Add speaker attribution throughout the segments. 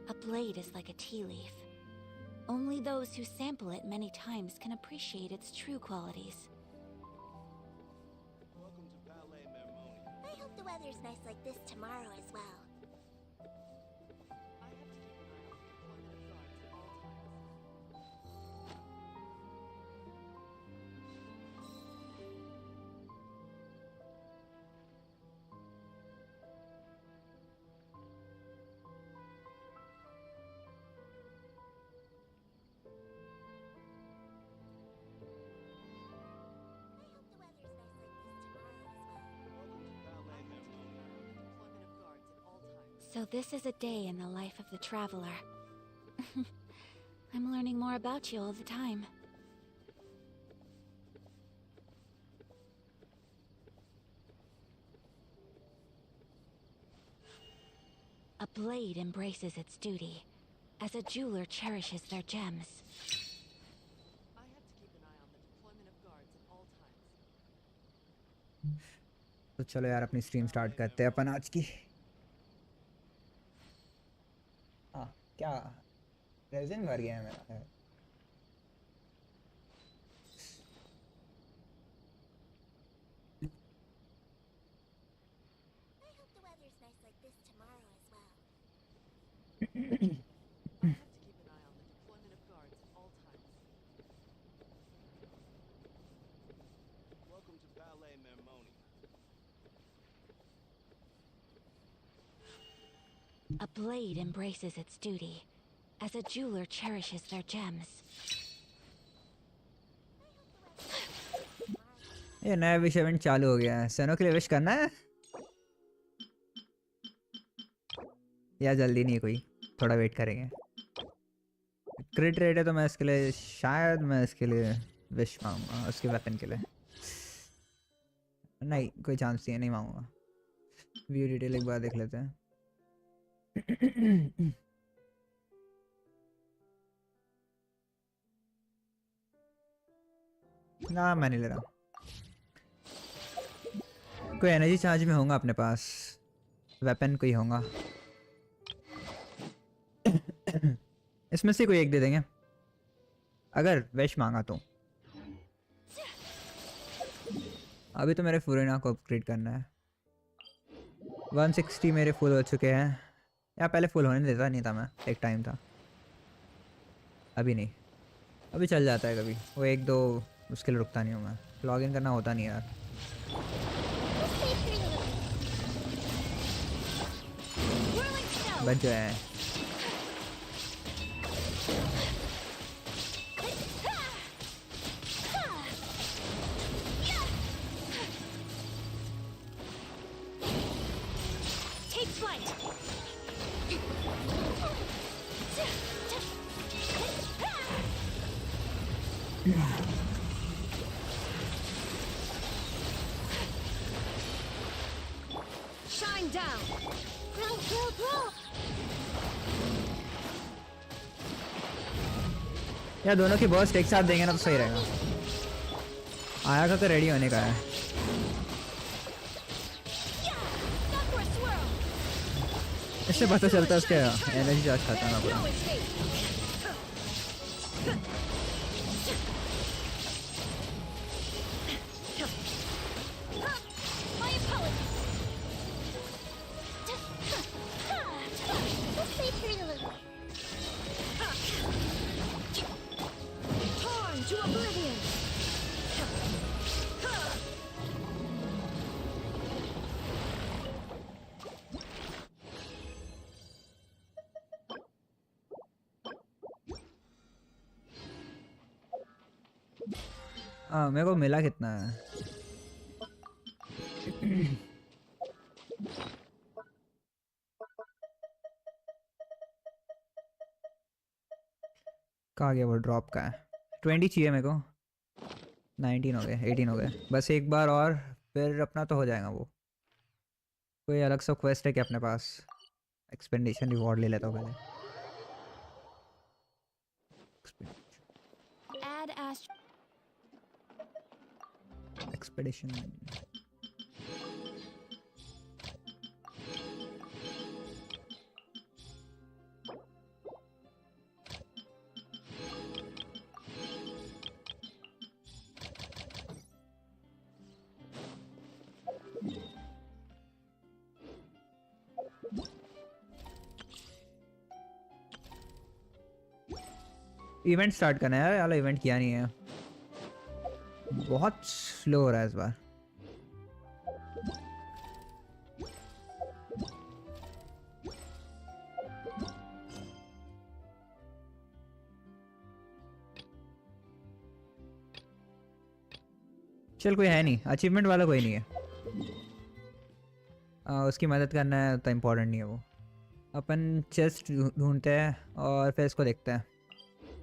Speaker 1: A blade is like a tea leaf. Only those who sample it many times can appreciate its true qualities.
Speaker 2: Welcome to Ballet Mermoni.
Speaker 3: I hope the weather's nice like this tomorrow as well.
Speaker 4: I have to keep an eye on the deployment of guards at all times.
Speaker 3: I hope the weather's nice like this tomorrow as well.
Speaker 2: Welcome to Ballet Mermoni.
Speaker 4: Deployment of guards at all times.
Speaker 1: So this is a day in the life of the traveler. I'm learning more about you all the time. A blade embraces its duty, as a jeweler cherishes their gems.
Speaker 4: I have to keep an eye on the deployment of guards at all times.
Speaker 5: तो चलो यार अपनी stream start करते हैं अपन आज की। हाँ क्या रेज़न भर गया है मेरा यार।
Speaker 3: I hope the weather's nice like this tomorrow as well.
Speaker 4: I have to keep an eye on the deployment of guards at all times.
Speaker 2: Welcome to Ballet Mermoni.
Speaker 1: A blade embraces its duty, as a jeweler cherishes their gems.
Speaker 5: ये नया wish event चालू हो गया है। सनो के लिए wish करना है या जल्दी नहीं, कोई थोड़ा वेट करेंगे। क्रिट रेट है तो मैं इसके लिए शायद मैं इसके लिए विश मांगूंगा, उसके वेपन के लिए। नहीं कोई चांस नहीं है, नहीं मांगूंगा। व्यू डिटेल एक बार देख लेते हैं। ना मैं नहीं ले रहा। कोई एनर्जी चार्ज में होगा अपने पास, वेपन कोई होगा। इसमें से कोई एक दे देंगे अगर विश मांगा तो। अभी तो मेरे फुरेना को अपग्रेड करना है। 160 मेरे फुल हो चुके हैं, या पहले फुल होने देता नहीं था मैं, एक टाइम था। अभी नहीं, अभी चल जाता है कभी, वो एक दो उसके लिए रुकता नहीं हूँ मैं। लॉगिन करना होता नहीं यार। बच जाए।
Speaker 1: Take flight! Shine down!
Speaker 3: Grow, grow, grow!
Speaker 5: यार दोनों की बर्स्ट एक साथ देंगे ना तो सही रहेगा। आया था तो रेडी होने का है।
Speaker 1: Backward swirl!
Speaker 5: इससे पता चलता है उसके एनर्जी चार्ज खाता है ना पूरा।
Speaker 1: No escape! My apologies!
Speaker 3: Let's stay pretty little.
Speaker 1: Torn to oblivion!
Speaker 5: हाँ मेरे को मिला कितना है? कहाँ गया वो ड्रॉप का है? 20 चाहिए मेरे को। 19 हो गए, 18 हो गए। बस एक बार और फिर अपना तो हो जाएगा वो। कोई अलग सा क्वेस्ट है क्या अपने पास? एक्सपेंडिशन रिवॉर्ड ले लेता हूँ पहले।
Speaker 1: Add ast
Speaker 5: expedition event start करना है यार, इवेंट किया नहीं है, बहुत स्लो हो रहा है इस बार। चल कोई है नहीं, अचीवमेंट वाला कोई नहीं है। उसकी मदद करना है तो इम्पोर्टेंट नहीं है वो। अपन चेस्ट ढूंढते हैं और फिर इसको देखते हैं।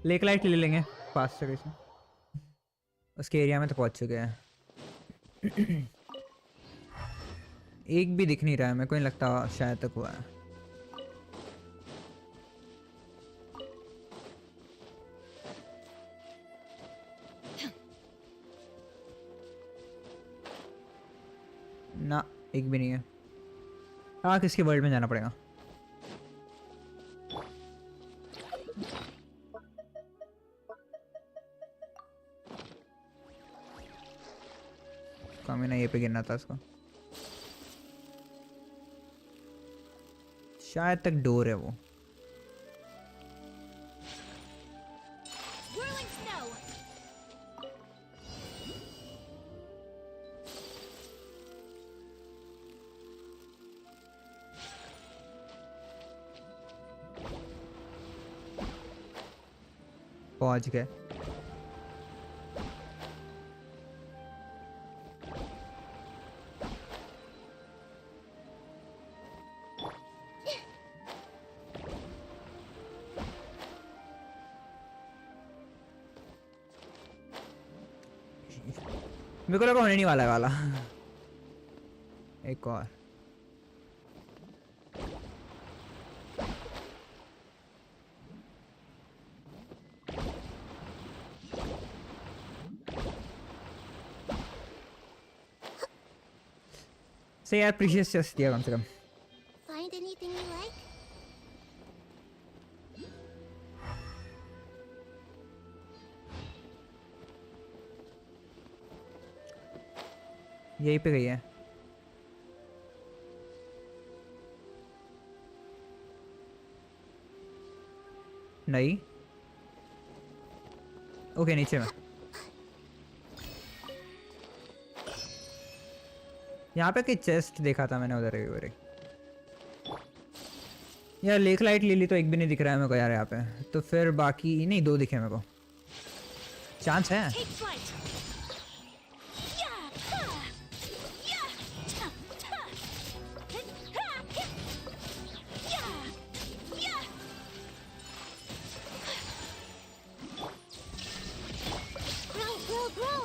Speaker 5: लेक लाइट ले लेंगे पास से कैसे, उसके एरिया में तो पहुंच चुके हैं। एक भी दिख नहीं रहा है, मेरे को नहीं लगता शायद तक हुआ है। ना एक भी नहीं है। हाँ किसके वर्ल्ड में जाना पड़ेगा। कमी ना ये पे गिरना था इसको, शायद तक डोर है वो।
Speaker 1: Whirling snow!
Speaker 5: पहुंच गए। मेरे को लगा होने नहीं वाला है वाला। एक और से यार, प्रीशियस चेस्ट दिया कम से कम।
Speaker 3: Find anything you like?
Speaker 5: यहीं पे गई है। नहीं ओके, नीचे में। यहाँ पे कोई चेस्ट देखा था मैंने उधर ही उधर ही। यार लेक लाइट ले ली तो एक भी नहीं दिख रहा है मेरे को यार यहाँ पे, तो फिर बाकी नहीं, दो दिखे मेरे को। चांस है।
Speaker 1: Take flight! Yeah! Ha! Yeah! Ta! Ta! Hit! Ha! Hit! Yeah! Yeah!
Speaker 3: Grow, grow, grow!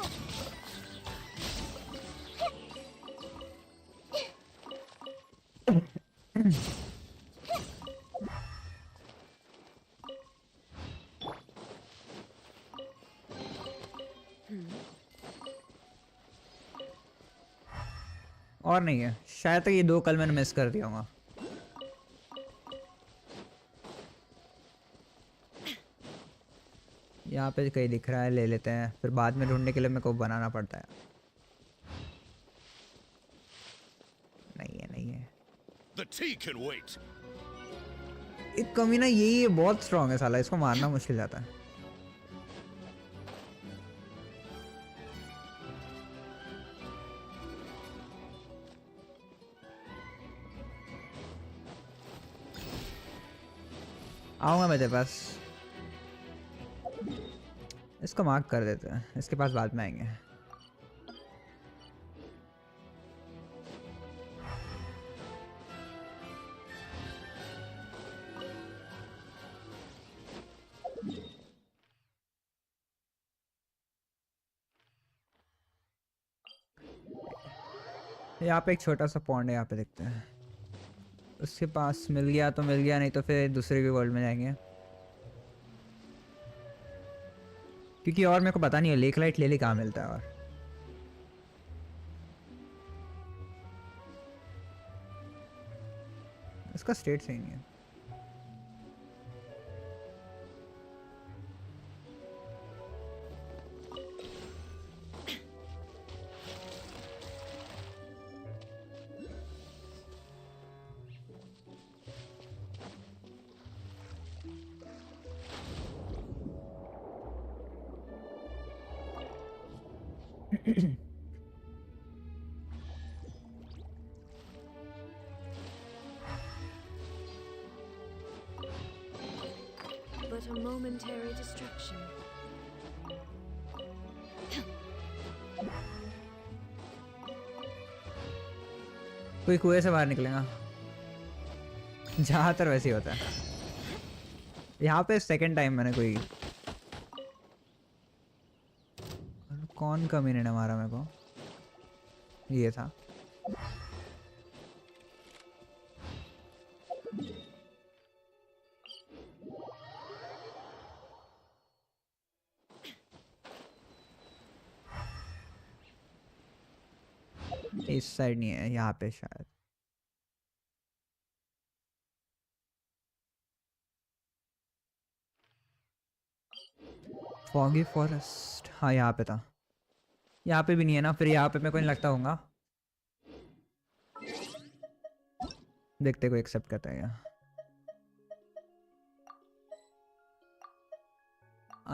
Speaker 5: और नहीं है शायद तक, ये दो कल मैंने मिस कर दिया होगा। यहाँ पे कहीं दिख रहा है, ले लेते हैं, फिर बाद में ढूंढने के लिए मेरे को बनाना पड़ता है। नहीं है नहीं है।
Speaker 6: The tea can wait.
Speaker 5: एक कमीना यही है, बहुत स्ट्रांग है साला, इसको मारना मुश्किल जाता है। आऊंगा मैं तेरे पास। इसको मार्क कर देते हैं, इसके पास बाद में आएंगे। यहाँ पे एक छोटा सा पॉन्ड है, यहाँ पे देखते हैं। उसके पास मिल गया तो मिल गया, नहीं तो फिर दूसरे के वर्ल्ड में जाएंगे। क्योंकि और मेरे को पता नहीं है लेक लाइट ले ले कहाँ मिलता है। और इसका स्टेट सही नहीं है।
Speaker 4: But a momentary distraction.
Speaker 5: कोई कुएं से बाहर निकलेगा, जहां तर वैसे ही होता है। यहाँ पे सेकंड टाइम मैंने कोई, कौन कमीने ने मारा मेरे को, ये था। इस साइड नहीं है, यहाँ पे शायद। फॉगी फॉरेस्ट, हाँ यहाँ पे था। यहाँ पे भी नहीं है ना, फिर यहाँ पे मेरे को नहीं लगता होगा। देखते को एक्सेप्ट करता है क्या।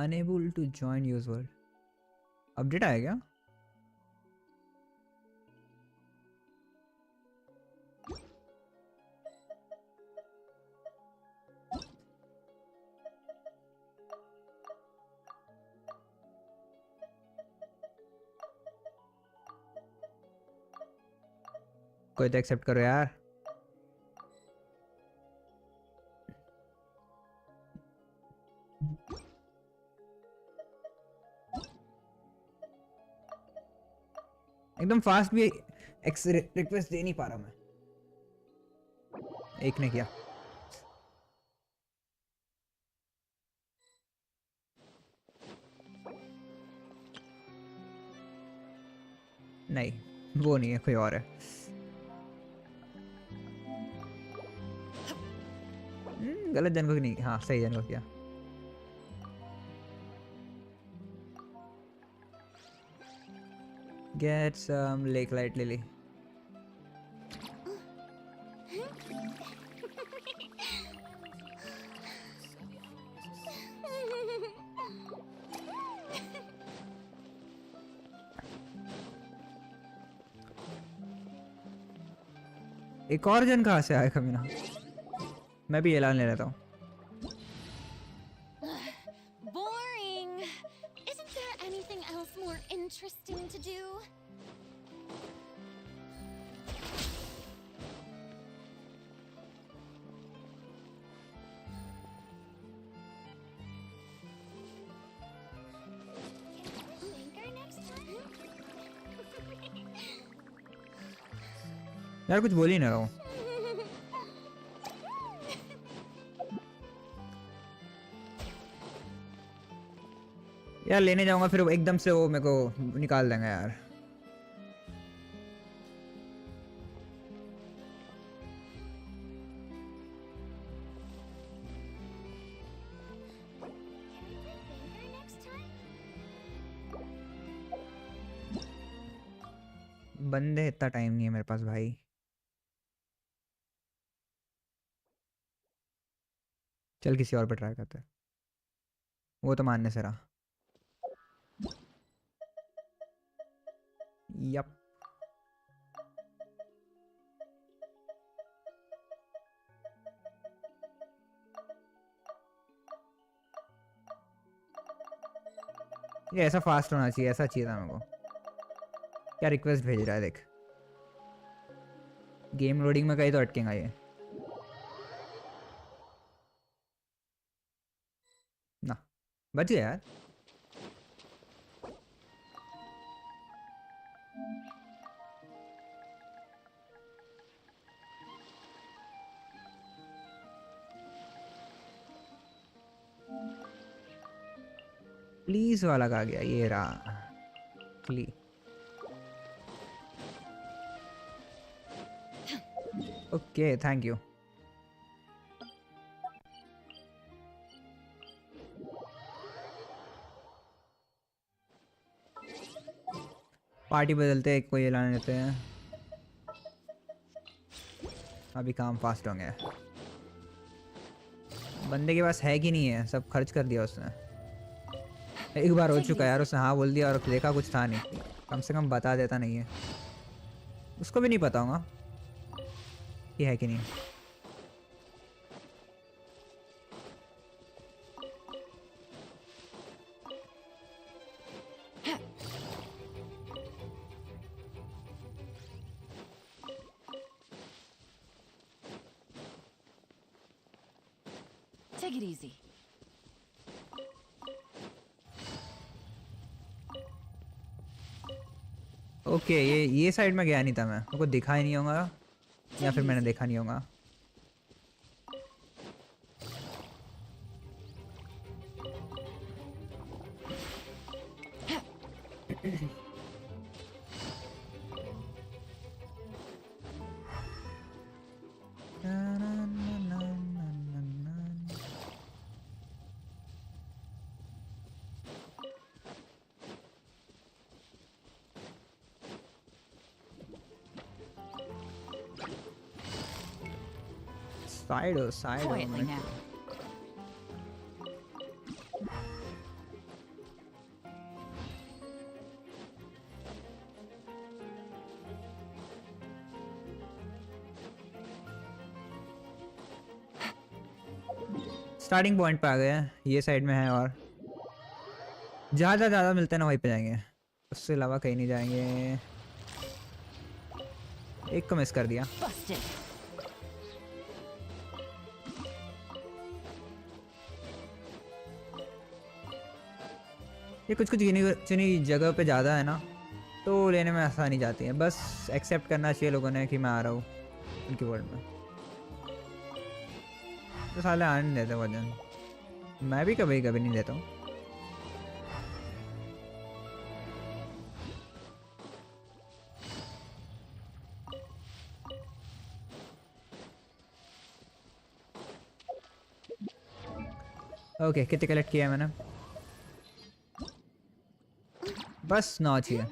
Speaker 5: Unable to join user, update आया क्या? कोई तो एक्सेप्ट करो यार। एकदम फास्ट भी रिक्वेस्ट दे नहीं पा रहा मैं। एक ने किया। नहीं वो नहीं है, कोई और है। गलत जन को नहीं, हाँ सही जन को किया। Get some lake light lily. एक और जन कहाँ से आया कमीना? मैं भी एलान ले लेता हूँ।
Speaker 1: Boring. Isn't there anything else more interesting to do?
Speaker 5: यार कुछ बोल ही ना रहा हूँ। यार लेने जाऊंगा फिर एकदम से वो मेरे को निकाल देंगे यार। बंदे इतना टाइम नहीं है मेरे पास भाई। चल किसी और पे ट्राई करते हैं। वो तो मानने से रहा। यप ये ऐसा फास्ट होना चाहिए, ऐसा चाहिए था मेरे को। क्या रिक्वेस्ट भेज रहा है देख। गेम लोडिंग में कहीं तो अटकेगा ये ना। बच गया यार। प्लीज वाला का गया, ये रहा please. Okay thank you. Party बदलते हैं, कोई ऐलान देते हैं। अभी काम फास्ट होंगे। बंदे के पास है कि नहीं है, सब खर्च कर दिया उसने। एक बार हो चुका है यार, उसने हाँ बोल दिया और देखा कुछ था नहीं। कम से कम बता देता नहीं है, उसको भी नहीं पता होगा कि है कि नहीं।
Speaker 4: Take it easy.
Speaker 5: ओके ये साइड में गया नहीं था मैं, मेरे को दिखा ही नहीं होगा या फिर मैंने देखा नहीं होगा। Side
Speaker 4: Quietly now.
Speaker 5: Starting point पे आ गए हैं, ये साइड में है और ज़्यादा मिलते हैं ना वहीं पे जाएंगे, उससे अलावा कहीं नहीं जाएंगे। एक को मिस कर दिया।
Speaker 4: Busted.
Speaker 5: ये कुछ गिनी चुनी जगह पे ज़्यादा है ना, तो लेने में आसानी जाती है। बस एक्सेप्ट करना चाहिए लोगों ने कि मैं आ रहा हूँ उनकी वर्ल्ड में, तो साले आने नहीं देते वजन। मैं भी कभी कभी नहीं देता हूँ। ओके कितने कलेक्ट किया है मैंने? बस 9 चाहिए।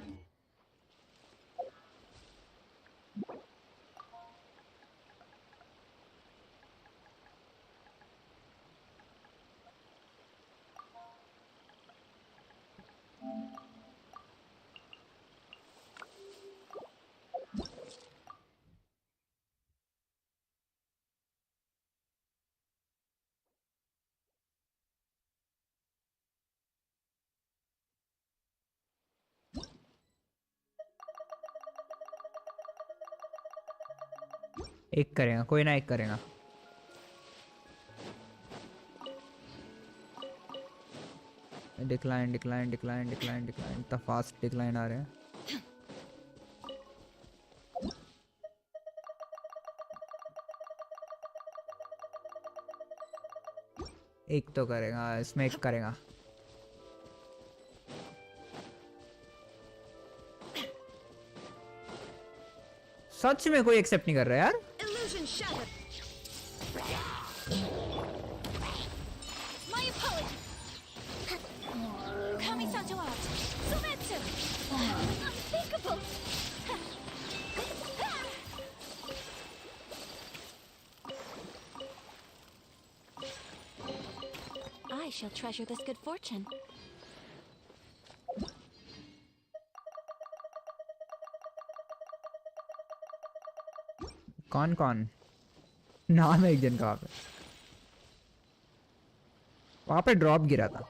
Speaker 5: एक करेगा कोई ना, एक करेगा। डिक्लाइन इतना फास्ट डिक्लाइन आ रहे हैं। एक तो करेगा, इसमें एक करेगा। सच में कोई एक्सेप्ट नहीं कर रहा यार।
Speaker 4: Illusion shattered.
Speaker 1: My apologies. Kami-sanjo out. Sumetsu. Unthinkable. I shall treasure this good fortune.
Speaker 5: कौन नाम है एक जन का वहाँ पे ड्रॉप गिरा था।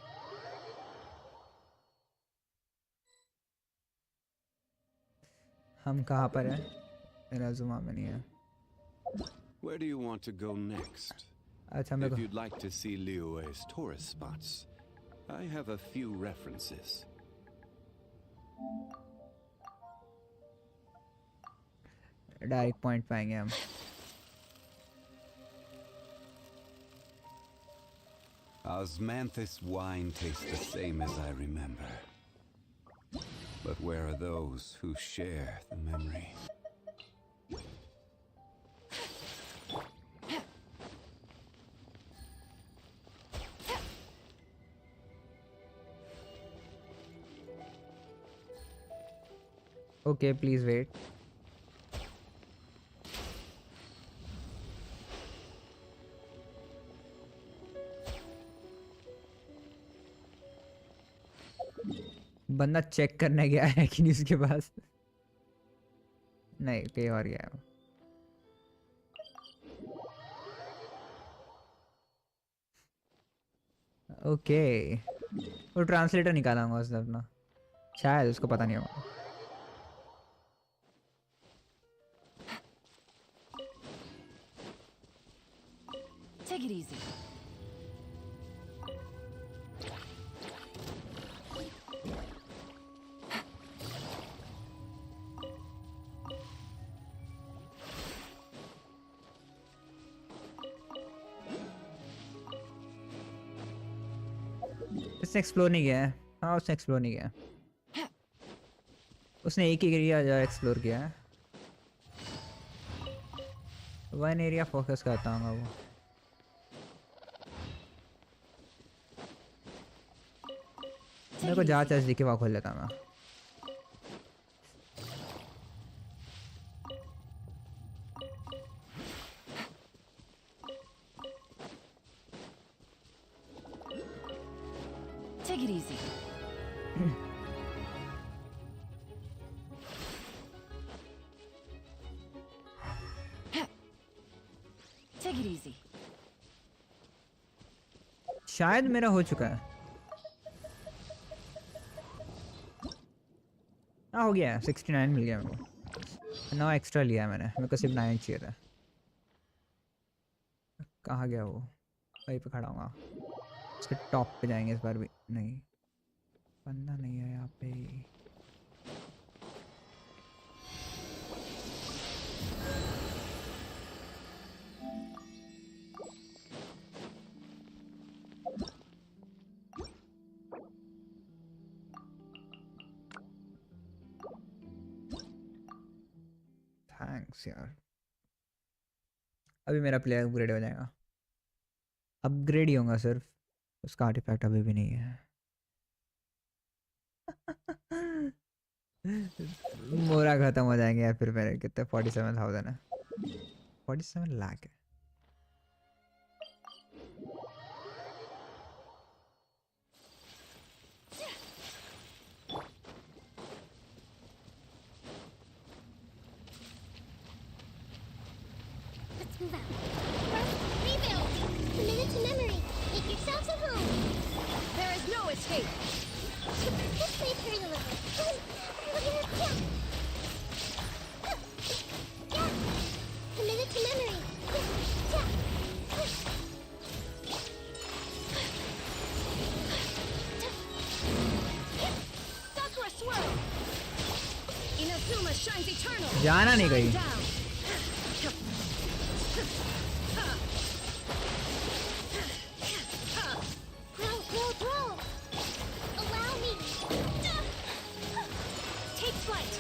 Speaker 5: हम कहाँ पर हैं? मेरा जुमा में नहीं है।
Speaker 6: Where do you want to go next?
Speaker 5: अच्छा मेरे
Speaker 6: If
Speaker 5: को
Speaker 6: you'd like to see Liyue's tourist spots, I have a few references.
Speaker 5: Direct point पाएंगे हम।
Speaker 6: Osmanthus wine tastes the same as I remember. But where are those who share the memory?
Speaker 5: Okay, please wait. बंदा check करने गया है कि नहीं उसके पास। नहीं, कहीं और गया है वो। ओके, वो ट्रांसलेटर निकालांगा उसने अपना, शायद उसको पता नहीं होगा।
Speaker 4: Take it easy.
Speaker 5: उसने एक्सप्लोर नहीं किया है। हाँ, उसने एक्सप्लोर नहीं किया है। उसने एक ही एरिया जो एक्सप्लोर किया है, वन एरिया फोकस करता हूँ वो। मेरे को जहाँ चार्ज दिखे वहाँ खोल लेता मैं।
Speaker 4: Take it easy. Take it easy.
Speaker 5: शायद मेरा हो चुका है। हाँ, हो गया है, 69 मिल गया मेरे को। 9 एक्स्ट्रा लिया है मैंने, मेरे को सिर्फ 9 चाहिए था। कहाँ गया वो? वहीं पे खड़ा हूँ। उसके टॉप पे जाएंगे इस बार भी। नहीं, बंदा नहीं है यहाँ पे। थैंक्स यार। अभी मेरा प्लेयर अपग्रेड हो जाएगा। अपग्रेड ही होगा सिर्फ, उसका आर्टिफैक्ट अभी भी नहीं है। मोरा खत्म हो जाएंगे यार फिर मेरे। कितने 47,000 है, 47 लाख है।
Speaker 3: Let's move out. First, rebuild. A minute to memory. Make yourselves at home.
Speaker 4: There is no escape.
Speaker 3: This way, hurry a little. Yeah. A minute to memory.
Speaker 4: Sakura swirl. Inazuma shines eternal.
Speaker 5: जाना नहीं कहीं।
Speaker 4: Down.
Speaker 3: Grow, grow, grow. Allow me.
Speaker 4: Take flight.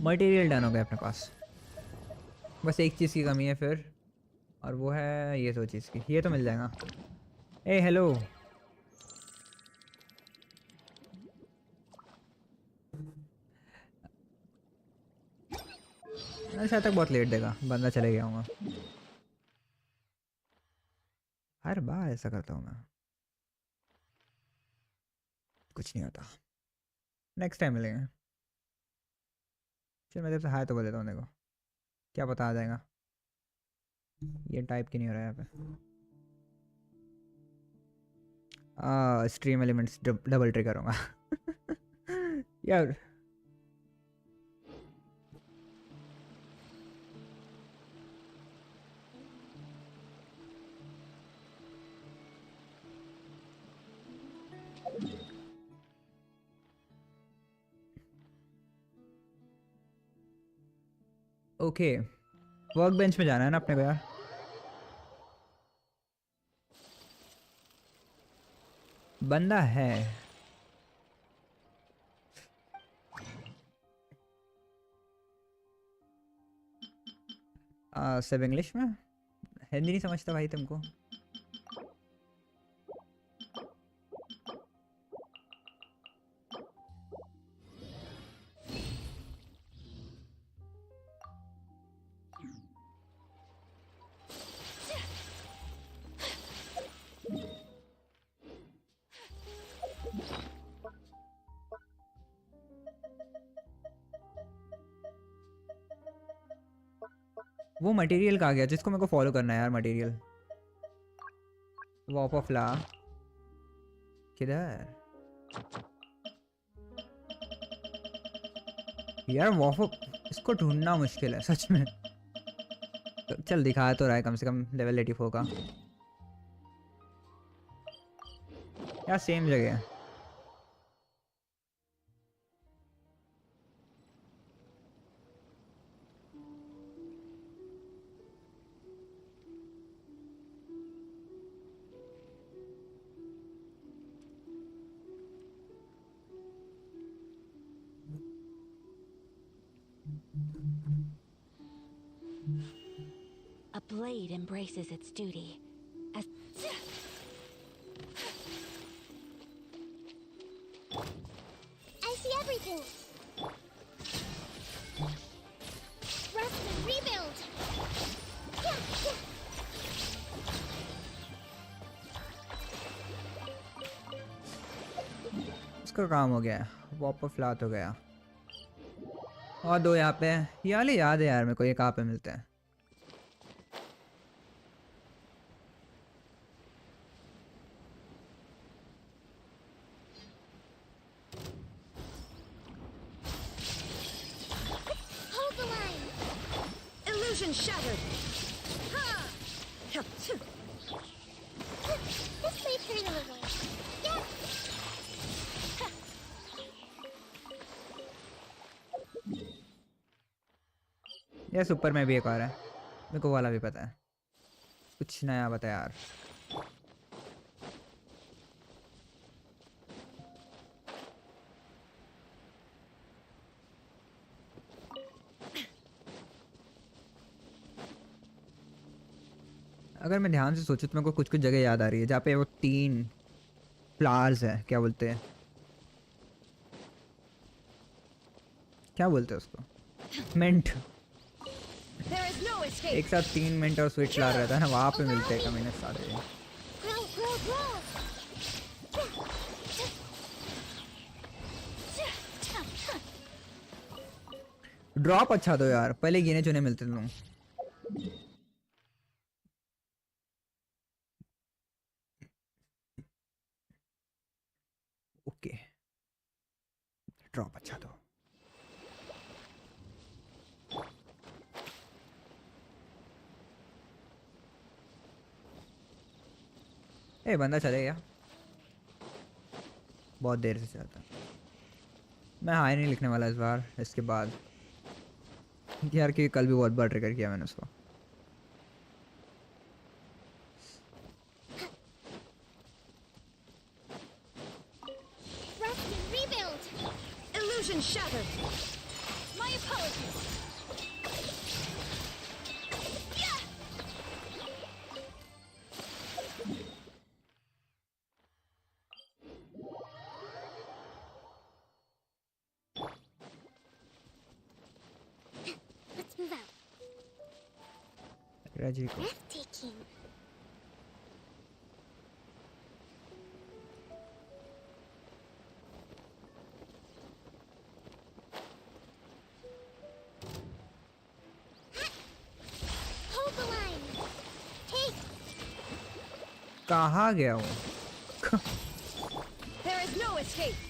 Speaker 5: Material done हो गया अपने पास। बस एक चीज़ की कमी है फिर, और वो है ये 2 चीज़ की। ये तो मिल जाएगा। ए हेलो, शायद तक बहुत लेट देगा, बंदा चले गया हूँ। हर बार ऐसा करता हूँ मैं, कुछ नहीं होता। नेक्स्ट टाइम मिलेंगे। चल मैं तेरे से हाय तो बोल देता हूँ, देखो क्या पता आ जाएगा। ये टाइप की नहीं हो रहा है यहाँ पे। स्ट्रीम एलिमेंट्स डबल ट्रिगर होगा। यार ओके, वर्क बेंच में जाना है ना अपने को यार। बंदा है सब इंग्लिश में। हिंदी नहीं समझता भाई तुमको। वो मटेरियल कहाँ गया जिसको मेरे को फॉलो करना है यार? मटेरियल वॉप ऑफ ला किधर यार? वॉप ऑफ इसको ढूंढना मुश्किल है सच में। तो चल दिखा तो रहा है कम से कम लेवल 84 का यार। सेम जगह है।
Speaker 1: A blade embraces its duty. As
Speaker 3: I see everything. Rest and rebuild. Yeah, yeah.
Speaker 5: इसका काम हो गया। वॉप ऑफ ला हो गया। और दो यहाँ पे ये वाले याद है यार मेरे को। ये कहाँ पे मिलते हैं?
Speaker 3: Hold the line.
Speaker 4: Illusion shattered.
Speaker 3: This may hurt a little. Yeah.
Speaker 5: ये सुपर में भी एक और है। मेरे को वाला भी पता है। कुछ नया बता यार। अगर मैं ध्यान से सोचूं तो मेरे को कुछ कुछ जगह याद आ रही है जहाँ पे वो 3 फ्लावर्स है। क्या बोलते हैं? क्या बोलते हैं उसको? Mint.
Speaker 4: There is no escape.
Speaker 5: एक साथ 3 मिनट और स्वीट फ्लावर रहता है ना, वहाँ पे मिलते हैं कमीने सारे।
Speaker 3: Grow, grow, grow.
Speaker 5: ड्रॉप अच्छा दो यार, पहले गिने चुने मिलते थे। ओके ड्रॉप अच्छा दो। ए बंदा चले गया, बहुत देर से चलता। मैं हाई नहीं लिखने वाला इस बार इसके बाद यार, कि कल भी बहुत बार ट्रिगर किया मैंने उसको।
Speaker 3: Rest and rebuild.
Speaker 4: Illusion shattered. My apologies.
Speaker 3: Let's move out.
Speaker 5: राजी को
Speaker 3: Breathtaking. Hold the line. Take.
Speaker 5: कहाँ गया हूँ?
Speaker 4: There is no escape.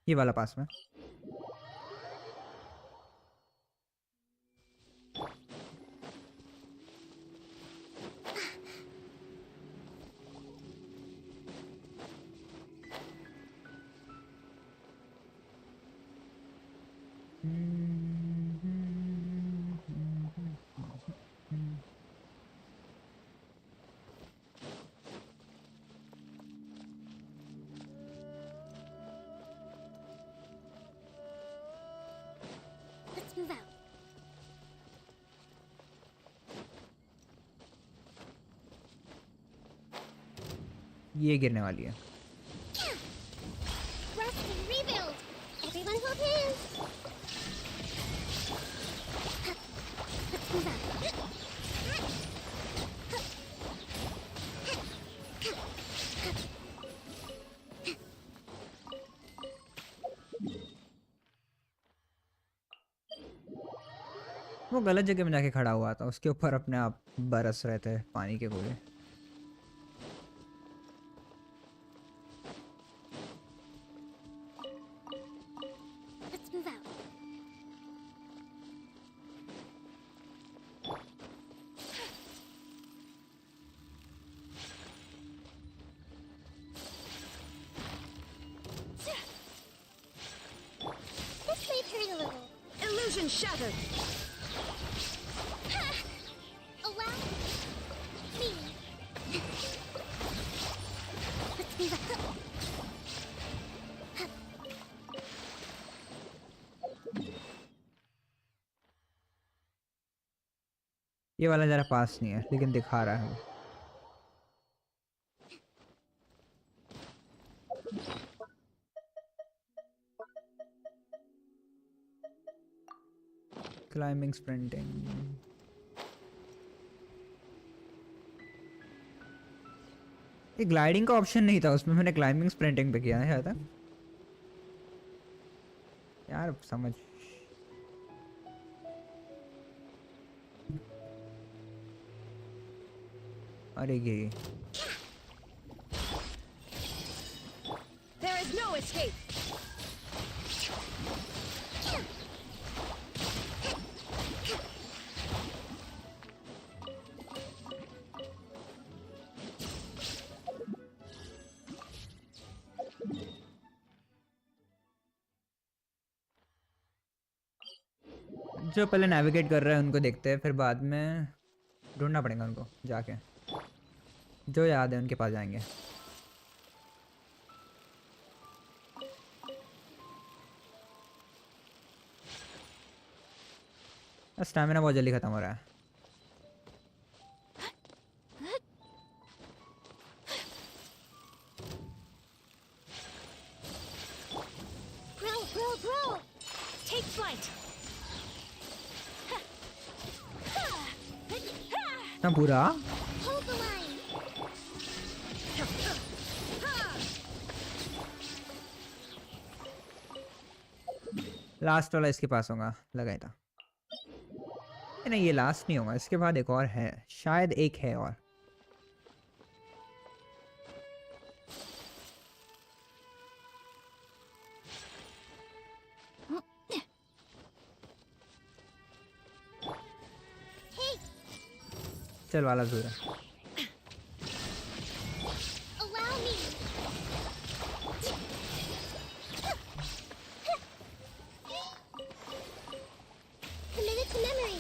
Speaker 5: ये वाला पास में।
Speaker 3: Let's move out.
Speaker 5: ये गिरने वाली है।
Speaker 3: Rest and rebuild. Everyone hold hands. Let's move out.
Speaker 5: वो गलत जगह में जाके खड़ा हुआ था, उसके ऊपर अपने आप बरस रहे थे पानी के गोले।
Speaker 3: Let's move out. This might hurt a little.
Speaker 4: Illusion shattered.
Speaker 3: Allow me. Let's move out.
Speaker 5: ये वाला जरा पास नहीं है लेकिन दिखा रहा है। क्लाइंबिंग स्प्रिंटिंग, ये ग्लाइडिंग का ऑप्शन नहीं था उसमें, मैंने क्लाइंबिंग स्प्रिंटिंग पे किया है शायद। यार समझ अरे ये
Speaker 4: There is no escape.
Speaker 5: जो पहले नेविगेट कर रहे हैं उनको देखते हैं, फिर बाद में ढूंढना पड़ेगा उनको जाके, जो याद है उनके पास जाएंगे। स्टैमिना बहुत जल्दी खत्म हो रहा है।
Speaker 3: Grow.
Speaker 1: Take flight.
Speaker 5: ना पूरा
Speaker 3: Hold the line.
Speaker 5: लास्ट वाला इसके पास होगा लगा ही था। नहीं ये लास्ट नहीं होगा, इसके बाद एक और है शायद, एक है और।
Speaker 3: Hey,
Speaker 5: चल वाला दूर है।
Speaker 3: allow me. Committed to memory.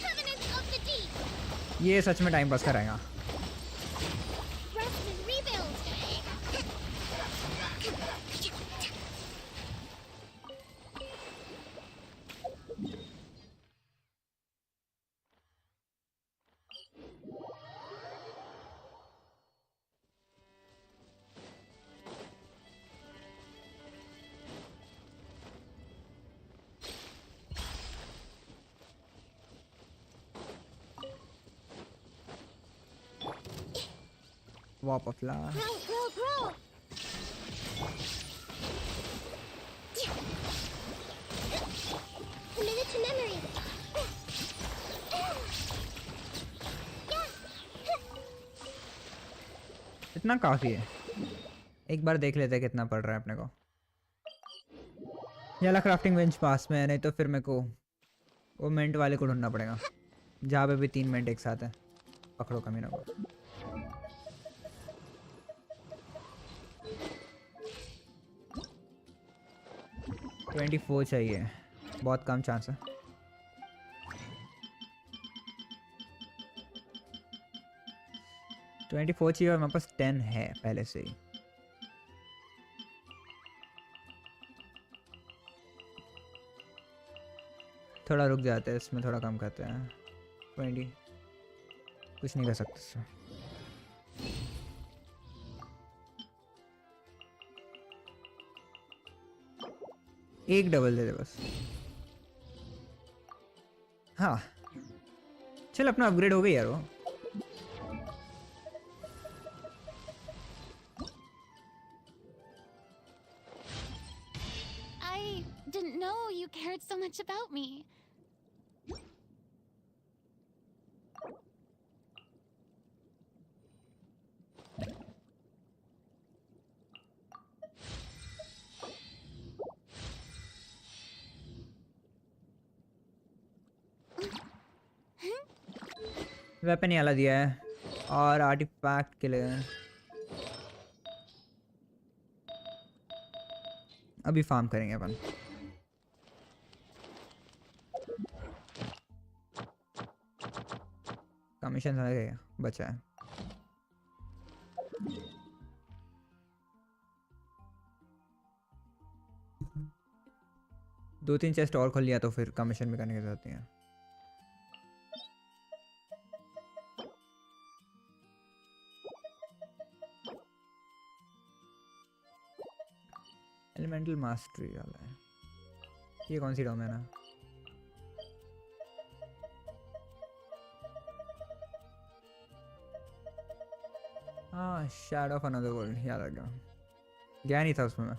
Speaker 3: Covenant of the deep.
Speaker 5: ये सच में टाइम पास कराएगा।
Speaker 3: Rest and rebuild.
Speaker 5: वॉप ऑफ ला
Speaker 3: Grow. Committed to memory.
Speaker 5: इतना काफी है। एक बार देख लेते हैं कितना पड़ रहा है अपने को। ये वाला क्राफ्टिंग बेंच पास में है, नहीं तो फिर मेरे को वो मिनट वाले को ढूंढना पड़ेगा जहाँ पे भी 3 मिनट एक साथ है। पकड़ो कमीना को। ट्वेंटी 24 चाहिए, बहुत कम चांस है। ट्वेंटी 24 चाहिए और मेरे पास 10 है पहले से ही। थोड़ा रुक जाते हैं इसमें, थोड़ा कम करते हैं। 20 कुछ नहीं कर सकते इसमें। एक डबल दे दे बस। हाँ चल अपना अपग्रेड हो गई यार वो।
Speaker 1: I didn't know you cared so much about me.
Speaker 5: Weapon ही वाला दिया है और आर्टिफैक्ट के लिए अभी फार्म करेंगे अपन। कमीशन आ गया बचा है। दो तीन चेस्ट और खोल लिया तो फिर कमीशन भी करने की जरूरत नहीं है। एलिमेंटल मास्टरी वाला है ये कौन सी डोमेन है? हाँ शैडो ऑफ अनदर वर्ल्ड याद आ गया। गया नहीं था उसमें मैं।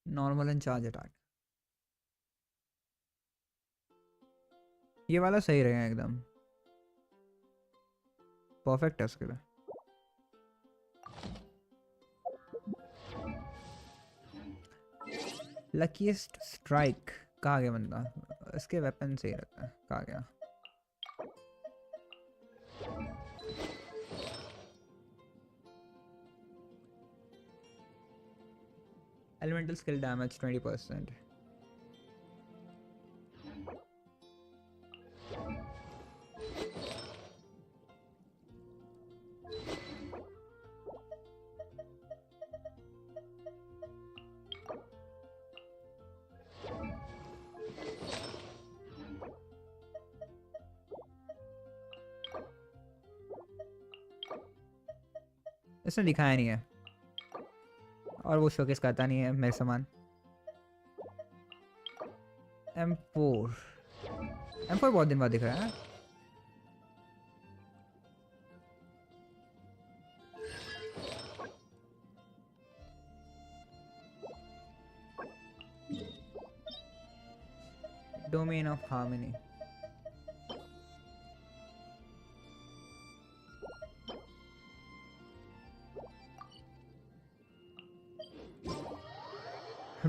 Speaker 5: नॉर्मल एंड चार्ज अटैक ये वाला सही रहेगा एकदम परफेक्ट है उसके लिए। लकीएस्ट स्ट्राइक कहाँ गया बंदा? इसके वेपन सही रहता है। कहाँ गया? Elemental skill damage 20%. इसने दिखाया नहीं है और वो शोकेस करता नहीं है मेरे सामान। M4 बहुत दिन बाद दिख रहा है। Domain of harmony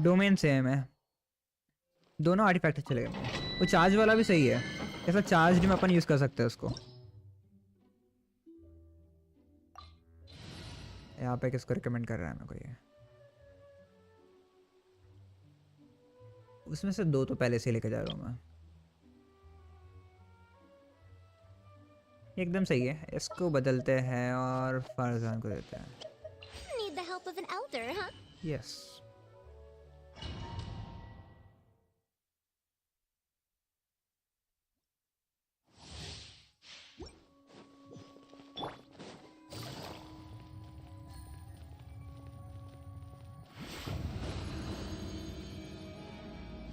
Speaker 5: domain same है दोनों आर्टिफैक्ट चले गए। वो चार्ज वाला भी सही है ऐसा चार्ज में अपन यूज कर सकते हैं उसको। यहाँ पे किसको रिकमेंड कर रहा है मेरे को ये? उसमें से दो तो पहले से लेके जा रहा हूँ मैं। एकदम सही है इसको बदलते हैं और फरजान को देते हैं।
Speaker 3: Need the help of an elder, huh?
Speaker 5: Yes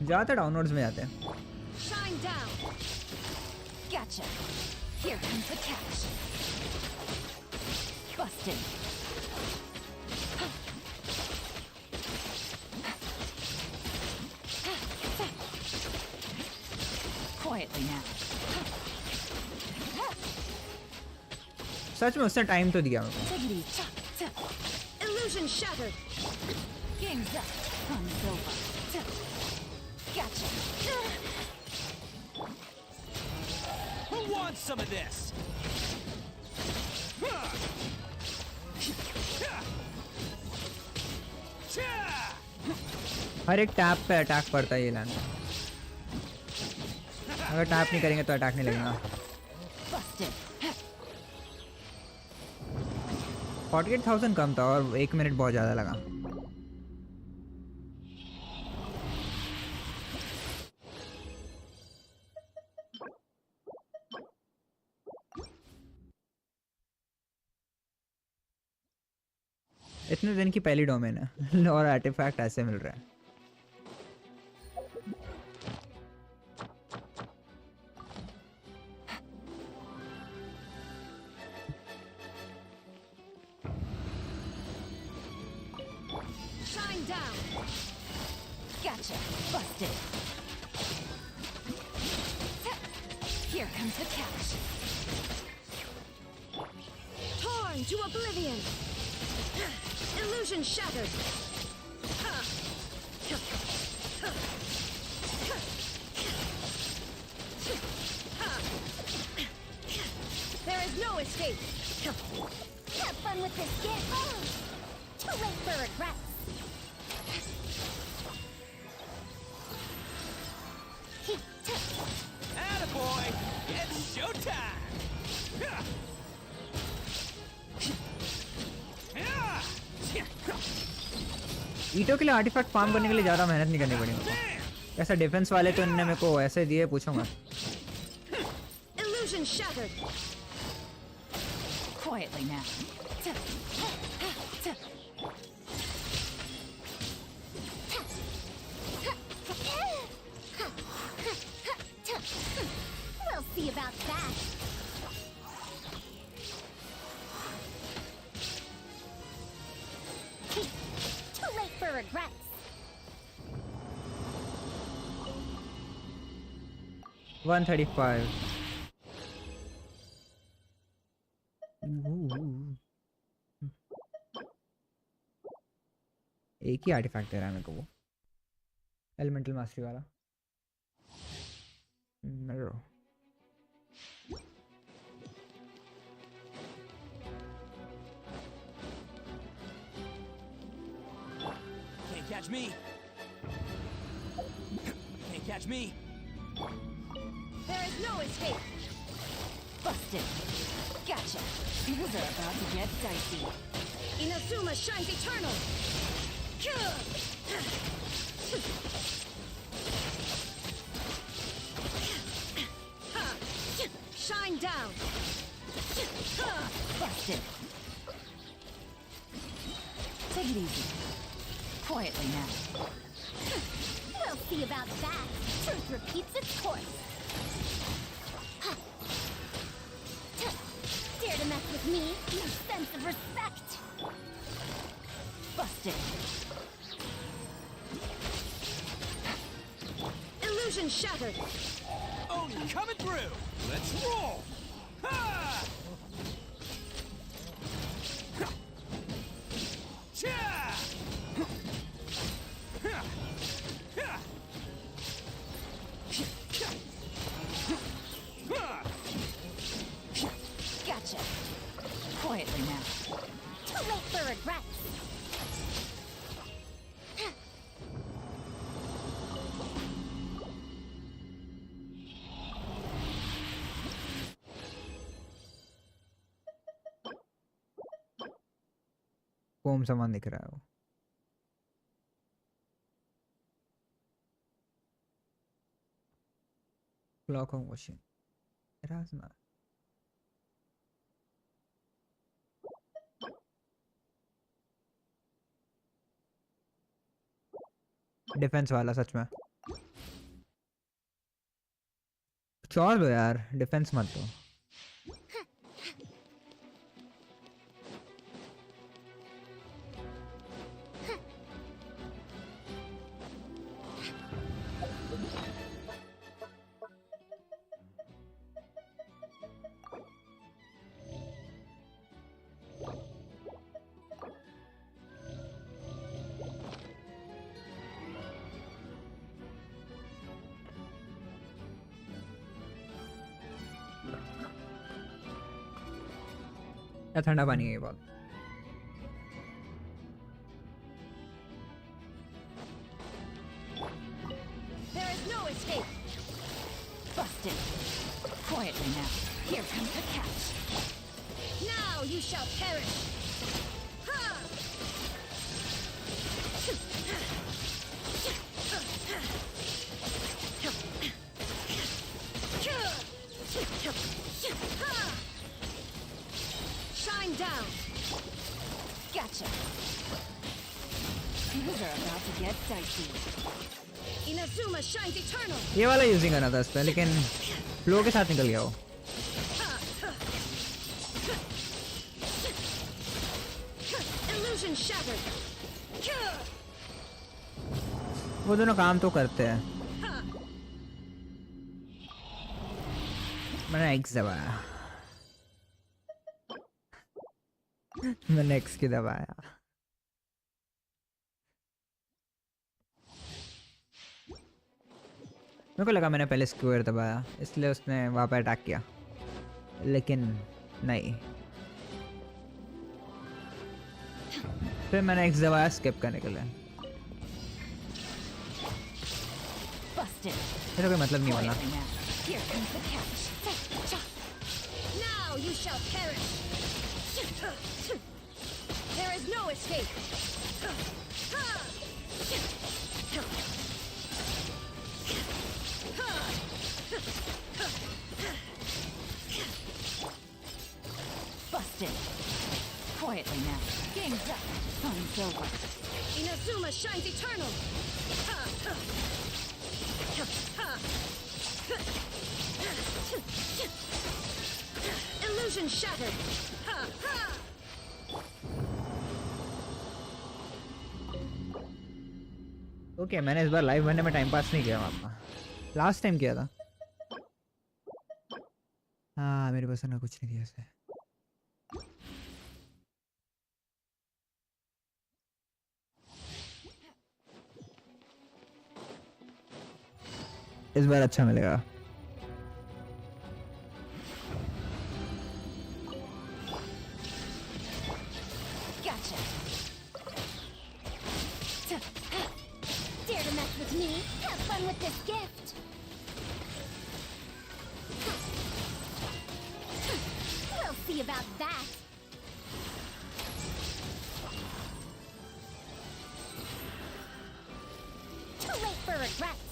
Speaker 5: ज़्यादातर डाउनलोड्स में जाते हैं।
Speaker 4: Shine down. Gotcha. Here comes the catch. Busted. Quietly now.
Speaker 5: सच में उसने टाइम तो दिया मेरे को।
Speaker 4: Tiggity chop chop. Illusion shattered.
Speaker 1: Game's up. Fun's over. Gotcha.
Speaker 2: Who wants some of this?
Speaker 5: हर एक टैप पे अटैक पड़ता है ये लैंड। अगर टैप नहीं करेंगे तो अटैक नहीं लगेगा। 48,000 कम था और 1 मिनट बहुत ज़्यादा लगा। इतने दिन की पहली डोमेन है और आर्टिफैक्ट ऐसे मिल रहा है।
Speaker 1: Shine down. Gotcha. Busted. Here comes the cash.
Speaker 3: Torn to oblivion. Illusion shattered. There is no escape. Have fun with this gift. Too late for regrets.
Speaker 2: Attaboy! It's showtime!
Speaker 5: ईटो के लिए artefact farm करने के लिए ज़्यादा मेहनत नहीं करनी पड़ी मुझको। ऐसा डिफेंस वाले तो इन्होंने मेरे को ऐसे दिए, पूछूंगा।
Speaker 3: Illusion shattered.
Speaker 1: Quietly now.
Speaker 3: We'll see about that. Too late for regrets.
Speaker 5: $135. एक ही आर्टिफैक्ट दे रहा है मेरे को वो एलिमेंटल मास्टरी वाला। Mirror
Speaker 2: Can't catch me. Can't catch me.
Speaker 3: There is no escape.
Speaker 1: Busted. Gotcha. Things are about to get dicey.
Speaker 3: Inazuma shines eternal. Shine down.
Speaker 1: Busted. Take it easy. Quietly now.
Speaker 3: We'll see about that. Truth repeats its course. Dare to mess with me? No sense of respect.
Speaker 1: Busted.
Speaker 3: Illusion shattered.
Speaker 2: Oh, coming through. Let's roll. Ha! Cha!
Speaker 1: Gotcha. Quietly now.
Speaker 3: Too late for regrets.
Speaker 5: Foam सामान दिख रहा है वो। Clock of machine Rajna defence वाला सच में। छोड़ दो यार, डिफेंस मत दो। ठंडा पानी है ये बहुत।
Speaker 3: There is no escape.
Speaker 1: Busted. Quietly now. Here comes the catch.
Speaker 3: Now you shall perish. Ha! Shine down.
Speaker 1: Gotcha. Things are about to get dicey.
Speaker 3: Inazuma shines eternal.
Speaker 5: ये वाला यूजिंग करना था इस पे, लेकिन फ्लो के साथ निकल गया वो।
Speaker 3: Illusion shattered.
Speaker 5: वो दोनों काम तो करते हैं। मैंने एक्स दबाया। मैंने एक्स की दबाया। मेरे को लगा मैंने पहले स्क्वायर दबाया, इसलिए उसने वहाँ पे अटैक किया, लेकिन नहीं। फिर मैंने एक्स दबाया स्किप करने के लिए।
Speaker 1: Busted.
Speaker 5: मेरा कोई मतलब नहीं बना।
Speaker 1: Quietly now. Here comes the catch.
Speaker 3: Now you shall perish. There is no escape.
Speaker 1: Busted. Quietly now. Game's up. Fun's over.
Speaker 3: Inazuma shines eternal. Illusion shattered.
Speaker 5: Okay मैंने इस बार लाइव बनने में टाइम पास नहीं किया अपना, लास्ट टाइम किया था। हाँ मेरे पसंद का कुछ नहीं दिया इसे। इस बार अच्छा मिलेगा।
Speaker 1: Gotcha.
Speaker 3: Dare to mess with me? Have fun with this gift. We'll see about that. Too late for regrets.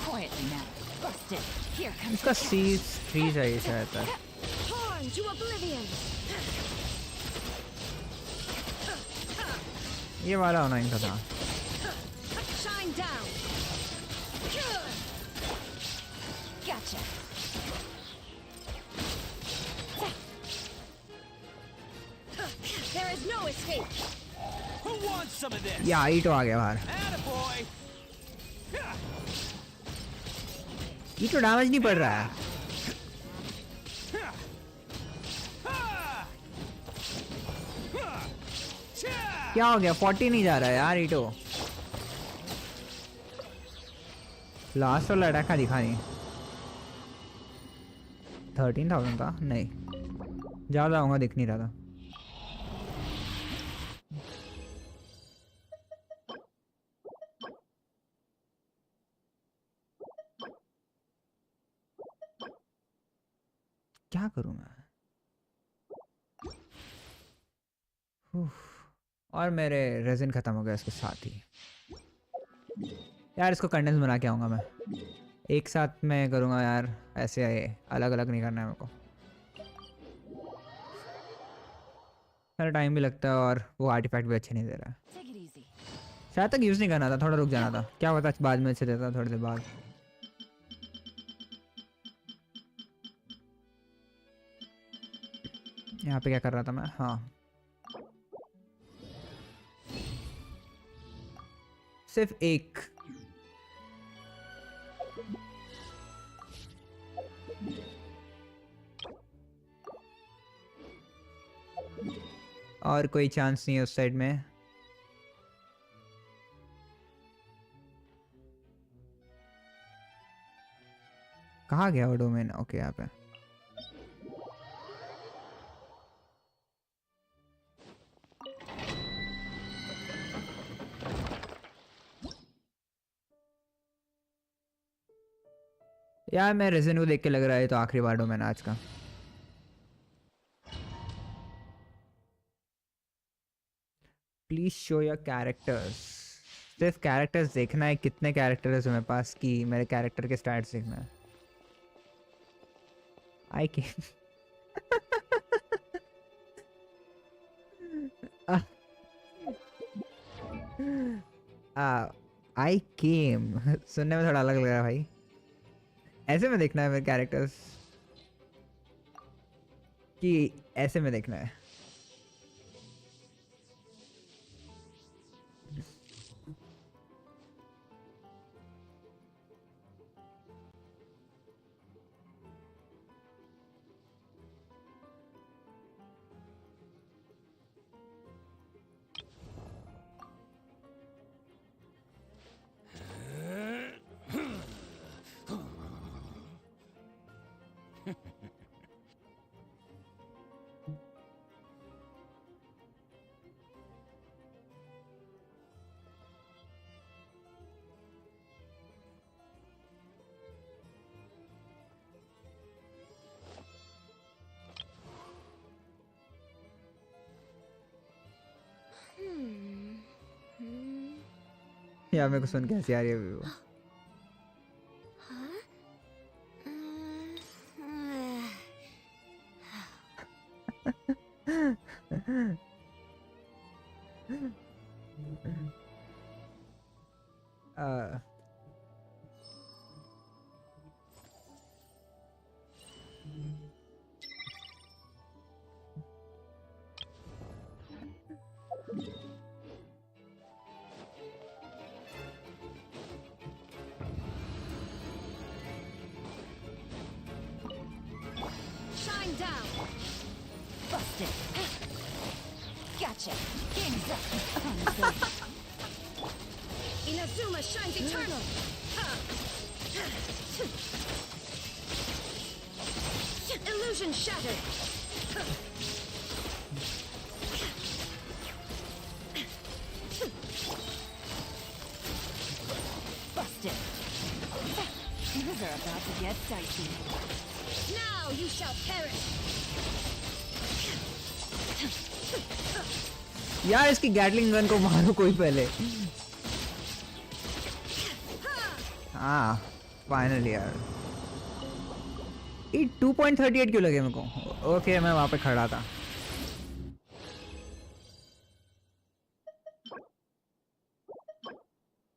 Speaker 1: Quietly now. Busted. Here comes
Speaker 5: इसका
Speaker 1: the catch.
Speaker 5: C3 चाहिए शायद था।
Speaker 3: Torn to oblivion.
Speaker 5: ये वाला होना इनका था।
Speaker 3: Shine down.
Speaker 1: Gotcha.
Speaker 3: There is no escape.
Speaker 2: Who wants some of this?
Speaker 5: या ईटो आ गया बाहर।
Speaker 2: Attaboy!
Speaker 5: ईटो डैमेज नहीं पड़ रहा है। क्या हो गया? 40 नहीं जा रहा है यार ईटो। लास्ट वाला अटैक का दिखा नहीं। 13,000 था नहीं, ज्यादा होगा, दिख नहीं रहा था। क्या करूं मैं? और मेरे रेजिन खत्म हो गया इसके साथ ही। यार इसको कंडेंस बना के आऊँगा मैं, एक साथ में करूँगा यार, ऐसे अलग अलग नहीं करना है मेरे को। सारा टाइम भी लगता है और वो आर्टिफैक्ट भी अच्छे नहीं दे रहा है।
Speaker 1: Take it easy.
Speaker 5: शायद तक यूज़ नहीं करना था, थोड़ा रुक जाना था, क्या पता बाद में अच्छे देता थोड़ी देर बाद। यहाँ पे क्या कर रहा था मैं? हाँ सिर्फ एक। और कोई चांस नहीं है उस साइड में। कहाँ गया वो डोमेन? ओके यहाँ पे। यार मैं रेज़न को देख के लग रहा है तो आखिरी बार हो मैंने आज का। Please show your characters. सिर्फ कैरेक्टर्स देखना है, कितने कैरेक्टर्स हैं मेरे पास कि मेरे कैरेक्टर के स्टैट्स देखना है। आई के आई केम सुनने में थोड़ा अलग लग रहा है भाई। ऐसे में देखना है मेरे कैरेक्टर्स कि ऐसे में देखना है? यार मेरे को सुन के हंसी आ रही है वो।
Speaker 3: Shine down. Busted. Gotcha. Game's up. Inazuma shines eternal. Illusion shattered. Busted. Things are about to get dicey. Now you shall perish.
Speaker 5: यार इसकी गैटलिंग गन को मारो कोई पहले। हाँ फाइनली यार। ये 2.38 क्यों लगे मेरे को? ओके मैं वहां पे खड़ा था।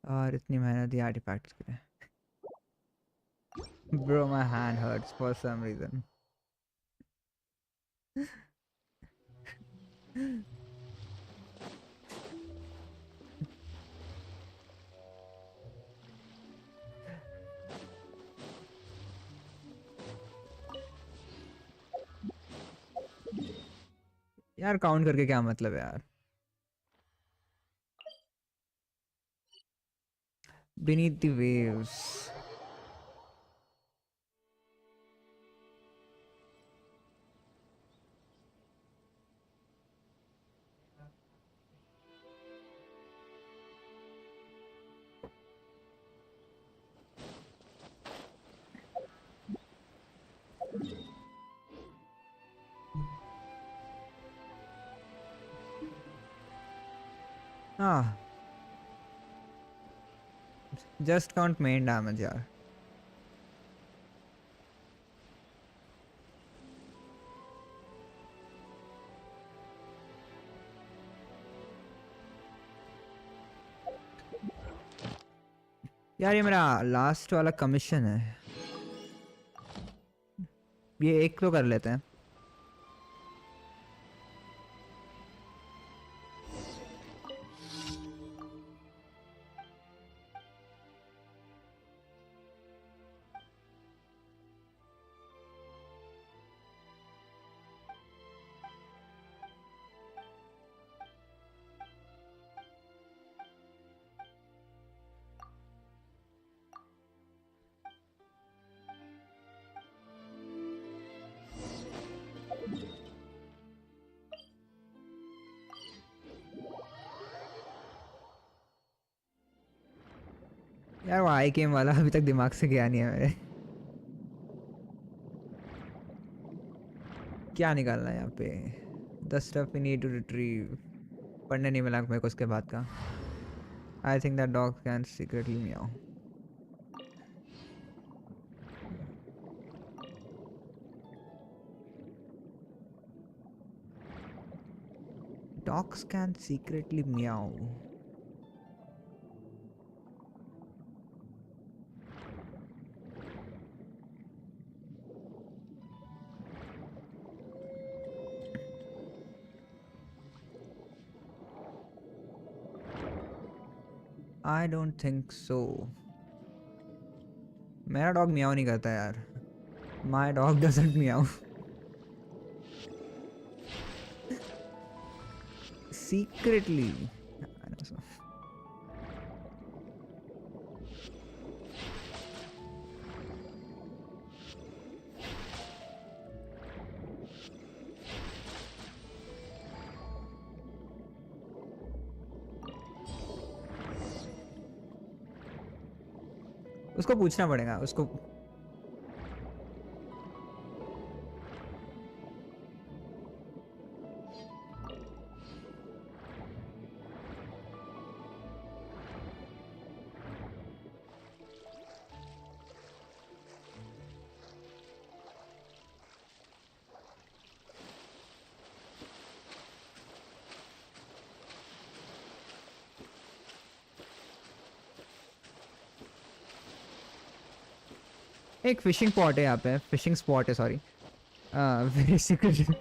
Speaker 5: और इतनी मेहनत ही आर्टिफैक्ट्स के लिए। Bro, my hand hurts for some reason. यार काउंट करके क्या मतलब है यार? Beneath the waves. Ah, just count main damage यार। यार ये मेरा लास्ट वाला कमीशन है, ये एक तो कर लेते हैं। यार वो आई गेम वाला अभी तक दिमाग से गया नहीं है मेरे। क्या निकालना है यहाँ पे? The stuff we need to retrieve. पढ़ने नहीं मिला मेरे को उसके बाद का. I think that dog can secretly meow. Dogs can secretly meow. I don't think so. मेरा डॉग मियाओ नहीं करता यार. My dog doesn't meow. Secretly. I know so. उसको पूछना पड़ेगा उसको. एक फिशिंग पॉट है यहाँ पे. फिशिंग स्पॉट है सॉरी. Very secret.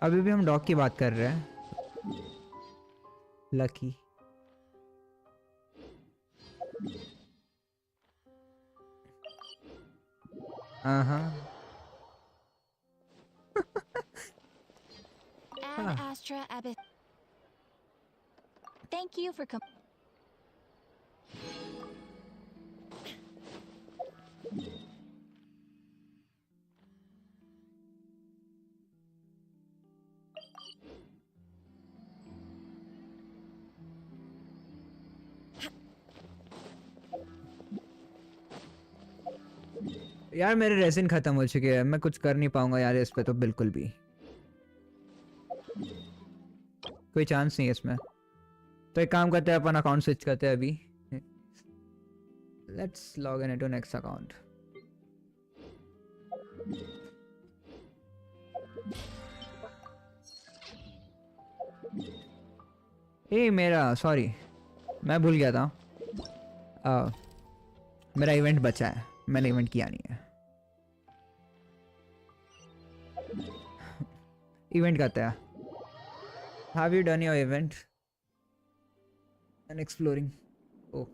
Speaker 5: अभी भी हम डॉग की बात कर रहे हैं. Lucky.
Speaker 1: Ad Astra Abyss. Thank you for coming.
Speaker 5: यार मेरे रेसिन खत्म हो चुके हैं. मैं कुछ कर नहीं पाऊंगा यार इस पे तो बिल्कुल भी. कोई चांस नहीं है इसमें. तो एक काम करते हैं अपन अकाउंट स्विच करते हैं अभी. Let's log in into next account. ए मेरा सॉरी मैं भूल गया था. मेरा इवेंट बचा है. मैंने इवेंट किया नहीं है. इवेंट करते हैं. Have you done your event and exploring? Oh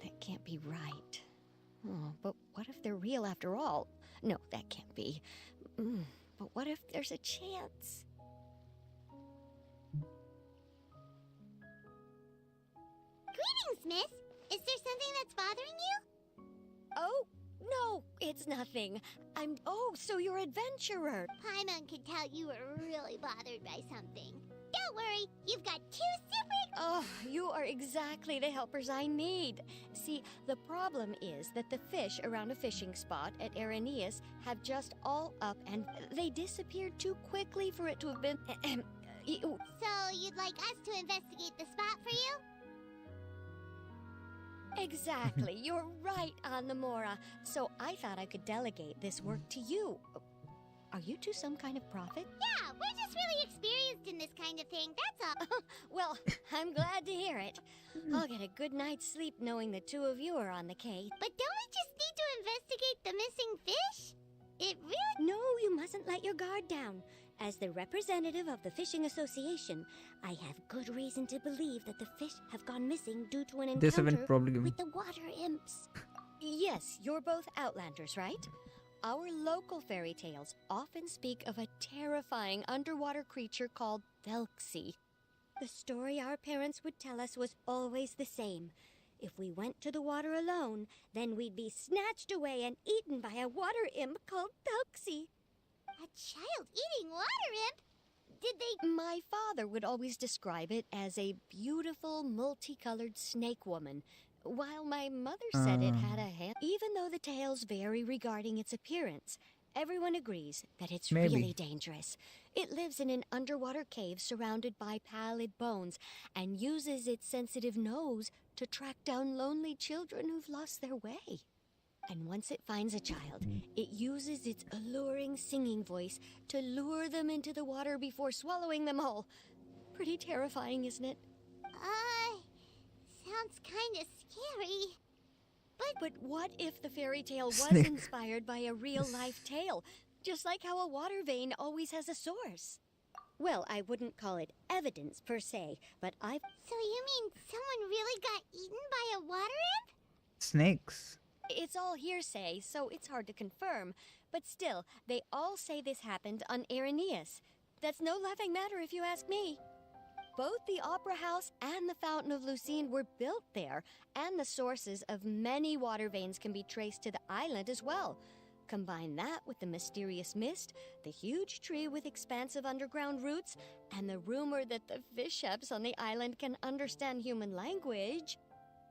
Speaker 3: That can't be right. Oh, but what if they're real after all? No, that can't be. But what if there's a chance?
Speaker 7: Greetings, miss. Is there something that's bothering you?
Speaker 3: Oh, no, it's nothing. Oh, so you're an adventurer.
Speaker 7: Paimon could tell you were really bothered by something. Don't worry, you've got 2 super...
Speaker 3: Oh, you are exactly the helpers I need. See, the problem is that the fish around a fishing spot at Araneus have just all up and they disappeared too quickly for it to have been...
Speaker 7: So you'd like us to investigate the spot for you?
Speaker 3: Exactly. You're right on the Mora. So I thought I could delegate this work to you. Are you two some kind of prophet?
Speaker 7: Yeah, we're just really experienced in this kind of thing, that's all.
Speaker 3: Well, I'm glad to hear it. I'll get a good night's sleep knowing the two of you are on the case.
Speaker 7: But don't we just need to investigate the missing fish? It really...
Speaker 3: No, you mustn't let your guard down. As the representative of the Fishing Association, I have good reason to believe that the fish have gone missing due to an
Speaker 5: This event
Speaker 3: encounter
Speaker 5: probably
Speaker 3: with the water imps. Yes, you're both Outlanders, right? Our local fairy tales often speak of a terrifying underwater creature called Thelxie. The story our parents would tell us was always the same. If we went to the water alone, then we'd be snatched away and eaten by a water imp called Thelxie.
Speaker 7: A child-eating water imp? Did they...
Speaker 3: My father would always describe it as a beautiful, multicolored snake woman, while my mother said it had a hand. Even though the tales vary regarding its appearance, everyone agrees that it's
Speaker 5: Maybe.
Speaker 3: really dangerous. It lives in an underwater cave surrounded by pallid bones and uses its sensitive nose to track down lonely children who've lost their way. And once it finds a child, it uses its alluring singing voice to lure them into the water before swallowing them whole. Pretty terrifying, isn't it?
Speaker 7: Sounds kinda scary.
Speaker 3: But what if the fairy tale was
Speaker 5: Snake.
Speaker 3: inspired by a real-life tale? Just like how a water vein always has a source. Well, I wouldn't call it evidence per se, but I've...
Speaker 7: So you mean someone really got eaten by a water imp?
Speaker 5: Snakes.
Speaker 3: It's all hearsay, so it's hard to confirm. But still, they all say this happened on Araneus. That's no laughing matter if you ask me. Both the Opera House and the Fountain of Lucine were built there, and the sources of many water veins can be traced to the island as well. Combine that with the mysterious mist, the huge tree with expansive underground roots, and the rumor that the fish apes on the island can understand human language.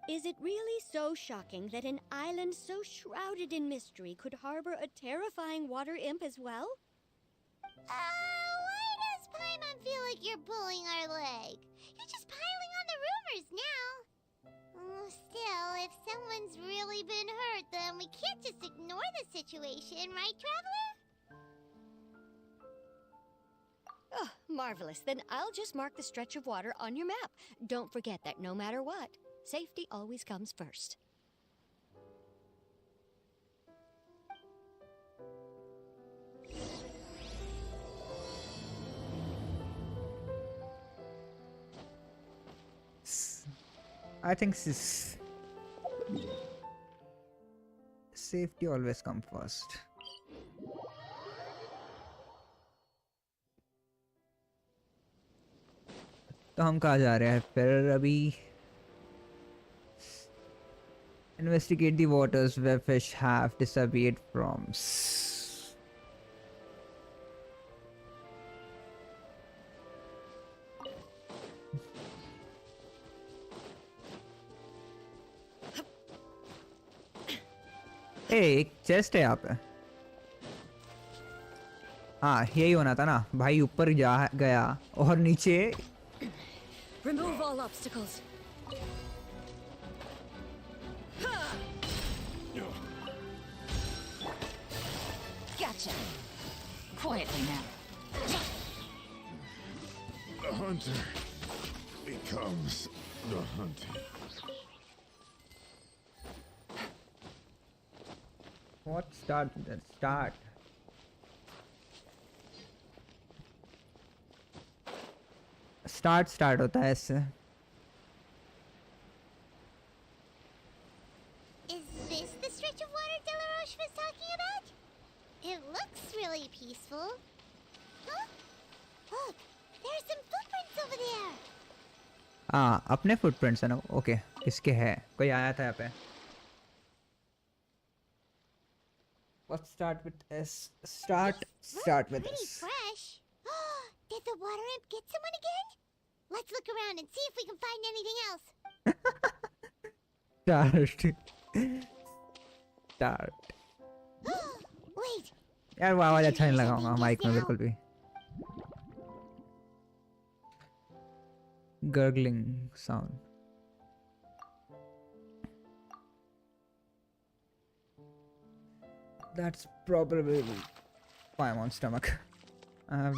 Speaker 3: Is it really so shocking that an island so shrouded in mystery could harbor a terrifying water imp as well?
Speaker 7: Why does Paimon feel like you're pulling our leg? You're just piling on the rumors now. Still, if someone's really been hurt, then we can't just ignore the situation, right, Traveler?
Speaker 3: Oh, marvelous. Then I'll just mark the stretch of water on your map. Don't forget that no matter what, safety always comes first.
Speaker 5: I think safety always come first. तो हम कहाँ जा रहे हैं फिर अभी? Investigate the waters where fish have disappeared from. एक chest है यहाँ पे. हाँ यही होना था ना भाई. ऊपर जा गया और नीचे.
Speaker 3: Remove all obstacles. Gotcha. Quietly now.
Speaker 8: The hunter becomes the hunted.
Speaker 5: What start? Start. Start होता है इससे.
Speaker 7: Is this the stretch of water Delaroche was talking about? It looks really peaceful. Huh? Look, there's some footprints over there.
Speaker 5: हाँ अपने footprints है ना. Okay किसके है? कोई आया था यहाँ पे. Let's start with S. Start with
Speaker 7: Pretty
Speaker 5: S.
Speaker 7: fresh. Did the water imp get someone again? Let's look around and see if we can find anything else.
Speaker 5: Start.
Speaker 7: Wait.
Speaker 5: यार वो आवाज अच्छा नहीं
Speaker 7: Curious
Speaker 5: लगाऊंगा
Speaker 7: about
Speaker 5: माइक
Speaker 7: this
Speaker 5: में
Speaker 7: now.
Speaker 5: बिल्कुल भी. Gurgling sound. That's probably Paimon's stomach. I have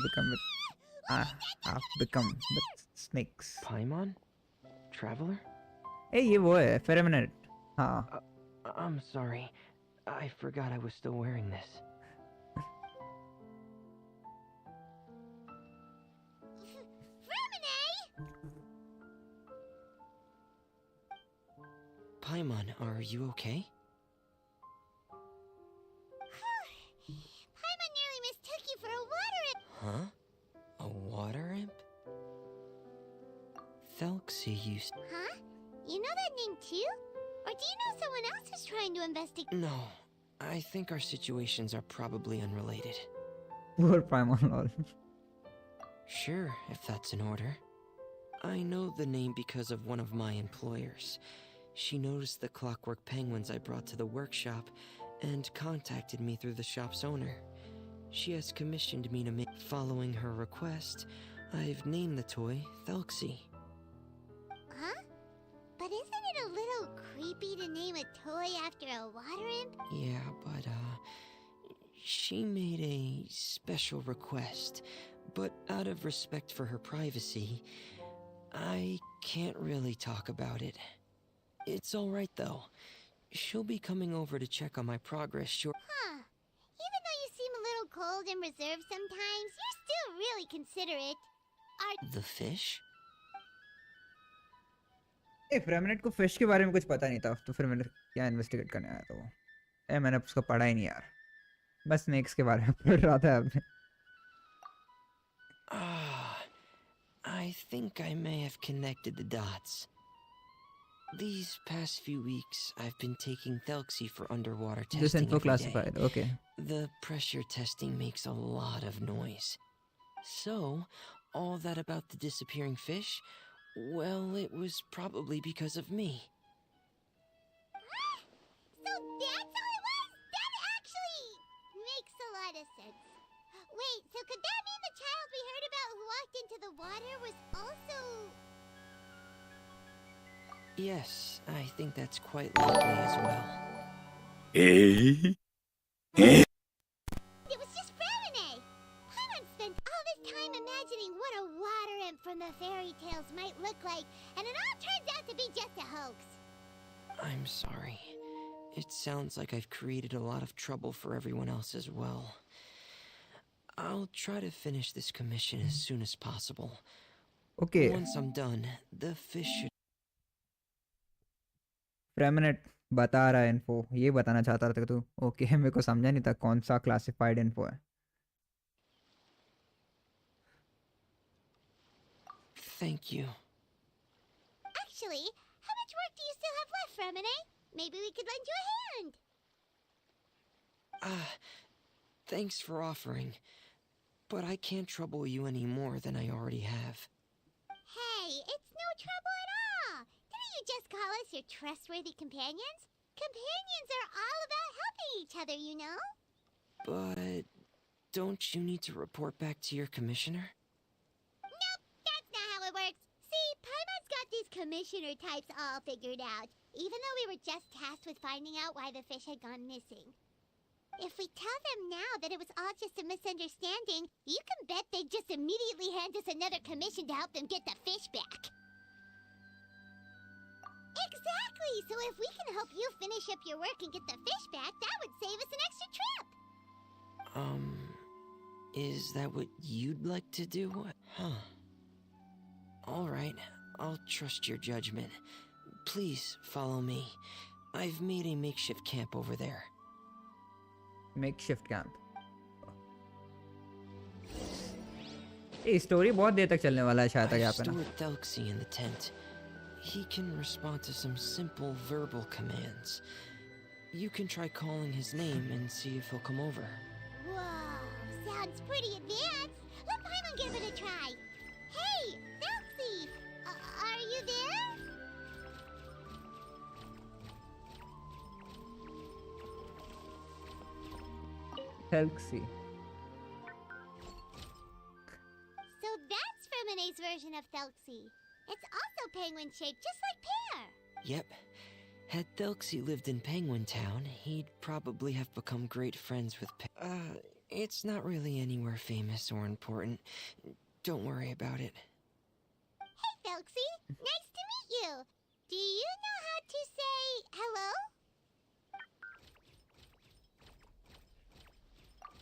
Speaker 5: become with snakes.
Speaker 9: Paimon? Traveler?
Speaker 5: Hey, ये वो है फेरेमिनेट. हाँ.
Speaker 9: I'm sorry. I forgot I was still wearing this. Paimon, are you okay?
Speaker 7: Paimon nearly mistook you for a water imp.
Speaker 9: Huh? A water imp? Thelxie used...
Speaker 7: Huh? You know that name too? Or do you know someone else who's trying to investigate?
Speaker 9: No. I think our situations are probably unrelated.
Speaker 5: Poor Paimon lol.
Speaker 9: Sure, if that's in order. I know the name because of one of my employers. She noticed the clockwork penguins I brought to the workshop and contacted me through the shop's owner. She has commissioned me to make... Following her request, I've named the toy Thelxie.
Speaker 7: Huh? But isn't it a little creepy to name a toy after a water imp?
Speaker 9: Yeah, but, she made a special request, but out of respect for her privacy, I can't really talk about it. It's alright though. She'll be coming over to check on my progress short.
Speaker 7: Huh. Even though you seem a little cold and reserved sometimes, you're still really considerate.
Speaker 9: The fish?
Speaker 5: फेरेमिनेट को fish के बारे में कुछ पता नहीं था, तो फिर मैंने क्या इन्वेस्टिगेट करने आया था वो. मैंने उसको पढ़ा ही नहीं यार. बस स्नेक्स के बारे में पढ़ रहा था अब.
Speaker 9: I think I may have connected the dots. These past few weeks, I've been taking Thelxie for underwater testing.
Speaker 5: This info
Speaker 9: every
Speaker 5: classified,
Speaker 9: day.
Speaker 5: okay.
Speaker 9: The pressure testing makes a lot of noise. So, all that about the disappearing fish, well, it was probably because of me.
Speaker 7: So that's all it was? That actually makes a lot of sense. Wait, so could that mean the child we heard about who walked into the water was also...
Speaker 9: Yes, I think that's quite likely as well.
Speaker 7: It was just Framine! Paimon spent all this time imagining what a water imp from the fairy tales might look like, and it all turns out to be just a hoax.
Speaker 9: I'm sorry. It sounds like I've created a lot of trouble for everyone else as well. I'll try to finish this commission as soon as possible.
Speaker 5: Okay.
Speaker 9: Once I'm done, the fish should...
Speaker 5: फेरेमिनेट बता रहा है info. ये बताना चाहता था तू. Okay, मेरे को समझा नहीं था कौन सा क्लासिफाइड इन्फो है.
Speaker 9: Thank you.
Speaker 7: Actually, how much work do you still have left, Framine? Maybe we could lend you a hand.
Speaker 9: Thanks for offering. But I can't trouble you any more than I already have.
Speaker 7: Hey, it's no trouble at all. Didn't you just call us your trustworthy companions? Companions are all about helping each other, you know?
Speaker 9: But don't you need to report back to your commissioner?
Speaker 7: Nope, that's not how it works. See, Paimon's got these commissioner types all figured out, even though we were just tasked with finding out why the fish had gone missing. If we tell them now that it was all just a misunderstanding, you can bet they'd just immediately hand us another commission to help them get the fish back. Exactly! So if we can help you finish up your work and get the fish back, that would save us an extra trip!
Speaker 9: Is that what you'd like to do? Huh. Alright, I'll trust your judgment. Please, follow me. I've made a makeshift camp over there.
Speaker 5: Makeshift camp. ये story बहुत देर तक चलने वाला है शायद यहाँ पे ना.
Speaker 9: I've stored Thelxie in the tent. He can respond to some simple verbal commands. You can try calling his name and see if he'll come over.
Speaker 7: Whoa, sounds pretty advanced. Let Paimon give it a try. Hey, Thelxie! Are you there?
Speaker 5: Thelxie.
Speaker 7: So that's Fremine's version of Thelxie. It's also penguin-shaped, just like Pear.
Speaker 9: Yep. Had Thelxie lived in Penguin Town, he'd probably have become great friends with it's not really anywhere famous or important. Don't worry about it.
Speaker 7: Hey, Felxie. Nice to meet you. Do you know how to say hello?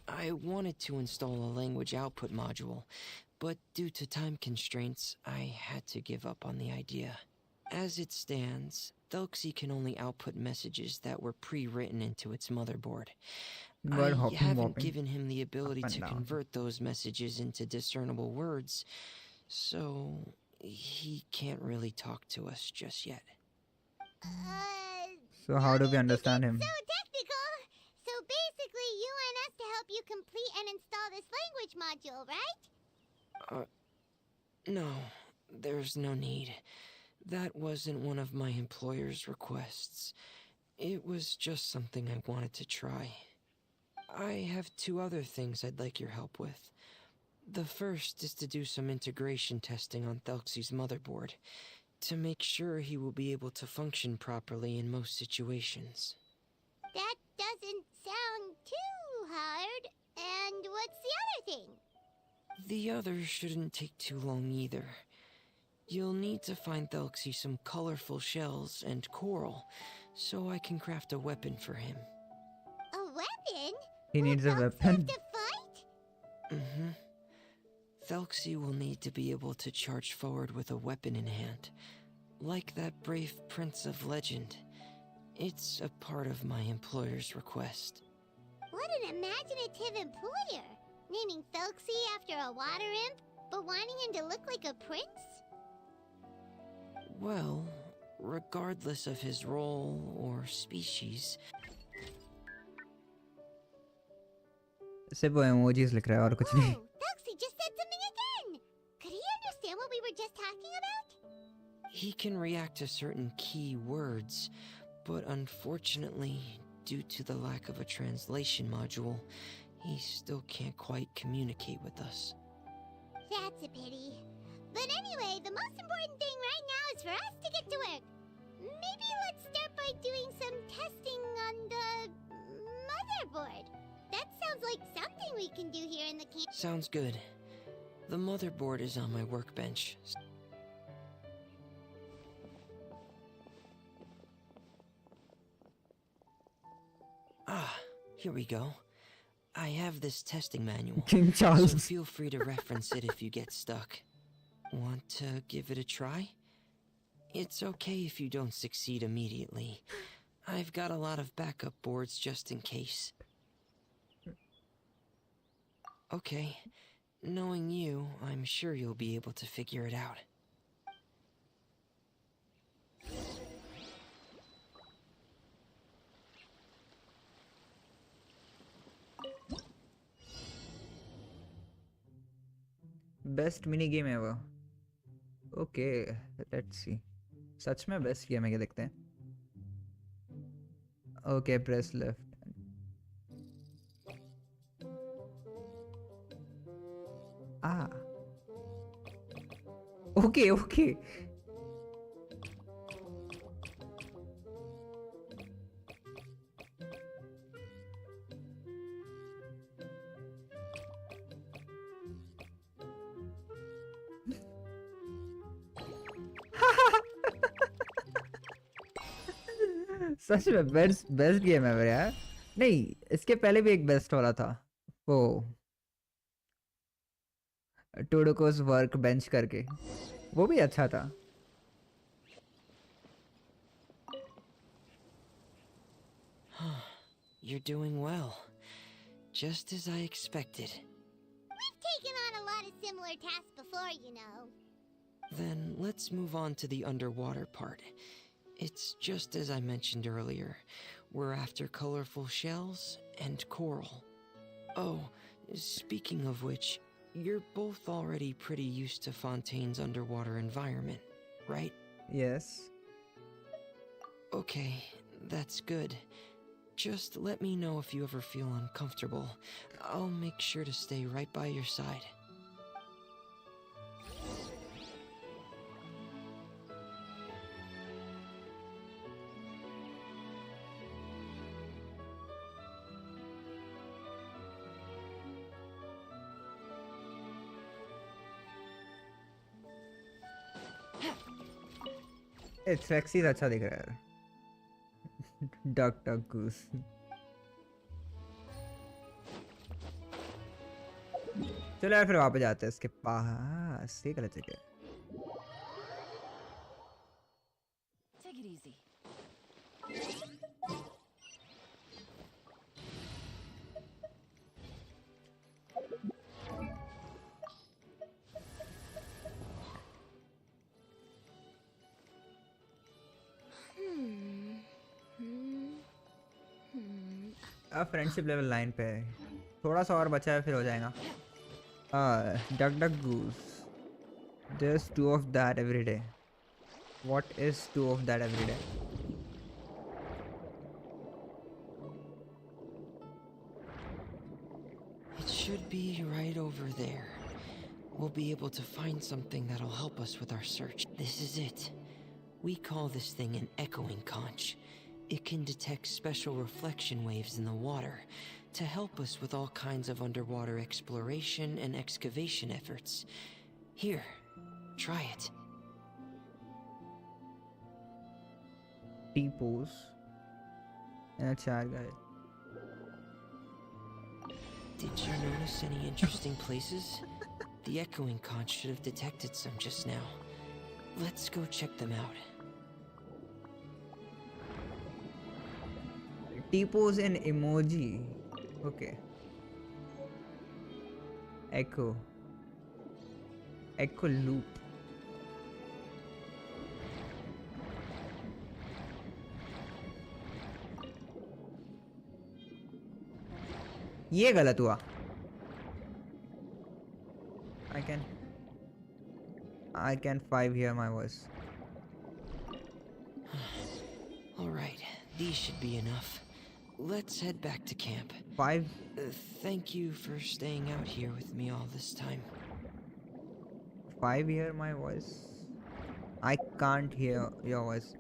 Speaker 9: I wanted to install a language output module, but due to time constraints, I had to give up on the idea. As it stands, Thelxie can only output messages that were pre-written into its motherboard.
Speaker 5: Word
Speaker 9: I
Speaker 5: hopping,
Speaker 9: haven't
Speaker 5: bopping.
Speaker 9: given him the ability
Speaker 5: and
Speaker 9: to
Speaker 5: down.
Speaker 9: convert those messages into discernible words, so he can't really talk to us just yet.
Speaker 5: So how do we understand him?
Speaker 7: So technical. So basically, you want us to help you complete and install this language module, right?
Speaker 9: No, there's no need. That wasn't one of my employer's requests. It was just something I wanted to try. I have 2 other things I'd like your help with. The first is to do some integration testing on Thelxie's motherboard, to make sure he will be able to function properly in most situations.
Speaker 7: That doesn't sound too hard. And what's the other thing?
Speaker 9: The other shouldn't take too long either. You'll need to find Thelxie some colorful shells and coral, so I can craft a weapon for him.
Speaker 7: A weapon?
Speaker 5: He needs a
Speaker 7: Felxie
Speaker 5: weapon.
Speaker 7: have to fight?
Speaker 9: Thelxie will need to be able to charge forward with a weapon in hand, like that brave prince of legend. It's a part of my employer's request.
Speaker 7: What an imaginative employer! Naming Felxie after a water imp, but wanting him to look like a prince?
Speaker 9: Well, regardless of his role or species,
Speaker 5: सिर्फ वो emojis लिख रहा है और कुछ नहीं.
Speaker 7: Oh, Felxie just said something again! Could he understand what we were just talking about?
Speaker 9: he can react to certain key words, but unfortunately, due to the lack of a translation module, he still can't quite communicate with us.
Speaker 7: That's a pity. But anyway, the most important thing right now is for us to get to work. Maybe let's start by doing some testing on the motherboard. That sounds like something we can do here in the camp.
Speaker 9: Sounds good. The motherboard is on my workbench. Here we go. I have this testing manual,
Speaker 5: King
Speaker 9: so
Speaker 5: Charles.
Speaker 9: feel free to reference it if you get stuck. Want to give it a try? It's okay if you don't succeed immediately. I've got a lot of backup boards just in case. Okay, knowing you, I'm sure you'll be able to figure it out.
Speaker 5: Best mini game है वो. Okay let's see. सच में best game है क्या, देखते हैं. Okay press left. Okay okay. सच में best game है मेरा यार. नहीं, इसके पहले भी एक बेस्ट हो रहा था वो टोडोकोस वर्क बेंच करके. वो भी अच्छा था.
Speaker 9: You're doing well. Just as I expected.
Speaker 7: We've taken on a lot of similar tasks before, you know.
Speaker 9: Then let's move on to the underwater part. It's just as I mentioned earlier. We're after colorful shells and coral. Oh, speaking of which, you're both already pretty used to Fontaine's underwater environment, right?
Speaker 5: Yes.
Speaker 9: Okay, that's good. Just let me know if you ever feel uncomfortable. I'll make sure to stay right by your side.
Speaker 5: Trexie अच्छा दिख रहा है यार. Duck duck goose. चलो यार फिर वापस जाते हैं इसके पास. ये गलत जगह.
Speaker 4: Take it easy.
Speaker 5: अब फ्रेंडशिप लेवल 9 पे है. थोड़ा सा और बचा है फिर हो जाएगा. Duck duck goose. There's 2 of that every day. What is 2 of that every day?
Speaker 9: It should be right over there. We'll be able to find something that'll help us with our search. This is it. We call this thing an echoing conch. It can detect special reflection waves in the water to help us with all kinds of underwater exploration and excavation efforts. Here, try it.
Speaker 5: T-pose. And a chat guy.
Speaker 9: Did you notice any interesting places? The echoing conch should have detected some just now. Let's go check them out.
Speaker 5: T-pose and emoji. Okay. Echo. Echo loop. ये गलत हुआ. I can 5 hear my voice.
Speaker 9: All right, these should be enough. Let's head back to camp.
Speaker 5: 5.
Speaker 9: Thank you for staying out here with me all this time.
Speaker 5: 5 hear my voice. I can't hear your voice.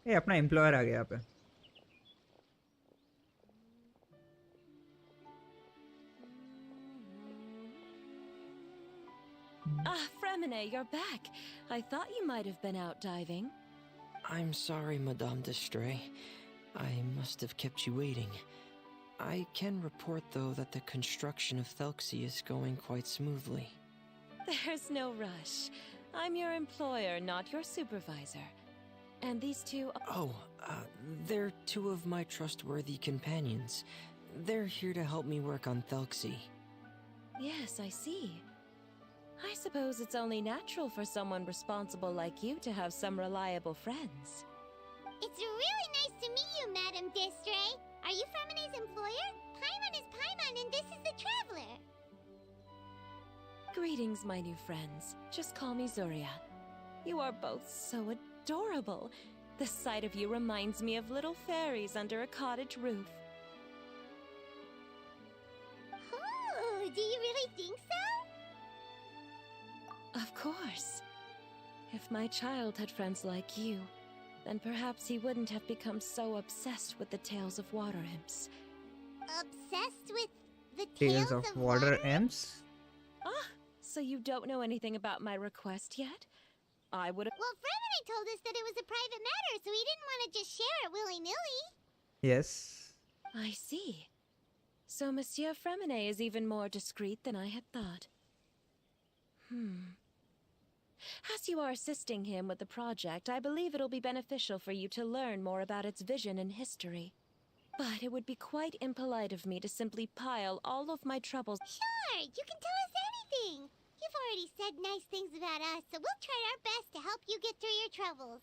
Speaker 5: ये अपना employer आ गया यहाँ पे.
Speaker 4: Ah, Fremine, you're back. I thought you might have been out diving.
Speaker 9: I'm sorry, Madame d'Estray. I must have kept you waiting. I can report, though, that the construction of Thelxie is going quite smoothly.
Speaker 4: There's no rush. I'm your employer, not your supervisor. And these two...
Speaker 9: They're 2 of my trustworthy companions. They're here to help me work on Thelxie.
Speaker 4: Yes, I see. I suppose it's only natural for someone responsible like you to have some reliable friends.
Speaker 7: It's really nice to meet you, Madame d'Estray. Are you Fremine's employer? Paimon is Paimon, and this is the Traveler.
Speaker 4: Greetings, my new friends. Just call me Zuria. You are both so adorable. The sight of you reminds me of little fairies under a cottage roof.
Speaker 7: Oh, do you really think so?
Speaker 4: Of course. If my child had friends like you, then perhaps he wouldn't have become so obsessed with the tales of water imps.
Speaker 7: Obsessed with the
Speaker 5: Tales of water imps?
Speaker 4: Ah, so you don't know anything about my request yet? I would have...
Speaker 7: Well, Fremine told us that it was a private matter, so he didn't want to just share it willy-nilly.
Speaker 5: Yes.
Speaker 4: I see. So Monsieur Fremine is even more discreet than I had thought. As you are assisting him with the project, I believe it'll be beneficial for you to learn more about its vision and history. But it would be quite impolite of me to simply pile all of my troubles...
Speaker 7: Sure, you can tell us anything. You've already said nice things about us, so we'll try our best to help you get through your troubles.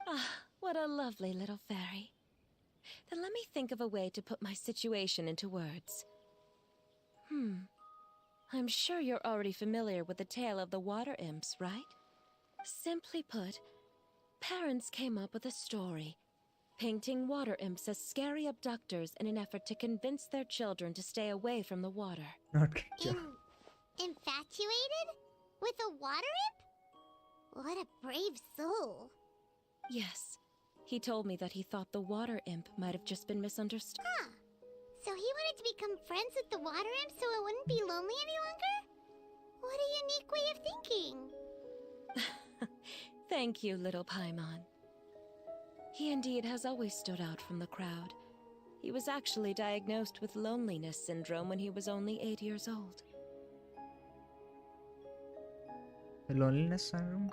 Speaker 4: Ah, what a lovely little fairy. Then let me think of a way to put my situation into words. I'm sure you're already familiar with the tale of the water imps, right? Simply put, parents came up with a story, painting water imps as scary abductors in an effort to convince their children to stay away from the water.
Speaker 5: Not creature.
Speaker 7: Infatuated? With a water imp? What a brave soul.
Speaker 4: Yes, he told me that he thought the water imp might have just been misunderstood.
Speaker 7: Huh. So he wanted to become friends with the water imp so it wouldn't be lonely any longer? What a unique way of thinking.
Speaker 4: Thank you, little Paimon. He indeed has always stood out from the crowd. He was actually diagnosed with loneliness syndrome when he was only 8 years old.
Speaker 5: The loneliness syndrome?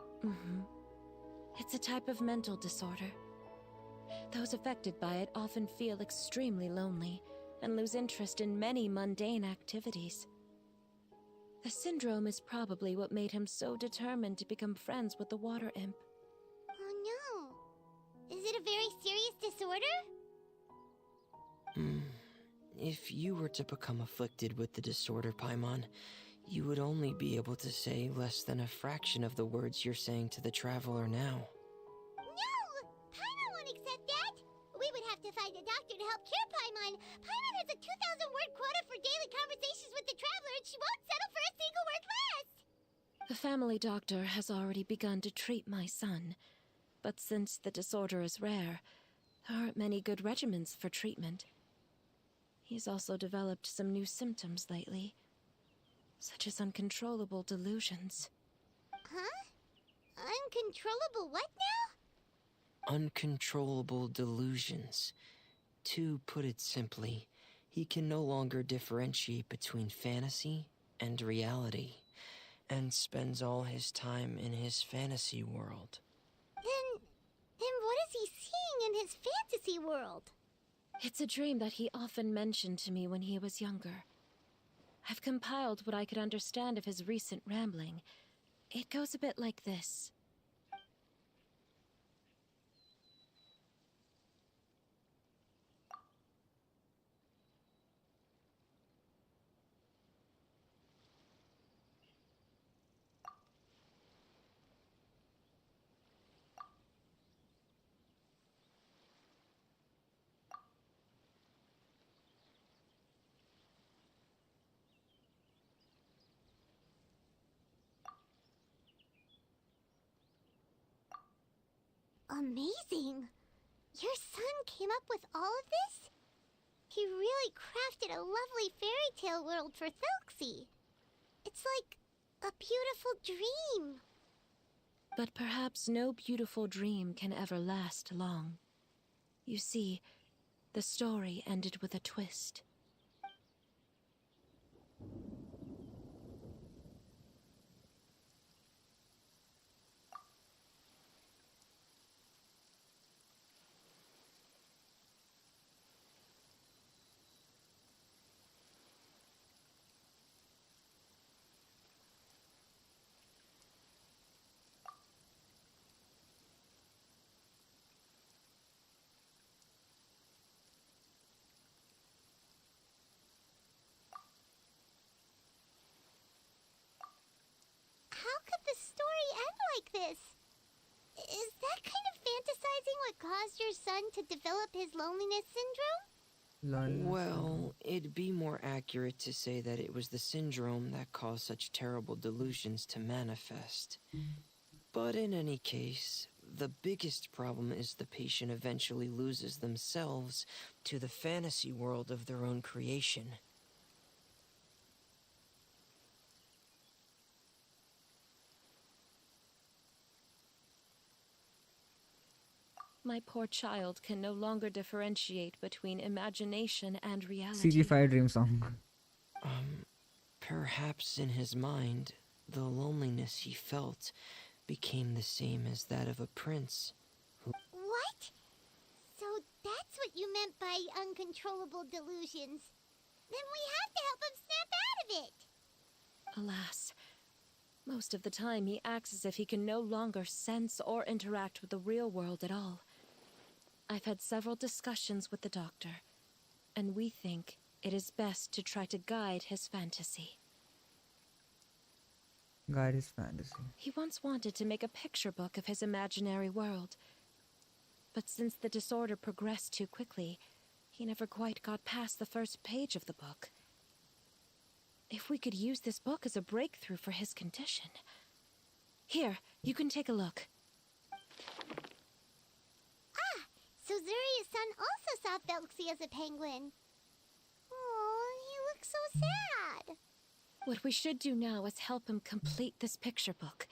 Speaker 4: It's a type of mental disorder. Those affected by it often feel extremely lonely and lose interest in many mundane activities. The syndrome is probably what made him so determined to become friends with the water imp.
Speaker 7: Oh no. Is it a very serious disorder?
Speaker 9: If you were to become afflicted with the disorder, Paimon, you would only be able to say less than a fraction of the words you're saying to the traveler now.
Speaker 7: No! Paimon won't accept that! We would have to find a doctor to help cure Paimon. Paimon has a 2,000-word quota for daily conversations with the traveler, and she won't settle for a single word less!
Speaker 4: The family doctor has already begun to treat my son, but since the disorder is rare, there aren't many good regimens for treatment. He's also developed some new symptoms lately, such as uncontrollable delusions.
Speaker 7: Huh? Uncontrollable what now?
Speaker 9: Uncontrollable delusions. To put it simply, he can no longer differentiate between fantasy and reality, and spends all his time in his fantasy world.
Speaker 7: Then what is he seeing in his fantasy world?
Speaker 4: It's a dream that he often mentioned to me when he was younger. I've compiled what I could understand of his recent rambling. It goes a bit like this.
Speaker 7: Amazing! Your son came up with all of this? He really crafted a lovely fairy tale world for Thelxie. It's like a beautiful dream.
Speaker 4: But perhaps no beautiful dream can ever last long. You see, the story ended with a twist.
Speaker 7: How could the story end like this? Is that kind of fantasizing what caused your son to develop his loneliness syndrome?
Speaker 9: Well, it'd be more accurate to say that it was the syndrome that caused such terrible delusions to manifest. But in any case, the biggest problem is the patient eventually loses themselves to the fantasy world of their own creation.
Speaker 4: My poor child can no longer differentiate between imagination and reality.
Speaker 5: CG5 dream song.
Speaker 9: Perhaps in his mind, the loneliness he felt became the same as that of a prince.
Speaker 7: What? So that's what you meant by uncontrollable delusions. Then we have to help him snap out of it.
Speaker 4: Alas, most of the time he acts as if he can no longer sense or interact with the real world at all. I've had several discussions with the doctor, and we think it is best to try to guide his fantasy.
Speaker 5: Guide his fantasy.
Speaker 4: He once wanted to make a picture book of his imaginary world. But since the disorder progressed too quickly, he never quite got past the first page of the book. If we could use this book as a breakthrough for his condition... Here, you can take a look.
Speaker 7: Ah, so Zuria's son also saw Felxie as a penguin. Oh, he looks so sad.
Speaker 4: What we should do now is help him complete this picture book.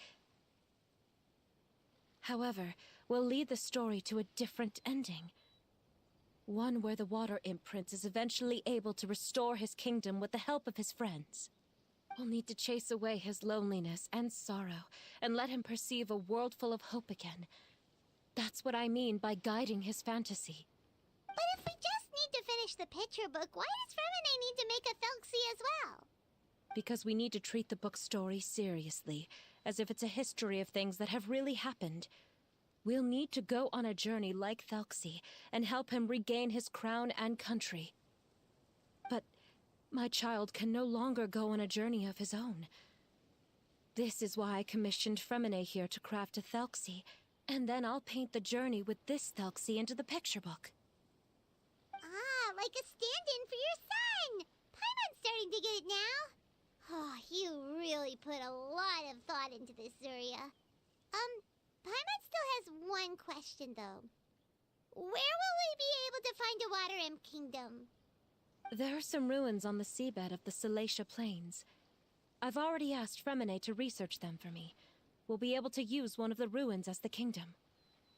Speaker 4: However, we'll lead the story to a different ending. One where the water imp prince is eventually able to restore his kingdom with the help of his friends. We'll need to chase away his loneliness and sorrow, and let him perceive a world full of hope again. That's what I mean by guiding his fantasy.
Speaker 7: But if we just need to finish the picture book, why does Fremine need to make a Felxie as well?
Speaker 4: Because we need to treat the book's story seriously, as if it's a history of things that have really happened. We'll need to go on a journey like Felxie, and help him regain his crown and country. But my child can no longer go on a journey of his own. This is why I commissioned Fremine here to craft a Felxie, and then I'll paint the journey with this Felxie into the picture book.
Speaker 7: Ah, like a stand-in for your son! Paimon's starting to get it now. Oh, you really put a lot of thought into this, Zuria. Paimon still has one question, though. Where will we be able to find a Water Imp Kingdom?
Speaker 4: There are some ruins on the seabed of the Salacia Plains. I've already asked Fremine to research them for me. We'll be able to use one of the ruins as the kingdom.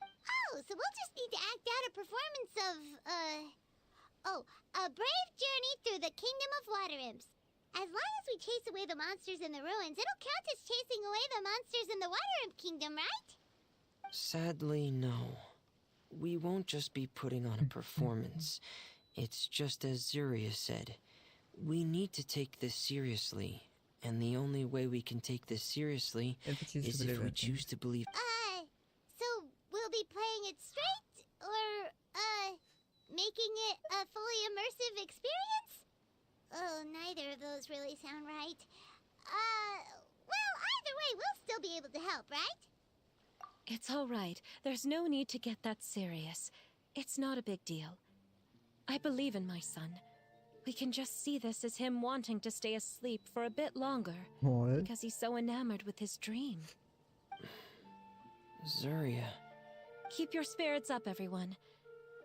Speaker 7: Oh, so we'll just need to act out a performance of, a brave journey through the Kingdom of Water Imps. As long as we chase away the monsters in the ruins, it'll count as chasing away the monsters in the Water Imp Kingdom, right?
Speaker 9: Sadly, no. We won't just be putting on a performance. It's just as Zuria said. We need to take this seriously. And the only way we can take this seriously is if we choose to believe...
Speaker 7: So we'll be playing it straight? Or, making it a fully immersive experience? Oh, neither of those really sound right. Well, either way, we'll still be able to help, right?
Speaker 4: It's all right. There's no need to get that serious. It's not a big deal. I believe in my son. We can just see this as him wanting to stay asleep for a bit longer.
Speaker 5: What?
Speaker 4: Because he's so enamored with his dream.
Speaker 9: Zuria...
Speaker 4: Keep your spirits up, everyone.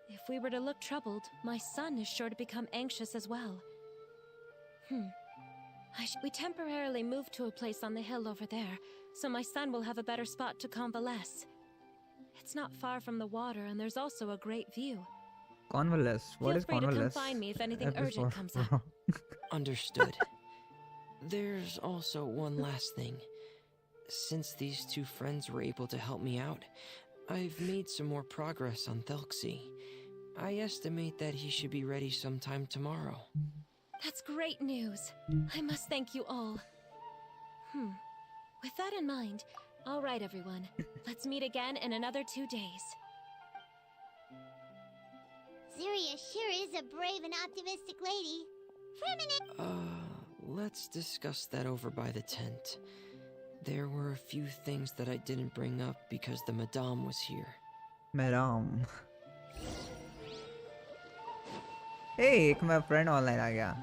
Speaker 4: If we were to look troubled, my son is sure to become anxious as well. We temporarily moved to a place on the hill over there, so my son will have a better spot to convalesce. It's not far from the water, and there's also a great view.
Speaker 5: Convalesce? What
Speaker 4: Feel
Speaker 5: is
Speaker 4: free to come
Speaker 5: convalesce?
Speaker 4: find me if anything urgent comes up.
Speaker 9: Understood. There's also one last thing. Since these two friends were able to help me out, I've made some more progress on Felxie. I estimate that he should be ready sometime tomorrow.
Speaker 4: That's great news. I must thank you all. With that in mind, all right, everyone. Let's meet again in another 2 days.
Speaker 7: Zuria sure is a brave and optimistic lady. Fremine...
Speaker 9: Let's discuss that over by the tent. There were a few things that I didn't bring up because the Madame was here.
Speaker 5: Madame. Hey, एक मेरा friend online आ गया.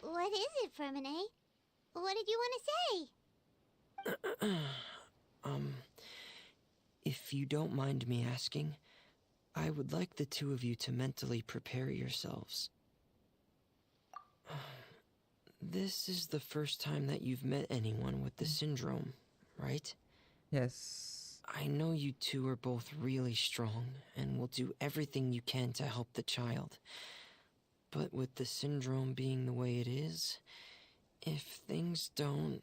Speaker 7: What is it, Fremine? What did you want to say?
Speaker 9: If you don't mind me asking, I would like the two of you to mentally prepare yourselves. this is the first time that you've met anyone with the syndrome, right?
Speaker 5: Yes.
Speaker 9: I know you two are both really strong and will do everything you can to help the child. But with the syndrome being the way it is, if things don't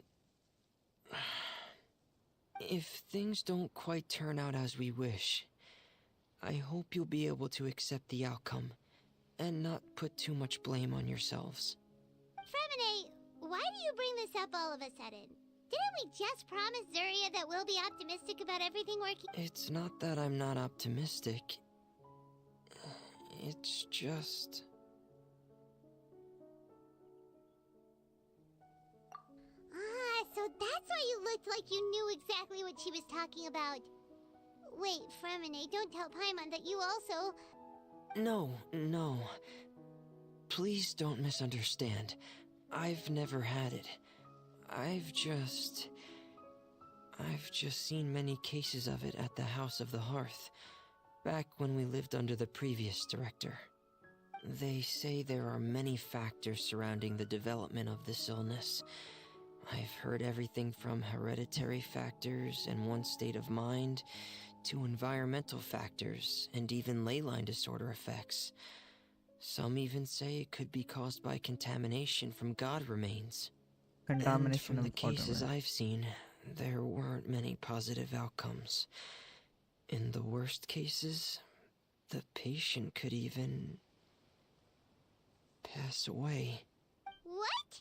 Speaker 9: quite turn out as we wish, I hope you'll be able to accept the outcome and not put too much blame on yourselves.
Speaker 7: Fremine, why do you bring this up all of a sudden? Didn't we just promise Zuria that we'll be optimistic about everything working?
Speaker 9: It's not that I'm not optimistic. It's just...
Speaker 7: So that's why you looked like you knew exactly what she was talking about. Wait, Fremine, don't tell Paimon that you also...
Speaker 9: No. Please don't misunderstand. I've never had it. I've just seen many cases of it at the House of the Hearth, back when we lived under the previous director. They say there are many factors surrounding the development of this illness. I've heard everything from hereditary factors and one's state of mind, to environmental factors and even ley line disorder effects. Some even say it could be caused by contamination from god remains. And from the cases I've seen, there weren't many positive outcomes. In the worst cases, the patient could even pass away.
Speaker 7: What?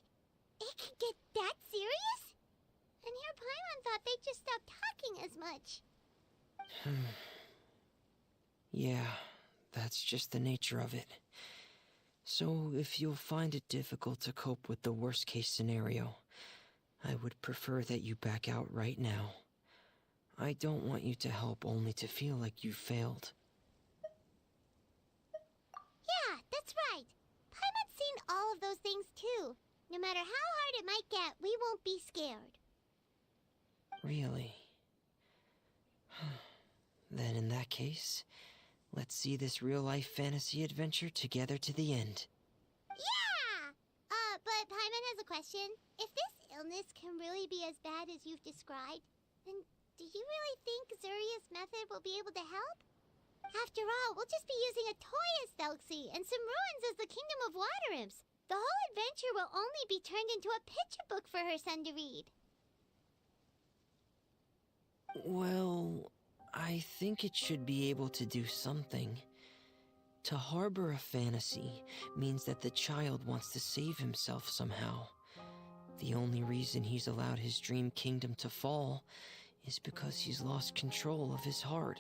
Speaker 7: It could get that serious? And here Paimon thought they'd just stop talking as much.
Speaker 9: Yeah, that's just the nature of it. So if you'll find it difficult to cope with the worst case scenario, I would prefer that you back out right now. I don't want you to help only to feel like you failed.
Speaker 7: Yeah, that's right. Paimon's seen all of those things too. No matter how hard it might get, we won't be scared.
Speaker 9: Really? Then in that case, let's see this real-life fantasy adventure together to the end.
Speaker 7: Yeah! But Paimon has a question. If this illness can really be as bad as you've described, then do you really think Zuria's method will be able to help? After all, we'll just be using a toy as Thelxie and some ruins as the Kingdom of Water Imps. The whole adventure will only be turned into a picture book for her son to read.
Speaker 9: Well, I think it should be able to do something. To harbor a fantasy means that the child wants to save himself somehow. The only reason he's allowed his dream kingdom to fall is because he's lost control of his heart.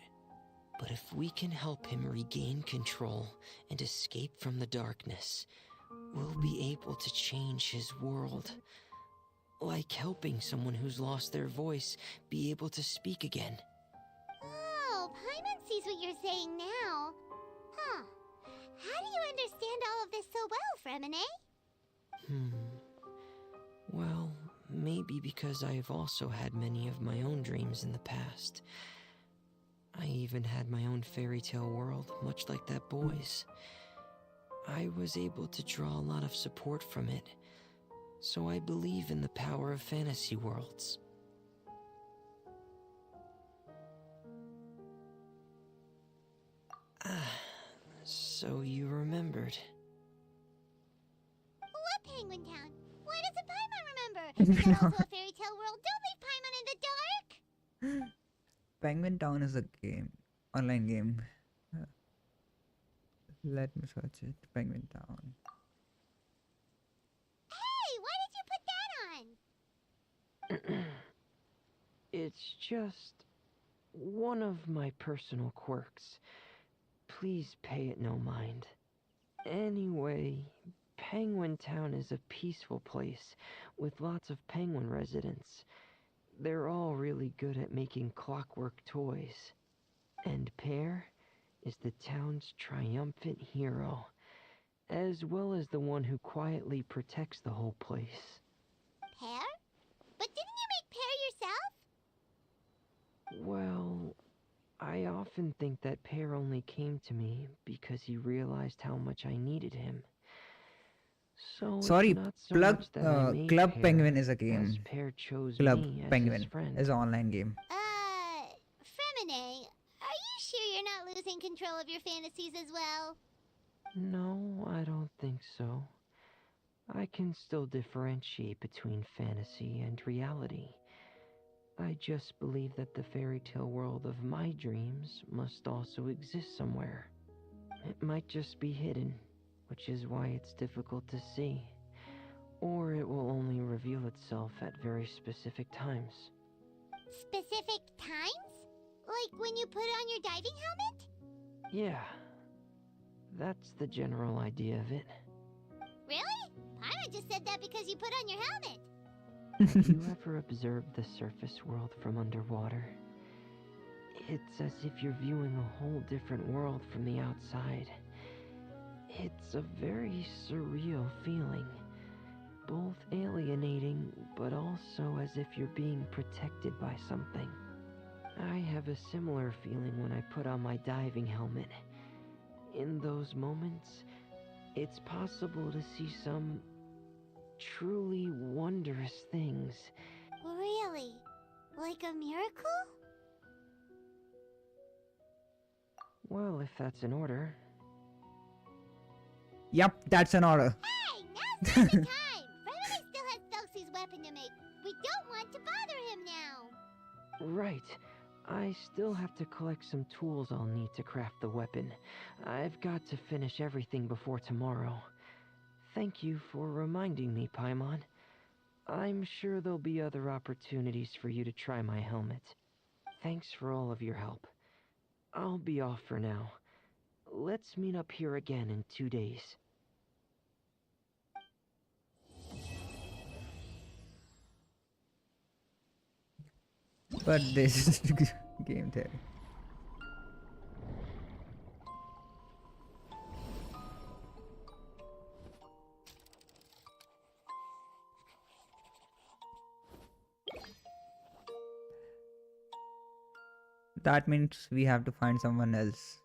Speaker 9: But if we can help him regain control and escape from the darkness, we'll be able to change his world. Like helping someone who's lost their voice be able to speak again.
Speaker 7: Oh, Paimon sees what you're saying now. Huh. How do you understand all of this so well, Fremine?
Speaker 9: Well, maybe because I've also had many of my own dreams in the past. I even had my own fairy tale world, much like that boy's. I was able to draw a lot of support from it, so I believe in the power of fantasy worlds. So you remembered.
Speaker 7: What Penguin Town? Why doesn't Paimon remember? It's also a fairy tale world. Don't leave Paimon in the dark!
Speaker 5: Penguin Town is a game, online game. Let me search it. Penguin Town.
Speaker 7: Hey, why did you put that on?
Speaker 9: It's just one of my personal quirks. Please pay it no mind. Anyway, Penguin Town is a peaceful place with lots of penguin residents. They're all really good at making clockwork toys. And Pear is the town's triumphant hero, as well as the one who quietly protects the whole place.
Speaker 7: Pear? But didn't you make Pear yourself?
Speaker 9: Well, I often think that Pear only came to me because he realized how much I needed him. So
Speaker 5: Sorry,
Speaker 9: it's not so
Speaker 5: Plug
Speaker 9: much that I made
Speaker 5: Club
Speaker 9: Pear,
Speaker 5: Penguin is a
Speaker 9: as
Speaker 5: game.
Speaker 9: Pear chose
Speaker 5: Club
Speaker 9: me as
Speaker 5: Penguin
Speaker 9: his friend.
Speaker 5: is an online game.
Speaker 7: Fremine, are you sure you're not losing control of your fantasies as well?
Speaker 9: No, I don't think so. I can still differentiate between fantasy and reality. I just believe that the fairy tale world of my dreams must also exist somewhere. It might just be hidden, which is why it's difficult to see. Or it will only reveal itself at very specific times.
Speaker 7: Specific times? Like when you put on your diving helmet?
Speaker 9: Yeah, that's the general idea of it.
Speaker 7: Really? Paimon just said that because you put on your helmet.
Speaker 9: Have you ever observed the surface world from underwater? It's as if you're viewing a whole different world from the outside. It's a very surreal feeling. Both alienating, but also as if you're being protected by something. I have a similar feeling when I put on my diving helmet. In those moments, it's possible to see some truly wondrous things.
Speaker 7: Really? Like a miracle?
Speaker 9: Well, if that's in order.
Speaker 5: Yep, that's an order.
Speaker 7: Hey, now's not the time! Fremine still has Celsi's weapon to make. We don't want to bother him now.
Speaker 9: Right. I still have to collect some tools I'll need to craft the weapon. I've got to finish everything before tomorrow. Thank you for reminding me, Paimon. I'm sure there'll be other opportunities for you to try my helmet. Thanks for all of your help. I'll be off for now. Let's meet up here again in 2 days.
Speaker 5: But this is game theory. That means we have to find someone else.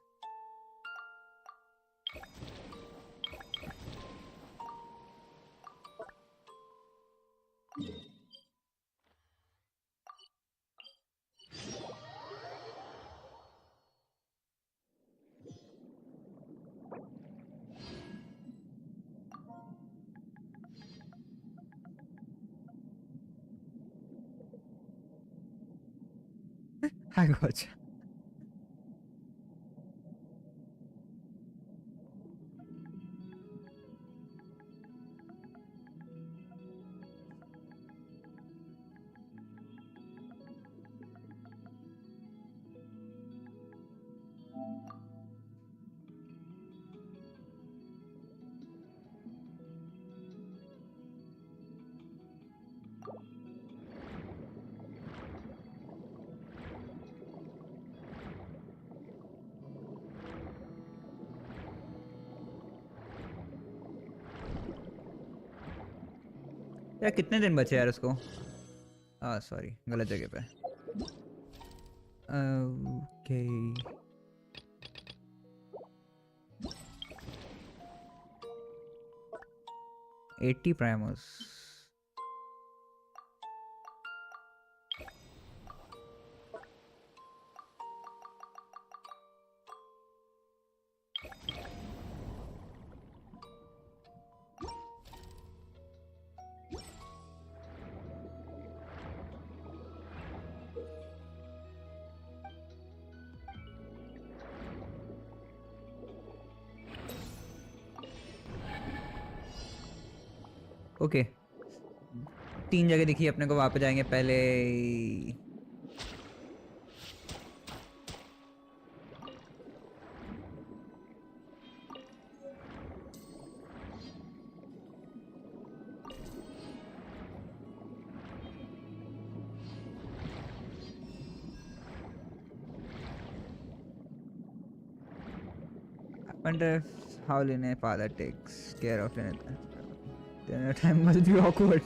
Speaker 5: I gotcha. यार कितने दिन बचे यार उसको sorry गलत जगह पे okay 80 प्राइमोस okay 3 जगह दिखी अपने को वापस जाएंगे पहले I wonder how Linne's father takes care of Linne. Dinner time must be awkward.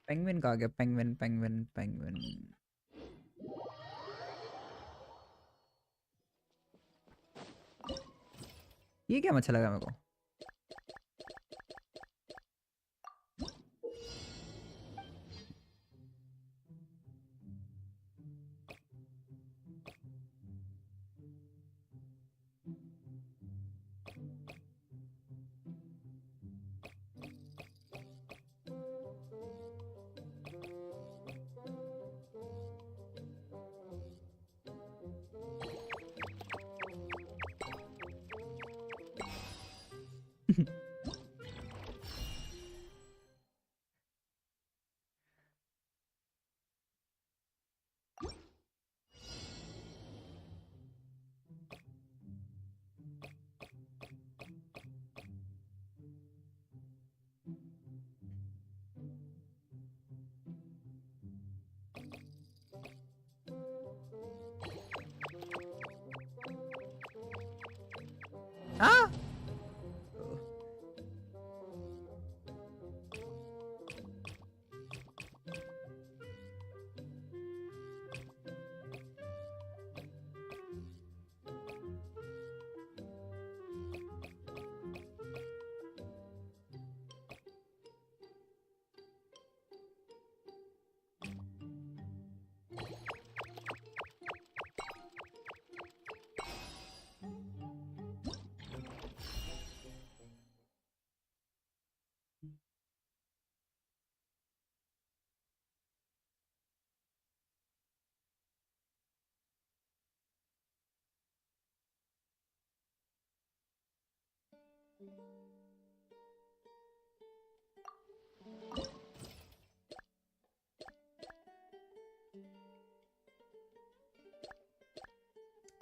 Speaker 5: Penguin कहाँ गया? Penguin penguin penguin. ये क्या अच्छा लगा मेरे को? हाँ?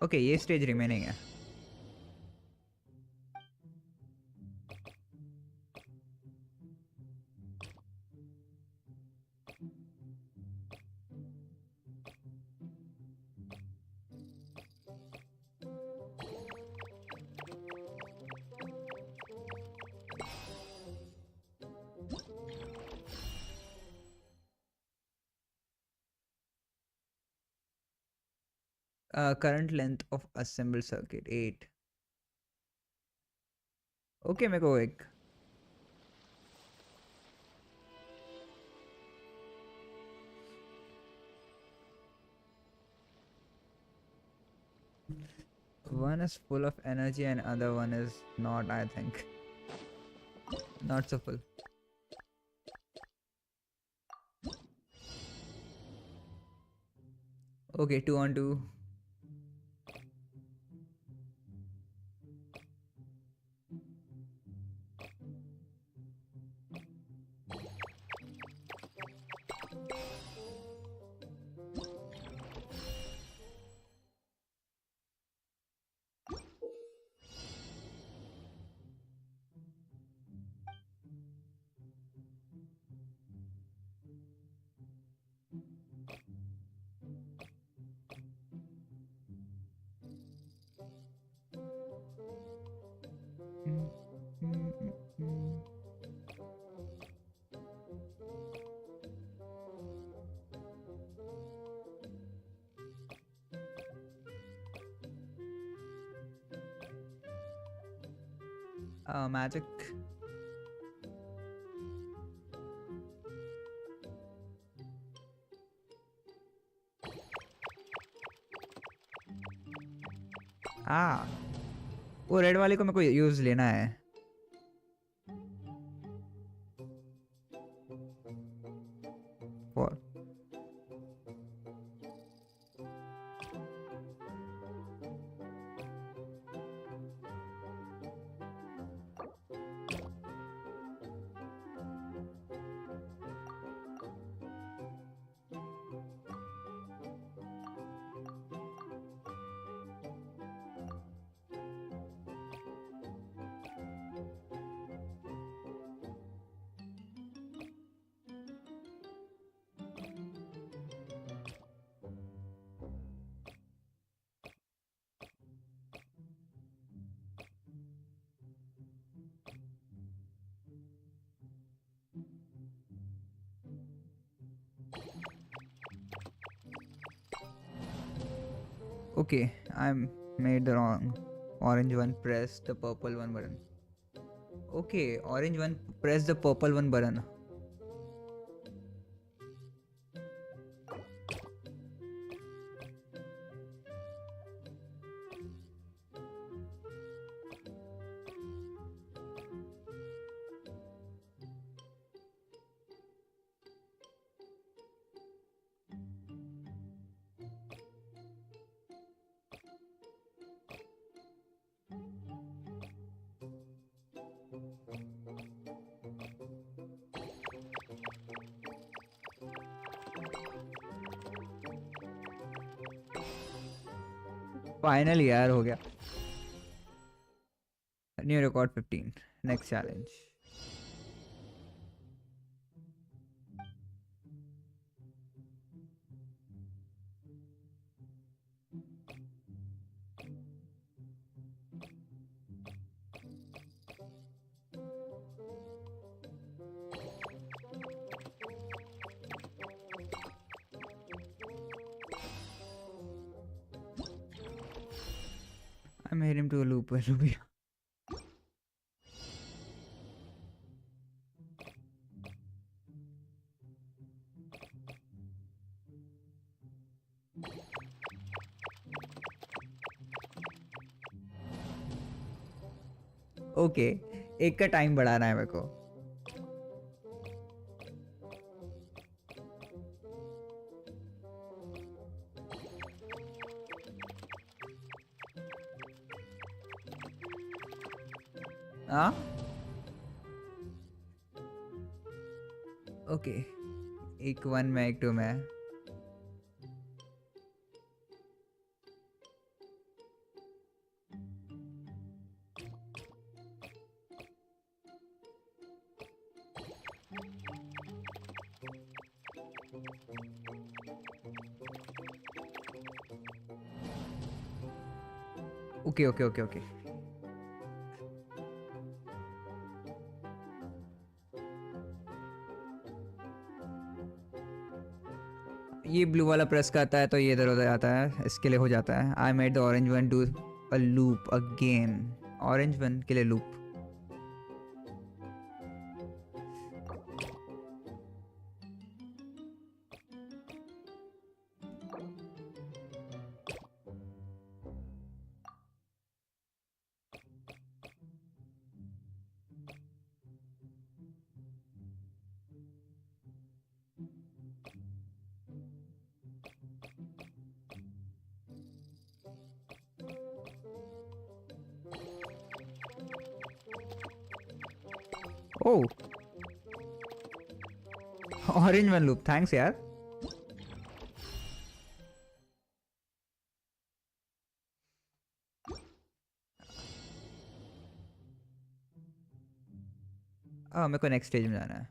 Speaker 5: ओके, ये स्टेज रिमेनिंग है। Current length of assembled circuit 8. Okay, मेरे को एक one is full of energy and other one is not, I think. Not so full. Okay, 2 on 2. Magic. वो रेड वाले को मेरे को यूज लेना है। For Okay, I made the wrong orange one. Press the purple one button. Okay, orange one. Press the purple one button. Finally यार हो गया. New record 15. Next challenge. I made him to a loop. Okay एक का time बढ़ाना है मेरे को. हाँ ओके. एक 1 में एक 2 में. Okay okay okay okay. ये ब्लू वाला प्रेस करता है तो ये इधर उधर आता है. इसके लिए हो जाता है. I made the orange one do a loop again. Orange one के लिए loop. Oh, orange one loop. Thanks, यार. मेरे को नेक्स्ट स्टेज में जाना है.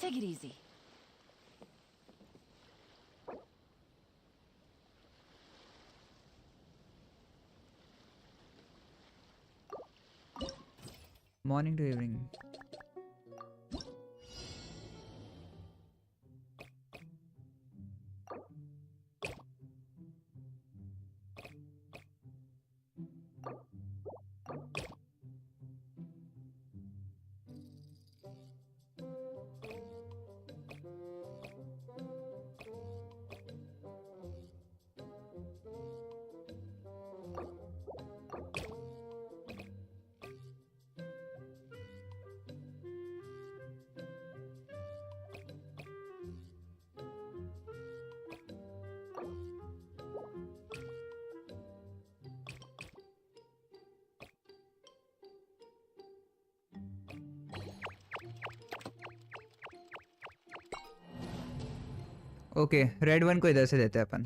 Speaker 1: Take it easy.
Speaker 5: Morning to evening. Okay red one को इधर से देते हैं अपन.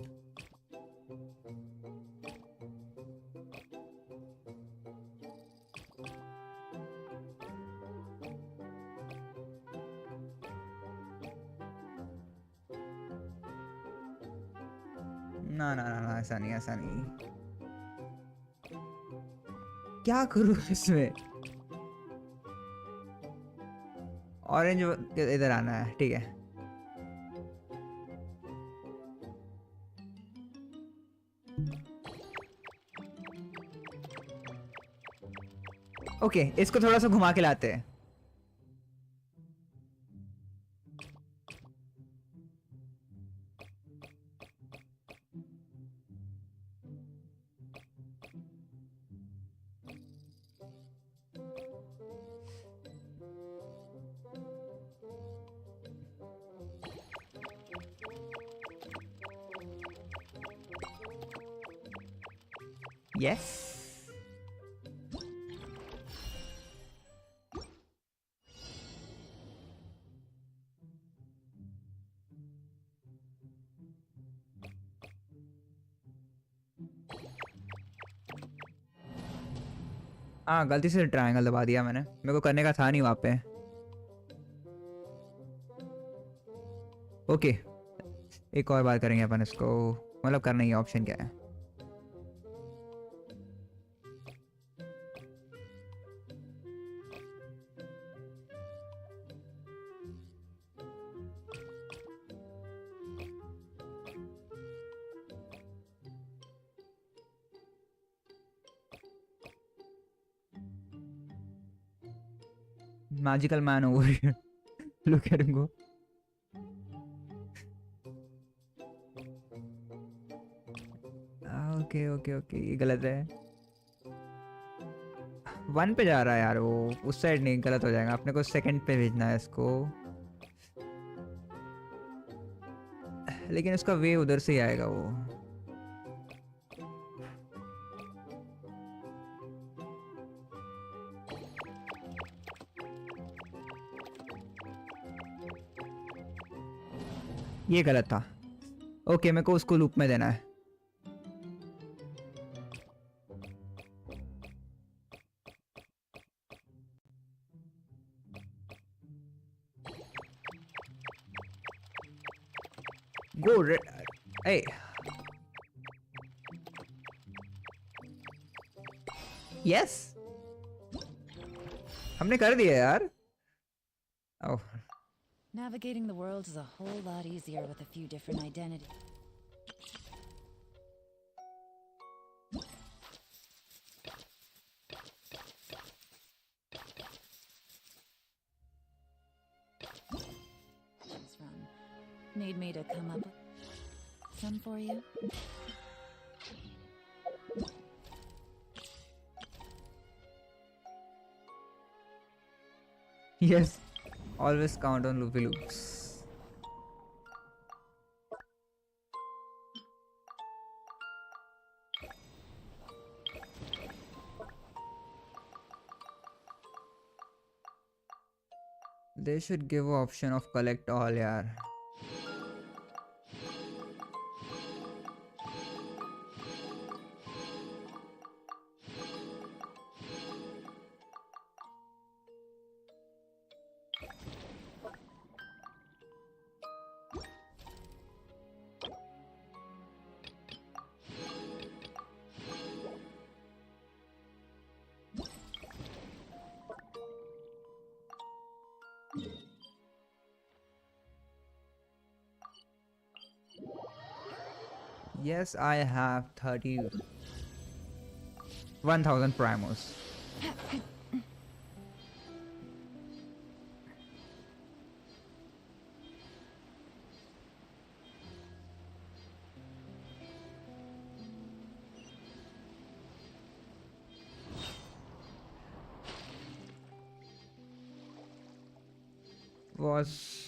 Speaker 5: ना ना ना ना ऐसा नहीं ऐसा नहीं. क्या करूं इसमें. ऑरेंज इधर आना है. ठीक है ओके इसको थोड़ा सा घुमा के लाते हैं. Yes. हाँ गलती से ट्रायंगल दबा दिया मैंने, मेरे को करने का था नहीं वहाँ पे. ओके एक और बार करेंगे अपन इसको, मतलब करना ही ऑप्शन क्या है. Magical man over here. Look at him go. Okay okay okay ये गलत है. 1 पे जा रहा है यार वो, उस साइड नहीं, गलत हो जाएगा. अपने को सेकंड पे भेजना है इसको, लेकिन उसका वे उधर से ही आएगा वो. ये गलत था. ओके मेरे को उसको लूप में देना है. गो ए यस हमने कर दिया यार. ओह
Speaker 10: Navigating the world is a whole lot easier with a few different identities. Need me to come up with some for you?
Speaker 5: Yes, always count on loopy loops. They should give option of collect all यार. Yes, I have 31,000 primos. Was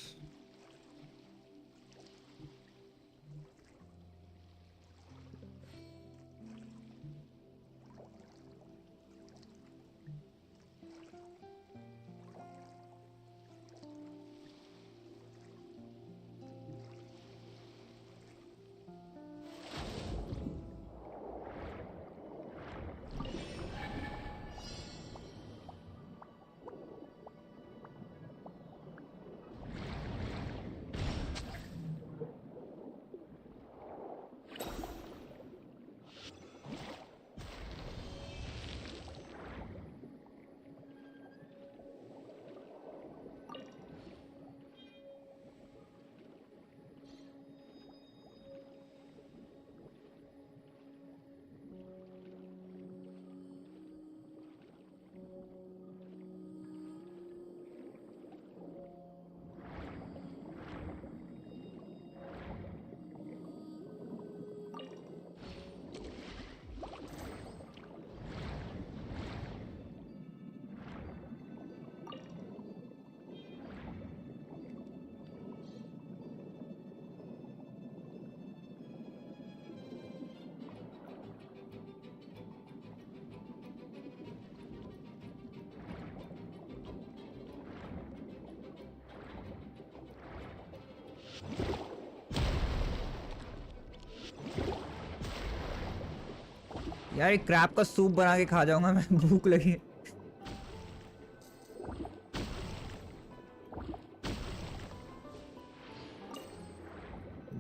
Speaker 5: यार एक crab का soup बना के खा जाऊंगा मैं, भूख लगी है।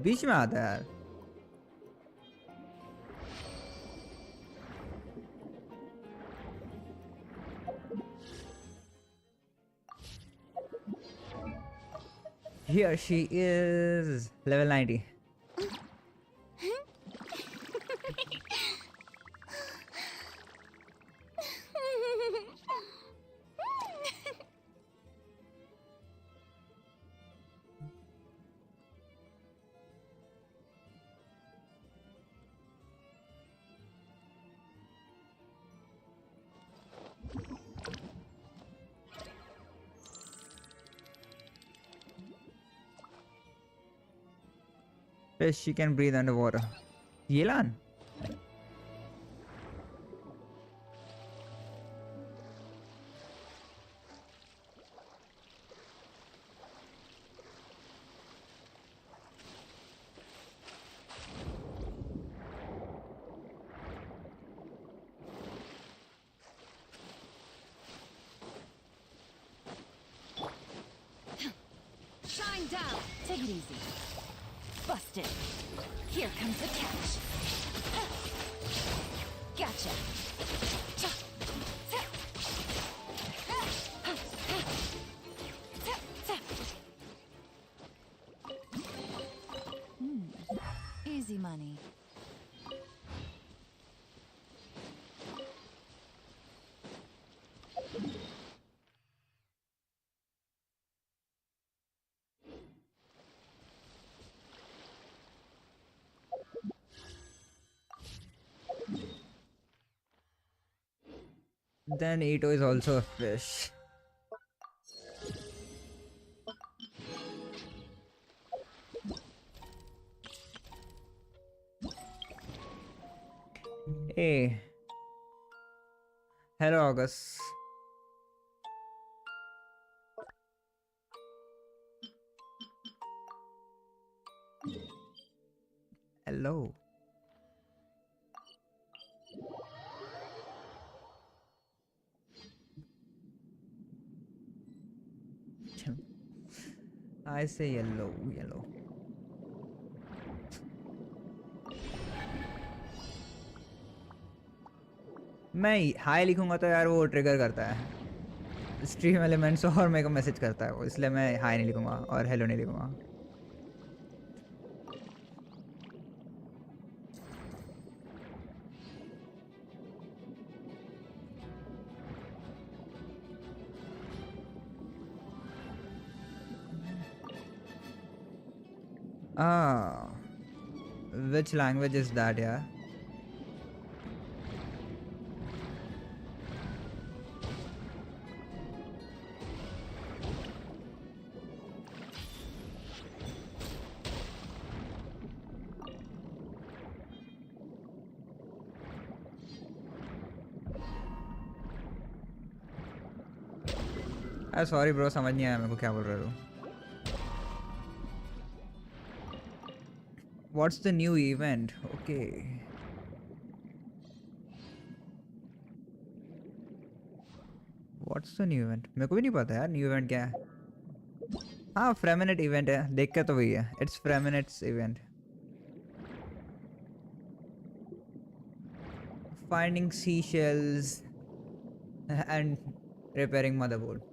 Speaker 5: बीच में आता है यार। Here she is, level 90. Fish, she can breathe underwater. Yelan?
Speaker 10: Shine down. Take it easy. Busted. Here comes the catch. Gotcha. Easy money.
Speaker 5: Then Ito is also a fish. Hey. Hello, August. Hello. I say yellow, yellow. मैं high लिखूंगा तो यार वो trigger करता है stream elements और मेरे को मैसेज करता है वो, इसलिए मैं हाई नहीं लिखूंगा और हेलो नहीं लिखूंगा। Ah, which language is that, yeah? Sorry bro, समझ नहीं आया मेरे को क्या बोल रहे हो। What's the new event? Okay. What's the new event? मेरे को भी नहीं पता यार न्यू इवेंट क्या है। हाँ फ्रेमिनेट इवेंट है, देख के तो वही है, इट्स फ्रेमिनेट्स event. Finding seashells and repairing motherboard.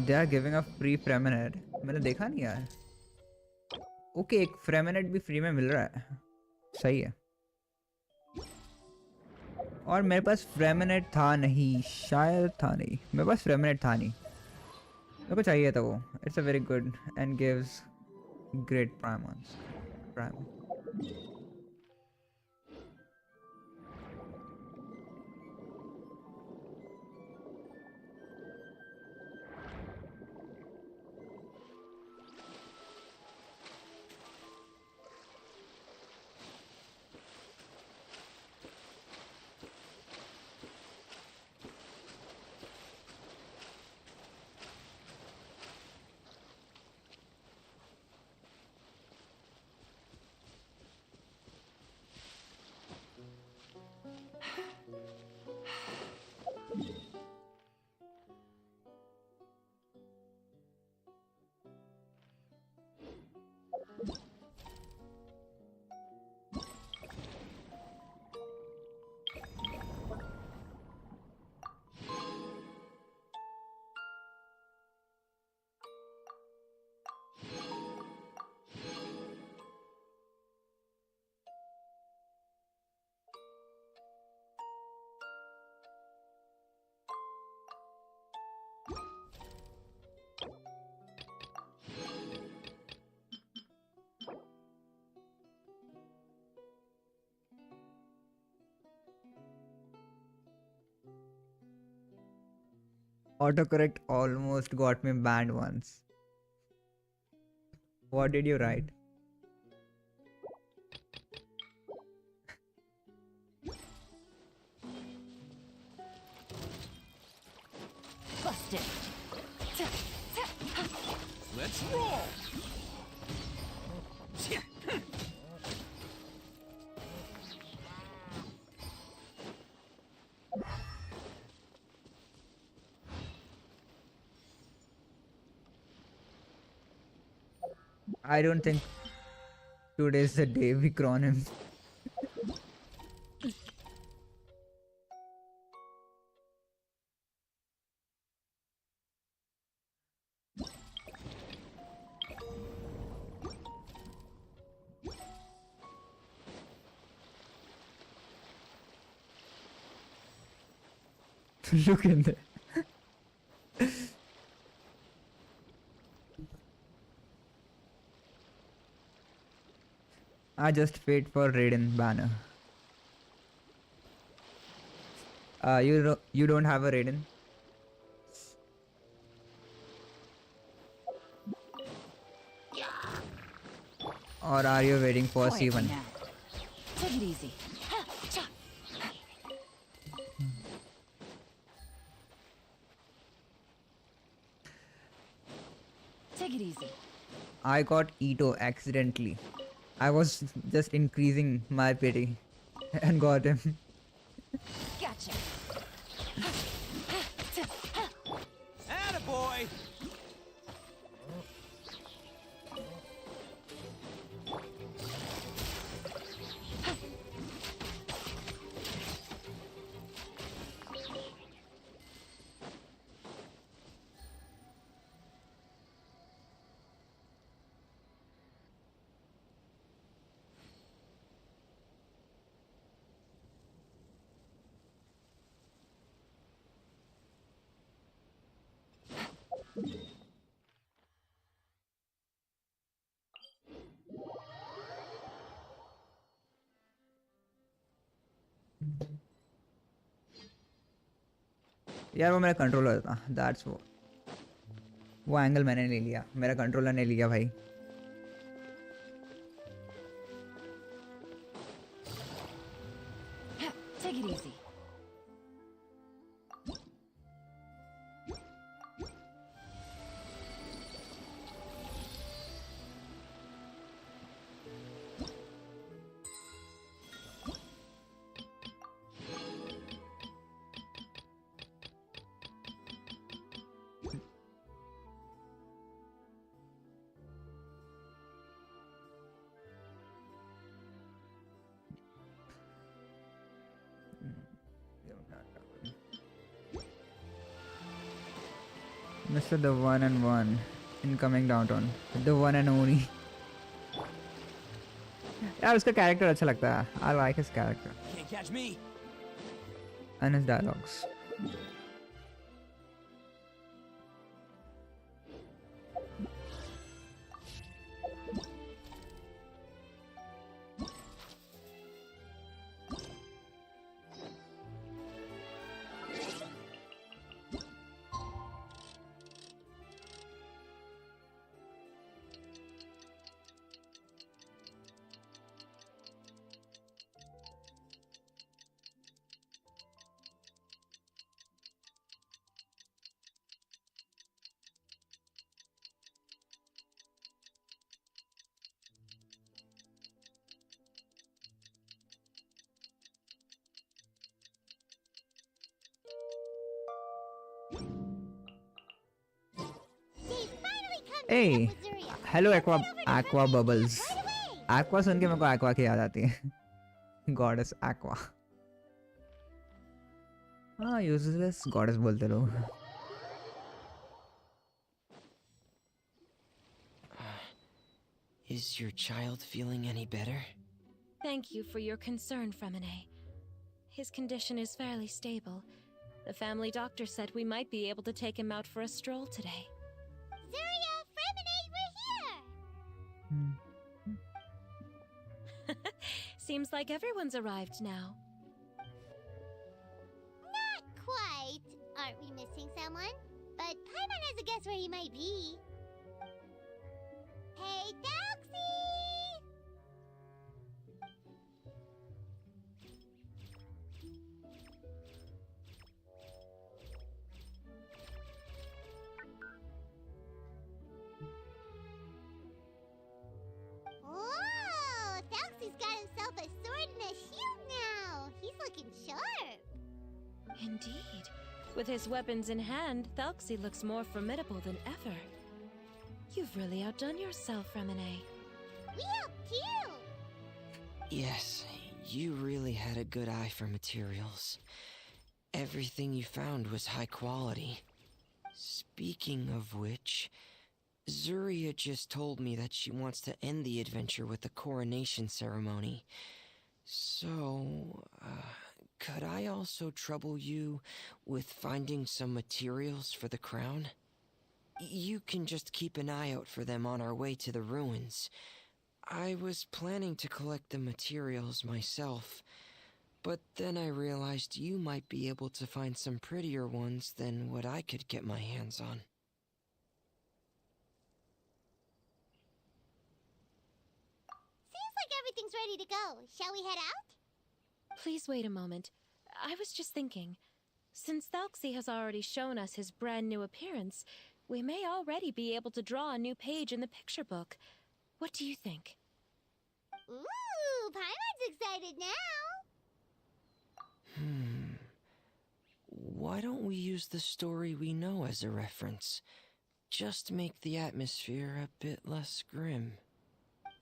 Speaker 5: They are giving a free Freminate. मैंने देखा नहीं यार। ओके एक Freminate भी फ्री में मिल रहा है, सही है। और मेरे पास Freminate था नहीं, शायद था नहीं, मेरे पास Freminate था नहीं, मेरे को चाहिए था वो। It's a very good and gives great primons. Prime. Autocorrect almost got me banned once. What did you write?
Speaker 10: Busted.
Speaker 2: Let's roll.
Speaker 5: I don't think today's the day we crown him. Look in there. I just wait for Raiden banner. You don't have a Raiden? Or are you waiting for
Speaker 10: Quiet
Speaker 5: C1?
Speaker 10: now. Take it easy. Take it easy.
Speaker 5: I got Ito accidentally. I was just increasing my pity and got him.
Speaker 10: Gotcha.
Speaker 2: Attaboy.
Speaker 5: यार वो मेरा controller था, that's वो angle मैंने ले लिया, मेरा controller ने लिया भाई.
Speaker 10: Take it easy.
Speaker 5: Mr. The One and One, incoming downtown. The one and only. यार उसका कैरेक्टर अच्छा लगता है. I like his character
Speaker 2: Can't catch me.
Speaker 5: and his dialogues. Hey, hello Aqua Bubbles. Aqua सुन के मेरे को Aqua की याद आती है. Goddess Aqua. हाँ, useless goddess बोलते लोग.
Speaker 9: Is your child feeling any better?
Speaker 4: Thank you for your concern, Fremine. His condition is fairly stable. The family doctor said we might be able to take him out for a stroll today.
Speaker 7: Zuria, Fremine, we're here!
Speaker 4: Seems like everyone's arrived now.
Speaker 7: Not quite. Aren't we missing someone? but Paimon has a guess where he might be. Hey, Thalxie! Whoa! Thalxie's got himself a sword and a shield now! He's looking sharp!
Speaker 4: Indeed. With his weapons in hand, Thalxie looks more formidable than ever. You've really outdone yourself, Remine.
Speaker 7: We helped too!
Speaker 9: Yes, you really had a good eye for materials. Everything you found was high quality. Speaking of which, Zuria just told me that she wants to end the adventure with the coronation ceremony. So, could I also trouble you with finding some materials for the crown? You can just keep an eye out for them on our way to the ruins. I was planning to collect the materials myself, but then I realized you might be able to find some prettier ones than what I could get my hands on.
Speaker 7: Seems like everything's ready to go. Shall we head out?
Speaker 4: Please wait a moment. I was just thinking. Since Thalxie has already shown us his brand new appearance, we may already be able to draw a new page in the picture book. What do you think?
Speaker 7: Ooh, Paimon's excited now!
Speaker 9: Why don't we use the story we know as a reference? Just make the atmosphere a bit less grim.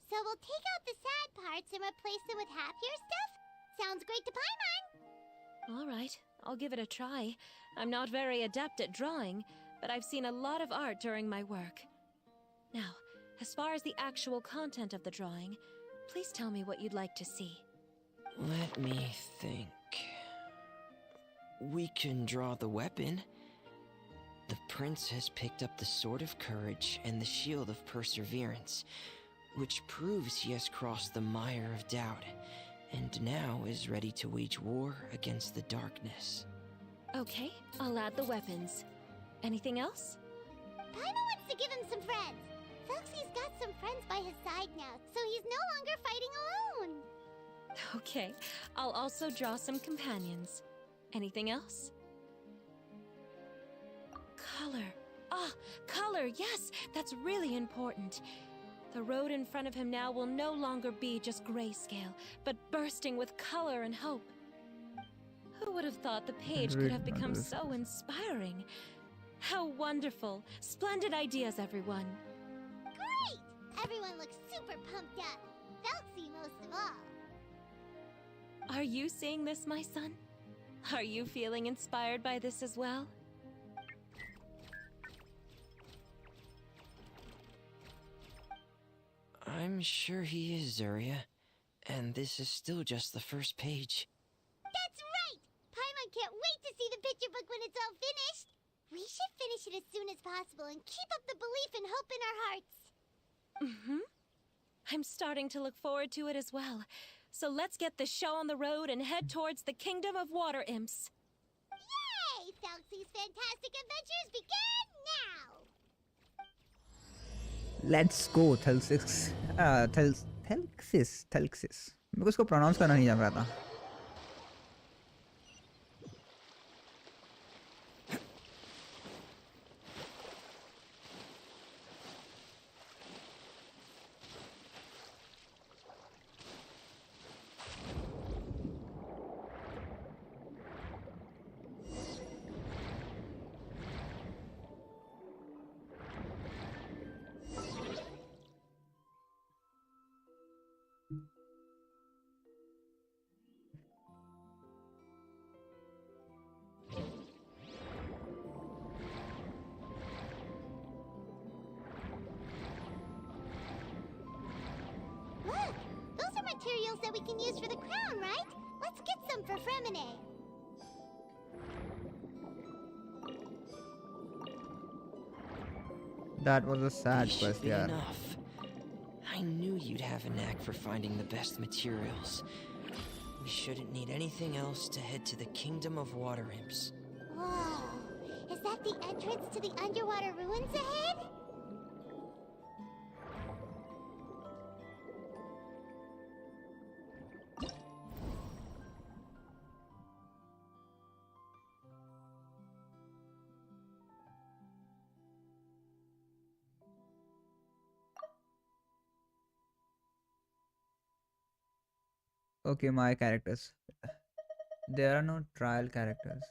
Speaker 7: So we'll take out the sad parts and replace them with happier stuff? Sounds great to Paimon!
Speaker 4: All right, I'll give it a try. I'm not very adept at drawing, but I've seen a lot of art during my work. Now, as far as the actual content of the drawing, please tell me what you'd like to see.
Speaker 9: Let me think. We can draw the weapon. The prince has picked up the Sword of Courage and the Shield of Perseverance, which proves he has crossed the mire of doubt, and now is ready to wage war against the darkness.
Speaker 4: Okay, I'll add the weapons. Anything else?
Speaker 7: Paimon wants to give him some friends. Thalxie's got some friends by his side now, so he's no longer fighting alone.
Speaker 4: Okay, I'll also draw some companions. Anything else? Color. Ah, color, yes, that's really important. The road in front of him now will no longer be just grayscale, but bursting with color and hope. Who would have thought the page could have become so inspiring? How wonderful! Splendid ideas, everyone!
Speaker 7: Great! Everyone looks super pumped up. Thalxie most of all.
Speaker 4: Are you seeing this, my son? Are you feeling inspired by this as well?
Speaker 9: I'm sure he is, Zuria. And this is still just the first page.
Speaker 7: That's right! Paimon can't wait to see the picture book when it's all finished. We should finish it as soon as possible and keep up the belief and hope in our hearts.
Speaker 4: I'm starting to look forward to it as well. So let's get the show on the road and head towards the Kingdom of Water Imps.
Speaker 7: Yay! Thalxie's fantastic adventures begin now!
Speaker 5: Let's go, Thalxis. Thalxis. मेरे को उसको pronounce करना नहीं जान रहा था.
Speaker 7: Look! Those are materials that we can use for the crown, right? Let's get some for Fremine.
Speaker 5: That was a sad
Speaker 9: This
Speaker 5: quest,
Speaker 9: should be
Speaker 5: yeah.
Speaker 9: enough. I knew you'd have a knack for finding the best materials. We shouldn't need anything else to head to the Kingdom of Water Imps.
Speaker 7: Whoa! Is that the entrance to the underwater ruins ahead?
Speaker 5: Okay, my characters. There are no trial characters.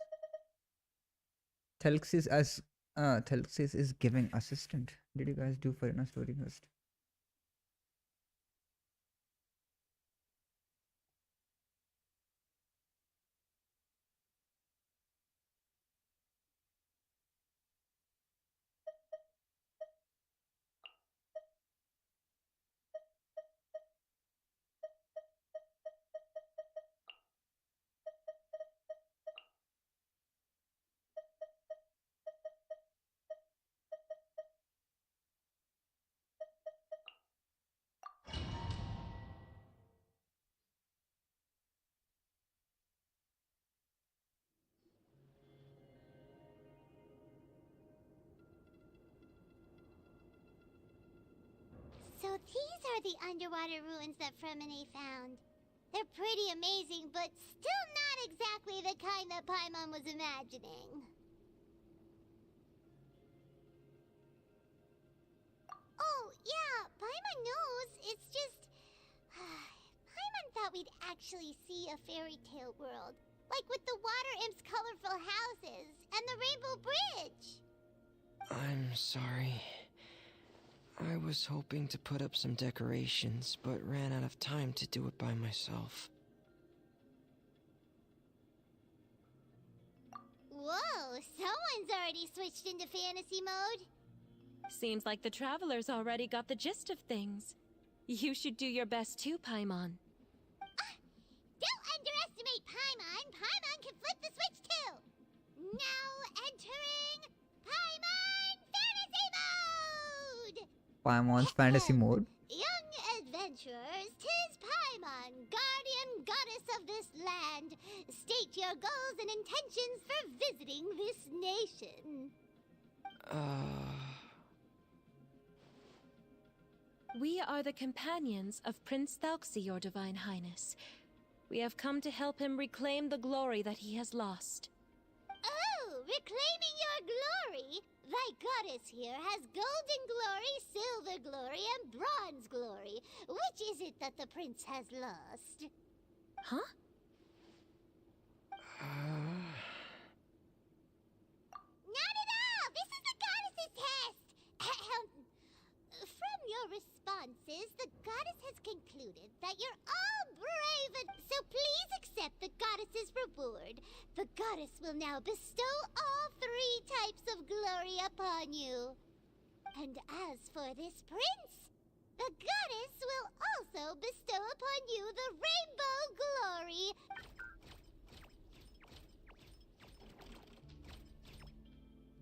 Speaker 5: Thelxis is giving assistant. Did you guys do for a story first?
Speaker 7: So these are the underwater ruins that Fremine found. They're pretty amazing, but still not exactly the kind that Paimon was imagining. Oh, yeah, Paimon knows. It's just... Paimon thought we'd actually see a fairy tale world. Like with the water imp's colorful houses and the rainbow bridge.
Speaker 9: I'm sorry. I was hoping to put up some decorations, but ran out of time to do it by myself.
Speaker 7: Whoa, someone's already switched into fantasy mode.
Speaker 4: Seems like the travelers already got the gist of things. You should do your best too, Paimon.
Speaker 7: Don't underestimate Paimon. Paimon can flip the switch too. Now entering Paimon Fantasy Mode!
Speaker 5: Paimon's fantasy mode.
Speaker 7: Young adventurers, 'tis Paimon, guardian goddess of this land. State your goals and intentions for visiting this nation.
Speaker 4: We are the companions of Prince Thelxi, your Divine Highness. We have come to help him reclaim the glory that he has lost.
Speaker 7: Oh, reclaiming your glory? Thy goddess here has golden glory, silver glory, and bronze glory. Which is it that the prince has lost?
Speaker 4: Huh?
Speaker 7: Not at all! This is the goddess's test! From your responses, the goddess has concluded that you're all brave and... So please accept the goddess's reward. The goddess will now bestow all 3 types of glory upon you. And as for this prince, the goddess will also bestow upon you the rainbow glory.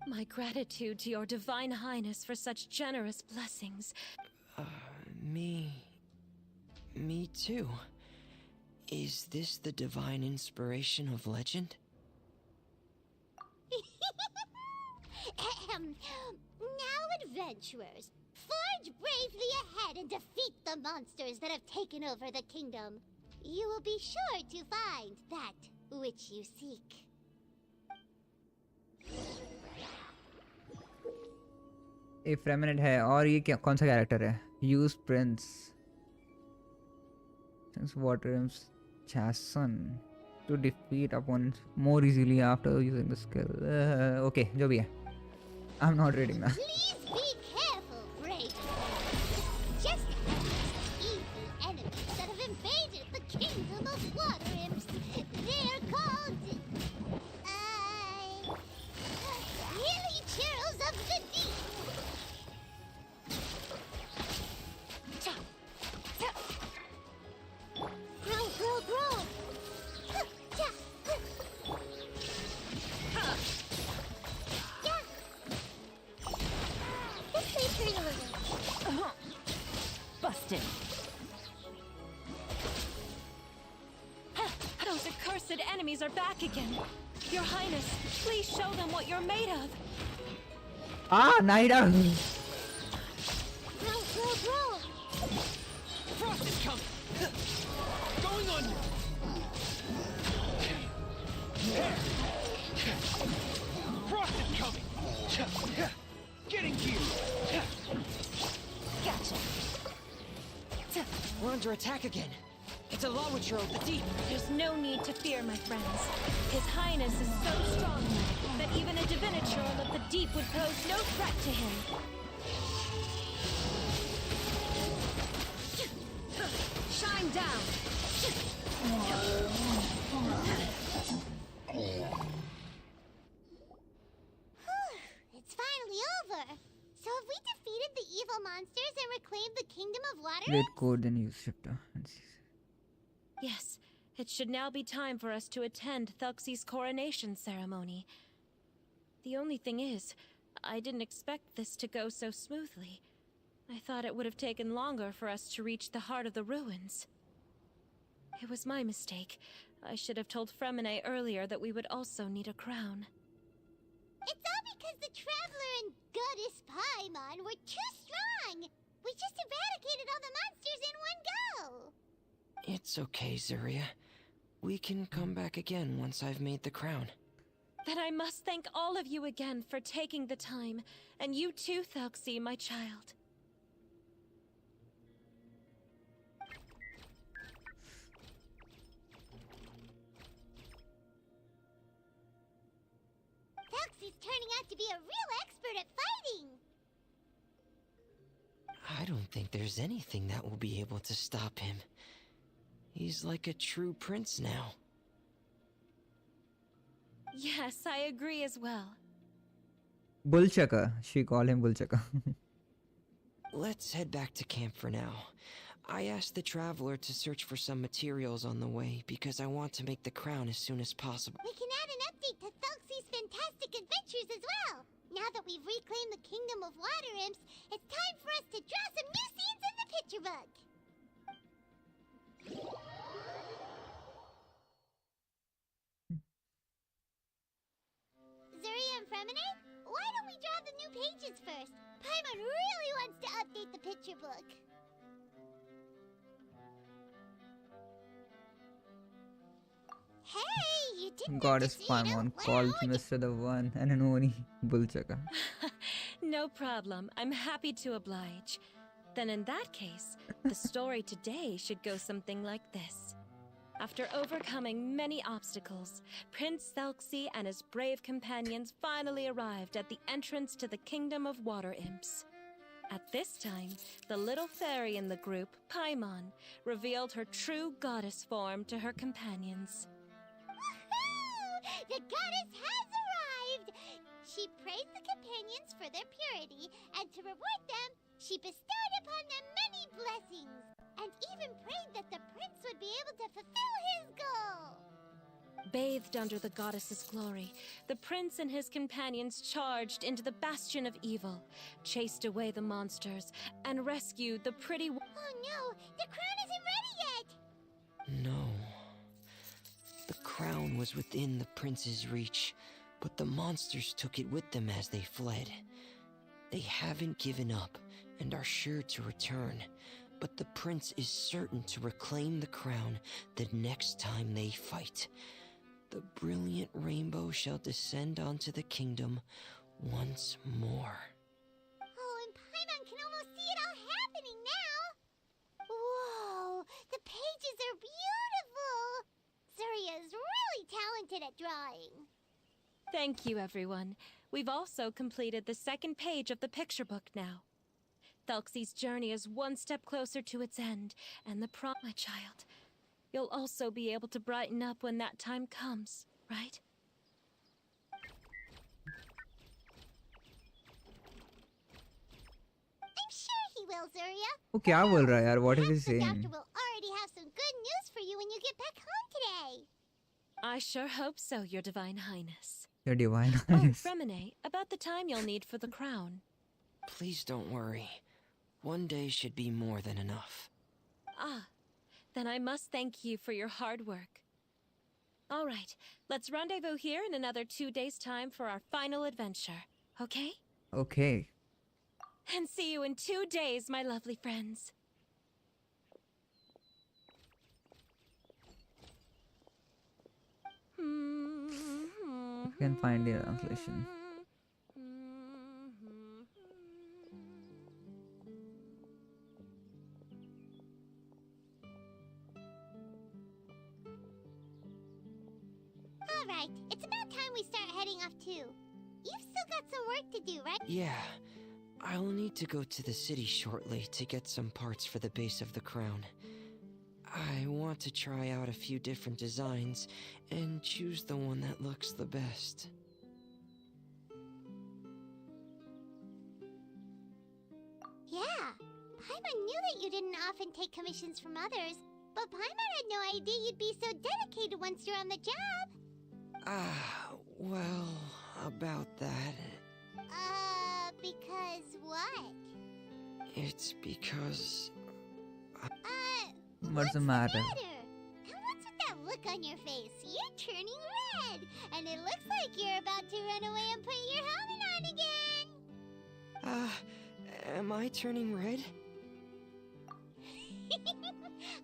Speaker 4: My gratitude to your Divine Highness for such generous blessings.
Speaker 9: Me too. Is this the divine inspiration of legend?
Speaker 7: Now, adventurers, forge bravely ahead and defeat the monsters that have taken over the kingdom. You will be sure to find that which you seek.
Speaker 5: एक फ्रेमिनेट है और ये क्या कौन सा character है use prince water चैसन to defeat opponents more easily after using the skill. Okay, जो भी है I'm not reading that.
Speaker 7: Please be careful, brave. Just as the evil enemies that have invaded the kingdom of water imps. They're called hilly churls of the deep. Grow. This may turn a little.
Speaker 10: Busted.
Speaker 4: Those accursed enemies are back again. Your Highness, please show them what you're made of.
Speaker 5: Ah, Naida.
Speaker 3: Bro, bro, bro!
Speaker 2: Frost is coming! Going under! Frost is coming! Getting here!
Speaker 10: Gotcha.
Speaker 9: We're under attack again. It's a Lawitcher of the deep.
Speaker 4: There's no need to fear, my friends. His Highness is so strong that even a diviniture of the deep would pose no threat to him.
Speaker 10: Shine down.
Speaker 7: It's finally over. So have we defeated the evil monsters and reclaimed the Kingdom of Water?
Speaker 5: Read code then use chapter.
Speaker 4: Yes, it should now be time for us to attend Thelxie's coronation ceremony. The only thing is, I didn't expect this to go so smoothly. I thought it would have taken longer for us to reach the heart of the ruins. It was my mistake. I should have told Fremine earlier that we would also need a crown.
Speaker 7: It's all because the Traveler and Goddess Paimon were too strong! We just eradicated all the monsters in one go!
Speaker 9: It's okay, Zuria. We can come back again once I've made the crown.
Speaker 4: Then I must thank all of you again for taking the time, and you too, Thelxie, my child.
Speaker 7: Thelxie's turning out to be a real expert at fighting!
Speaker 9: I don't think there's anything that will be able to stop him. He's like a true prince now.
Speaker 4: Yes, I agree as well.
Speaker 5: Bullchaka. She called him Bullchaka.
Speaker 9: Let's head back to camp for now. I asked the Traveler to search for some materials on the way because I want to make the crown as soon as possible.
Speaker 7: We can add an update to Thelxie's fantastic adventures as well! Now that we've reclaimed the Kingdom of Water Imps, it's time for us to draw some new scenes in the picture book! Zuria and Fremine, why don't we draw the new pages first? Paimon really wants to update the picture book. Hey, you didn't
Speaker 5: Goddess
Speaker 7: have to say it out
Speaker 5: Paimon called
Speaker 7: loud.
Speaker 5: Mr. the One and only Bullchaka.
Speaker 4: No problem. I'm happy to oblige. Then in that case, the story today should go something like this. After overcoming many obstacles, Prince Thelxie and his brave companions finally arrived at the entrance to the Kingdom of Water Imps. At this time, the little fairy in the group, Paimon, revealed her true goddess form to her companions.
Speaker 7: Woohoo! The goddess has arrived! She praised the companions for their purity, and to reward them, she bestowed upon them many blessings, and even prayed that the prince would be able to fulfill his goal.
Speaker 4: Bathed under the goddess's glory, the prince and his companions charged into the bastion of evil, chased away the monsters, and rescued the pretty...
Speaker 7: Oh no, the crown isn't ready yet!
Speaker 9: No. The crown was within the prince's reach, but the monsters took it with them as they fled. They haven't given up and are sure to return, but the prince is certain to reclaim the crown the next time they fight. The brilliant rainbow shall descend onto the kingdom once more.
Speaker 7: Oh, and Paimon can almost see it all happening now! Whoa, the pages are beautiful! Zuria is really talented at drawing.
Speaker 4: Thank you, everyone. We've also completed the second page of the picture book now. Thelxie's journey is one step closer to its end, and my child. You'll also be able to brighten up when that time comes, right?
Speaker 7: I'm sure he will, Zuria.
Speaker 5: वो क्या बोल रहा है यार? What is he
Speaker 7: Perhaps the
Speaker 5: saying?
Speaker 7: doctor will already have some good news for you when you get back home today.
Speaker 4: I sure hope so, Your Divine Highness.
Speaker 5: Your divine
Speaker 4: Oh,
Speaker 5: highness.
Speaker 4: Fremine, about the time you'll need for the crown.
Speaker 9: Please don't worry. One day should be more than enough.
Speaker 4: Ah, then I must thank you for your hard work. All right, let's rendezvous here in another 2 days' time for our final adventure, okay?
Speaker 5: Okay.
Speaker 4: And see you in 2 days, my lovely friends.
Speaker 5: I can find the translation.
Speaker 7: Alright, it's about time we start heading off too. You've still got some work to do, right?
Speaker 9: Yeah, I'll need to go to the city shortly to get some parts for the base of the crown. I want to try out a few different designs and choose the one that looks the best.
Speaker 7: Yeah, Paimon knew that you didn't often take commissions from others, but Paimon had no idea you'd be so dedicated once you're on the job.
Speaker 9: Well, about that.
Speaker 7: Because what?
Speaker 9: It's because...
Speaker 5: What's the matter?
Speaker 7: And what's with that look on your face? You're turning red, and it looks like you're about to run away and put your helmet on again.
Speaker 9: Am I turning red?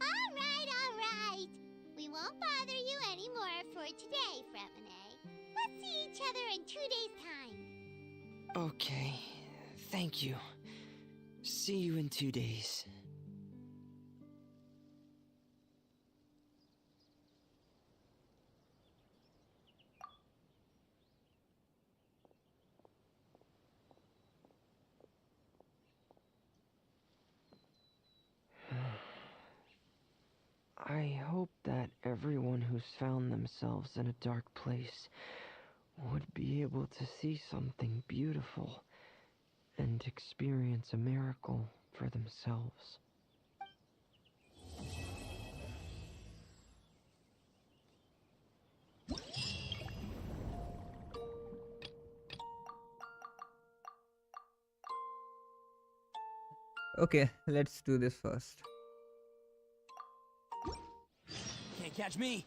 Speaker 7: Alright. We won't bother you anymore for today, Fremine. Let's see each other in 2 days' time.
Speaker 9: Okay, thank you. See you in 2 days. I hope that everyone who's found themselves in a dark place would be able to see something beautiful and experience a miracle for themselves.
Speaker 5: Okay, let's do this first.
Speaker 2: Can't catch me.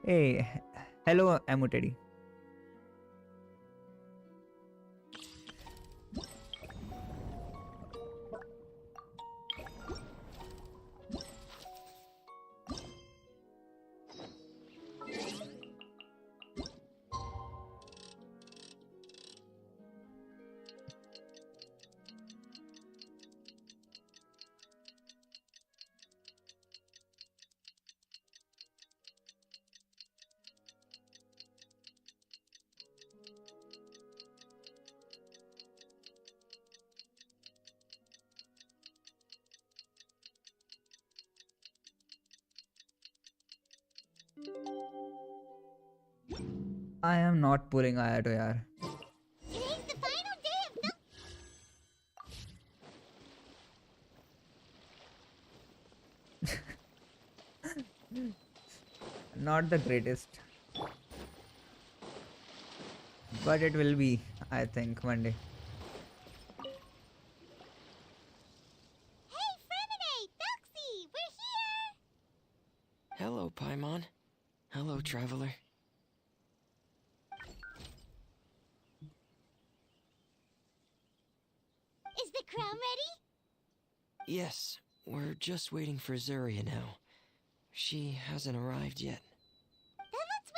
Speaker 5: Hey, hello, Amutedi. I am not pulling Ayato, yaar.
Speaker 7: Today's the final day of
Speaker 5: Not the greatest. But it will be, I think, one day.
Speaker 7: Hey, Fremine! Doxy! We're here!
Speaker 9: Hello, Paimon. Hello, traveler.
Speaker 7: Is the crown ready?
Speaker 9: Yes, we're just waiting for Zuria now. She hasn't arrived yet.
Speaker 7: Then let's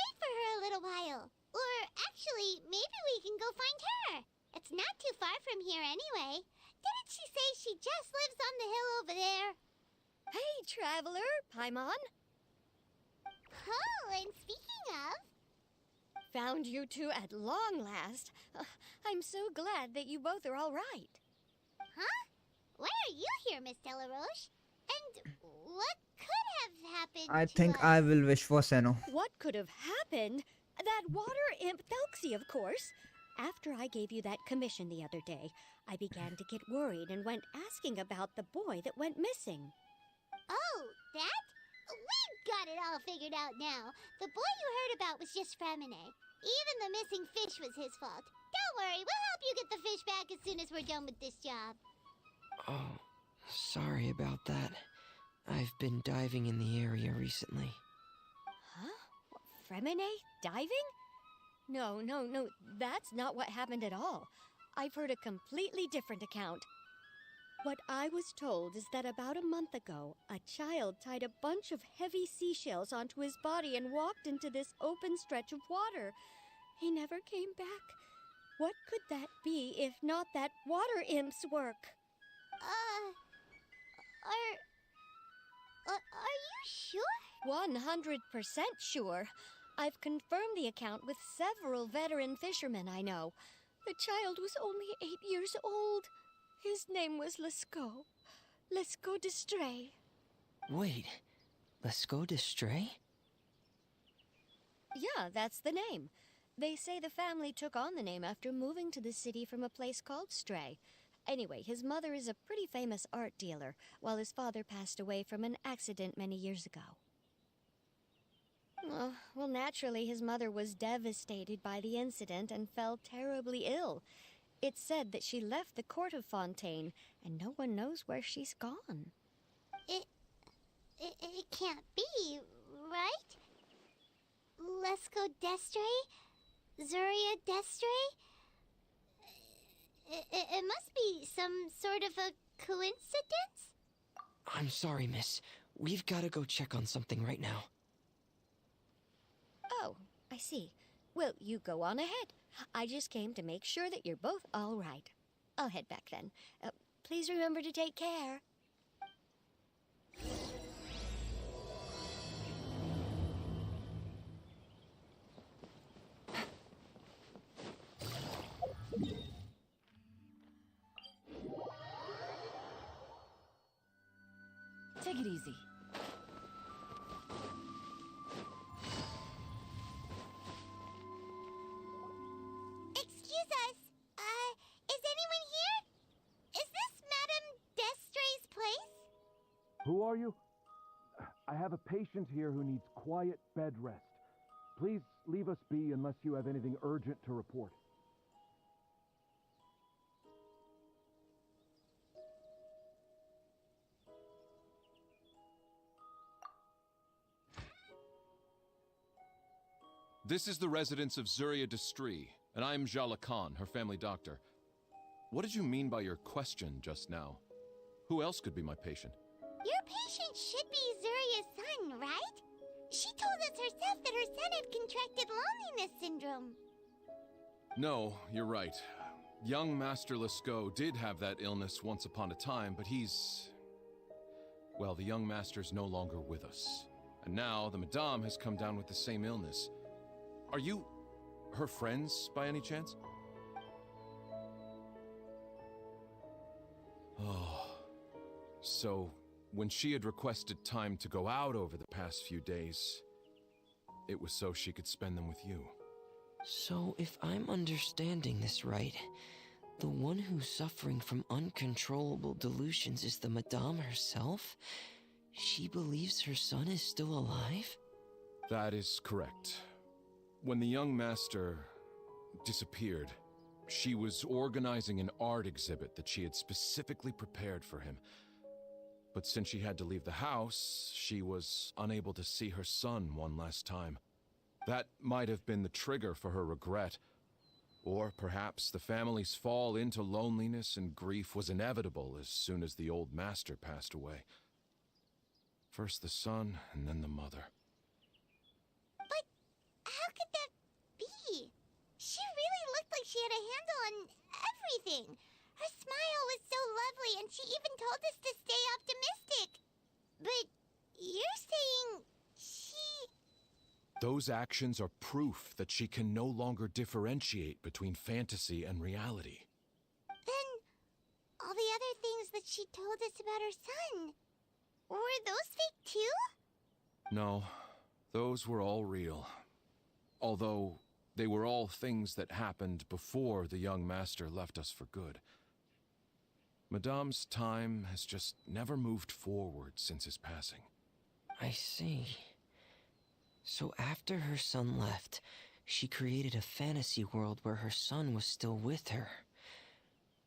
Speaker 7: far from here anyway. Didn't she say she just lives on the hill over there?
Speaker 3: Hey, traveler, Paimon.
Speaker 7: Oh, and speaking of...
Speaker 3: Found you two at long last. I'm so glad that you both are all right.
Speaker 7: Huh? Why are you here, Miss Delaroche? And what could have happened
Speaker 5: I
Speaker 7: to
Speaker 5: think
Speaker 7: us?
Speaker 5: I will wish for Seno.
Speaker 3: What could have happened? That water imp Thelxie, of course. After I gave you that commission the other day, I began to get worried and went asking about the boy that went missing.
Speaker 7: Oh, that? We've got it all figured out now. The boy you heard about was just Framine. Even the missing fish was his fault. Don't worry, we'll help you get the fish back as soon as we're done with this job.
Speaker 9: Oh, sorry about that. I've been diving in the area recently.
Speaker 3: Huh? Fremine? Diving? No, that's not what happened at all. I've heard a completely different account. What I was told is that about a month ago, a child tied a bunch of heavy seashells onto his body and walked into this open stretch of water. He never came back. What could that be if not that water imp's work?
Speaker 7: Are you sure?
Speaker 3: 100% sure. I've confirmed the account with several veteran fishermen I know. The child was only 8 years old. His name was Lescaut. Lescaut d'Estray.
Speaker 9: Wait, Lescaut d'Estray?
Speaker 3: Yeah, that's the name. They say the family took on the name after moving to the city from a place called Stray. Anyway, his mother is a pretty famous art dealer, while his father passed away from an accident many years ago. Well, naturally, his mother was devastated by the incident and fell terribly ill. It's said that she left the court of Fontaine, and no one knows where she's gone.
Speaker 7: It can't be, right? Lescaut d'Estray? Zuria d'Estray? It must be some sort of a coincidence?
Speaker 9: I'm sorry, miss. We've got to go check on something right now.
Speaker 3: Oh, I see. Well, you go on ahead. I just came to make sure that you're both all right. I'll head back then. Please remember to take care.
Speaker 10: Take it easy.
Speaker 7: Excuse us. Is anyone here? Is this Madame d'Estray's place?
Speaker 11: Who are you? I have a patient here who needs quiet bed rest. Please leave us be unless you have anything urgent to report.
Speaker 12: This is the residence of Zuria d'Estray, and I'm Jala Khan, her family doctor. What did you mean by your question just now? Who else could be my patient?
Speaker 7: Your patient should be Zuria's son, right? She told us herself that her son had contracted loneliness syndrome.
Speaker 12: No, you're right. Young Master Lescaut did have that illness once upon a time, but well, the young master's no longer with us. And now the Madame has come down with the same illness. Are you her friends, by any chance? Oh. So, when she had requested time to go out over the past few days, it was so she could spend them with you.
Speaker 9: So, if I'm understanding this right, the one who's suffering from uncontrollable delusions is the Madame herself? She believes her son is still alive?
Speaker 12: That is correct. When the young master disappeared, she was organizing an art exhibit that she had specifically prepared for him. But since she had to leave the house, she was unable to see her son one last time. That might have been the trigger for her regret. Or perhaps the family's fall into loneliness and grief was inevitable as soon as the old master passed away. First the son, and then the mother.
Speaker 7: But how could that be? She really looked like she had a handle on everything. Her smile was so lovely, and she even told us to stay optimistic. But you're saying she...
Speaker 12: Those actions are proof that she can no longer differentiate between fantasy and reality.
Speaker 7: Then, all the other things that she told us about her son, were those fake too?
Speaker 12: No, those were all real. Although, they were all things that happened before the young master left us for good. Madame's time has just never moved forward since his passing.
Speaker 9: I see. So after her son left, she created a fantasy world where her son was still with her.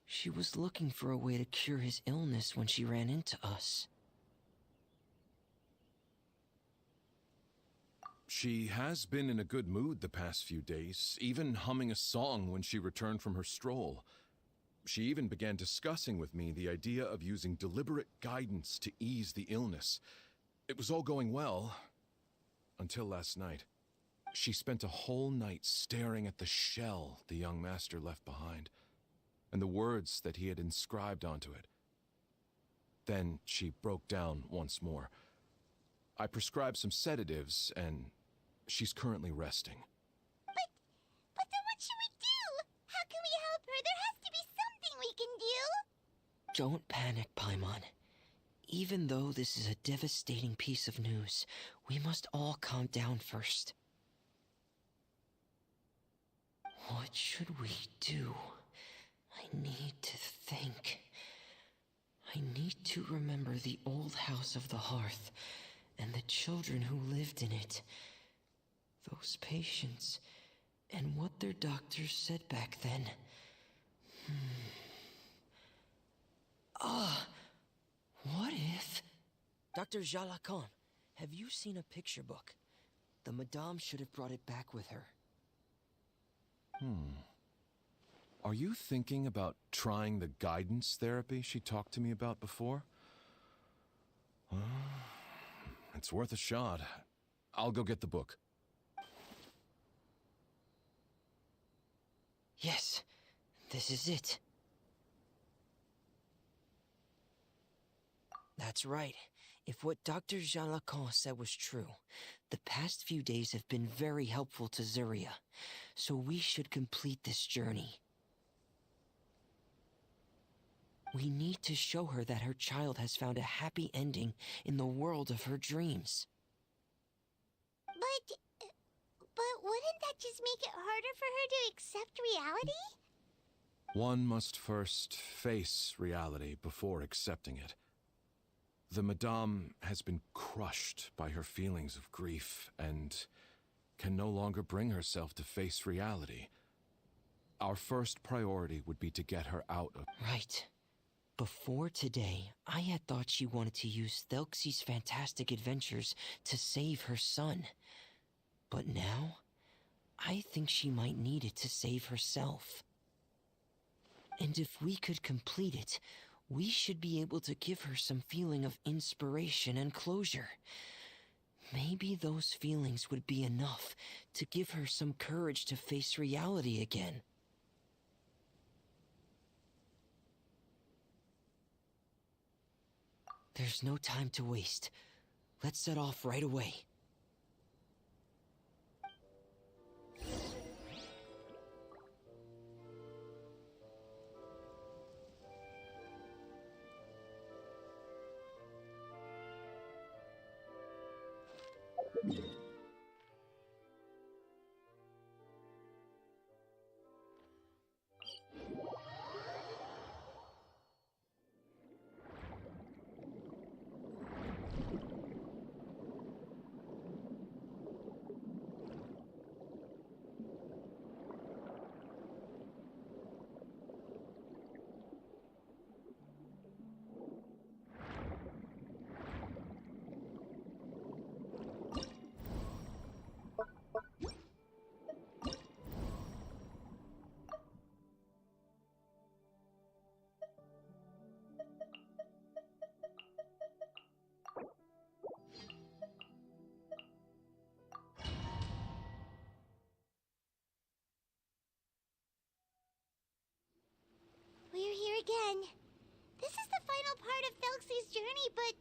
Speaker 9: She was looking for a way to cure his illness when she ran into us.
Speaker 12: She has been in a good mood the past few days, even humming a song when she returned from her stroll. She even began discussing with me the idea of using deliberate guidance to ease the illness. It was all going well, until last night. She spent a whole night staring at the shell the young master left behind, and the words that he had inscribed onto it. Then she broke down once more. I prescribed some sedatives, and she's currently resting.
Speaker 7: But then what should we do? How can we help her? There has to be something we can do.
Speaker 9: Don't panic, Paimon. Even though this is a devastating piece of news, we must all calm down first. What should we do? I need to think. I need to remember the old house of the hearth and the children who lived in it. Those patients, and what their doctors said back then. What if... Dr. Jalacan, have you seen a picture book? The Madame should have brought it back with her.
Speaker 12: Are you thinking about trying the guidance therapy she talked to me about before? It's worth a shot. I'll go get the book.
Speaker 9: Yes, this is it. That's right. If what Dr. Jalacan said was true, the past few days have been very helpful to Zuria, so we should complete this journey. We need to show her that her child has found a happy ending in the world of her dreams.
Speaker 7: But wouldn't that just make it harder for her to accept reality?
Speaker 12: One must first face reality before accepting it. The Madame has been crushed by her feelings of grief and can no longer bring herself to face reality. Our first priority would be to get her out of...
Speaker 9: Right. Before today, I had thought she wanted to use Thelxie's fantastic adventures to save her son. But now, I think she might need it to save herself. And if we could complete it, we should be able to give her some feeling of inspiration and closure. Maybe those feelings would be enough to give her some courage to face reality again. There's no time to waste. Let's set off right away.
Speaker 7: again. This is the final part of Thelxie's journey, but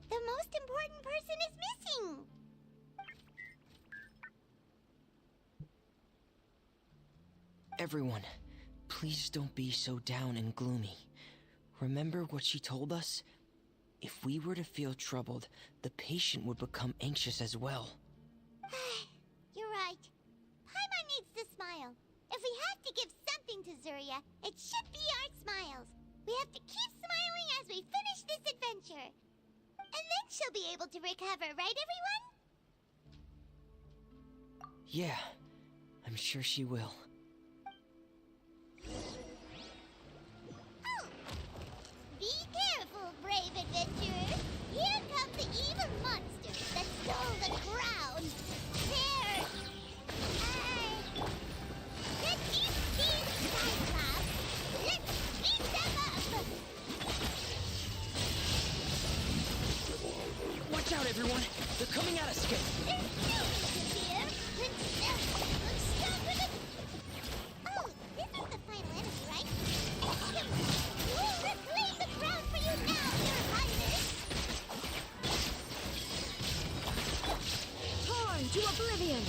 Speaker 7: the most important person is missing.
Speaker 9: Everyone, please don't be so down and gloomy. Remember what she told us? If we were to feel troubled, the patient would become anxious as well.
Speaker 7: You're right. Paimon needs to smile. If we have to give something to Zuria, it should be our smiles. We have to keep smiling as we finish this adventure. And then she'll be able to recover, right, everyone?
Speaker 9: Yeah, I'm sure she will.
Speaker 7: Oh! Be careful, brave adventurers. Here come the evil monsters that stole the crown. There! Get these Cyclops! Let's beat them up!
Speaker 9: Watch out, everyone! They're coming at us again!
Speaker 7: There's no danger here! Let's stop with it! Oh, this is the final enemy, right? We'll reclaim the crown for you now, Your Highness!
Speaker 3: Torn to oblivion!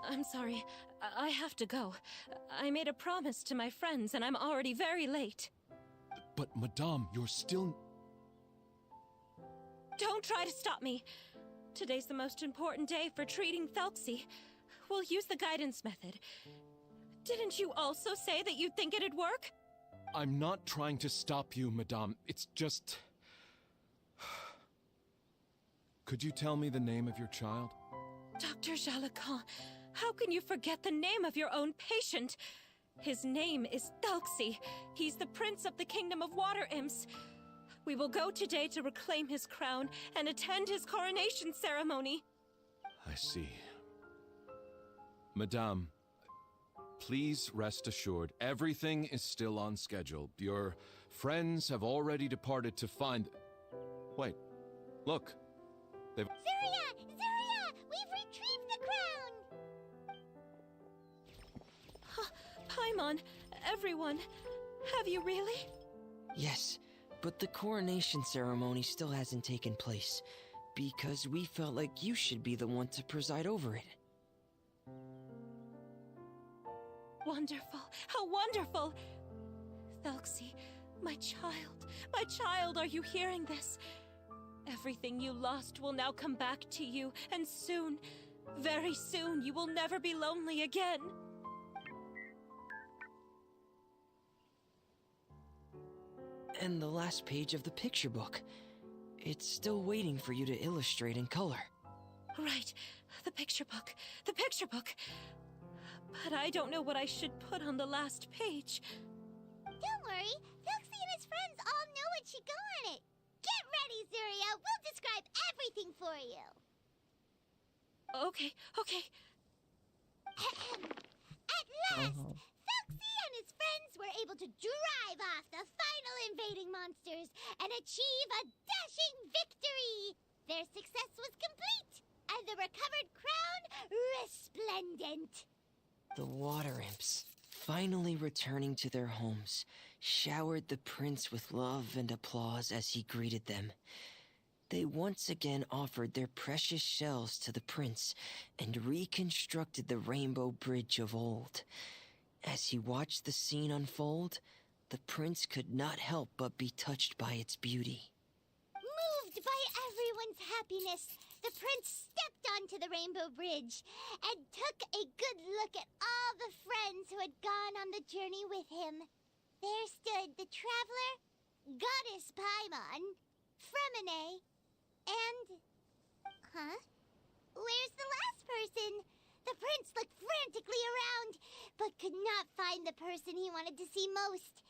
Speaker 4: I'm sorry. I have to go. I made a promise to my friends, and I'm already very late.
Speaker 12: But, Madame, you're still...
Speaker 4: Don't try to stop me. Today's the most important day for treating Thelxie. We'll use the guidance method. Didn't you also say that you'd think it'd work?
Speaker 12: I'm not trying to stop you, Madame. It's just... Could you tell me the name of your child?
Speaker 4: Dr. Jalacan, how can you forget the name of your own patient? His name is Thelxie. He's the prince of the kingdom of water imps. We will go today to reclaim his crown and attend his coronation ceremony.
Speaker 12: I see. Madame, please rest assured, everything is still on schedule. Your friends have already departed to find... Wait, look. They've...
Speaker 7: Zuria! Zuria! We've retrieved the crown!
Speaker 4: Paimon, everyone, have you really?
Speaker 9: Yes, but the coronation ceremony still hasn't taken place, because we felt like you should be the one to preside over it.
Speaker 4: Wonderful, how wonderful! Thelxie, my child, are you hearing this? Everything you lost will now come back to you, and soon, very soon, you will never be lonely again.
Speaker 9: And the last page of the picture book. It's still waiting for you to illustrate in color.
Speaker 4: Right, the picture book. But I don't know what I should put on the last page.
Speaker 7: Don't worry, Thelxie and his friends all know what should go on it. Get ready, Zuria. We'll describe everything for you.
Speaker 4: Okay.
Speaker 7: At last, Thelxie and his friends were able to drive off the final invading monsters and achieve a dashing victory. Their success was complete, and the recovered crown resplendent.
Speaker 9: The water imps, finally returning to their homes, showered the prince with love and applause as he greeted them. They once again offered their precious shells to the prince and reconstructed the rainbow bridge of old. As he watched the scene unfold, the prince could not help but be touched by its beauty.
Speaker 7: Moved by everyone's happiness, the prince stepped onto the rainbow bridge and took a good look at all the friends who had gone on the journey with him. There stood the traveler, Goddess Paimon, Fremine, and... Where's the last person? The prince looked frantically around, but could not find the person he wanted to see most.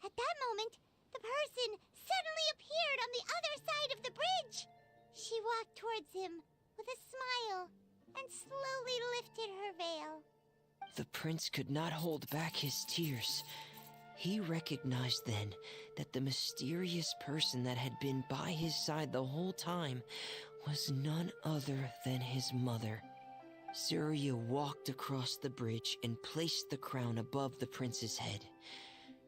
Speaker 7: At that moment, the person suddenly appeared on the other side of the bridge. She walked towards him with a smile and slowly lifted her veil.
Speaker 9: The prince could not hold back his tears. He recognized then that the mysterious person that had been by his side the whole time was none other than his mother. Surya walked across the bridge and placed the crown above the prince's head.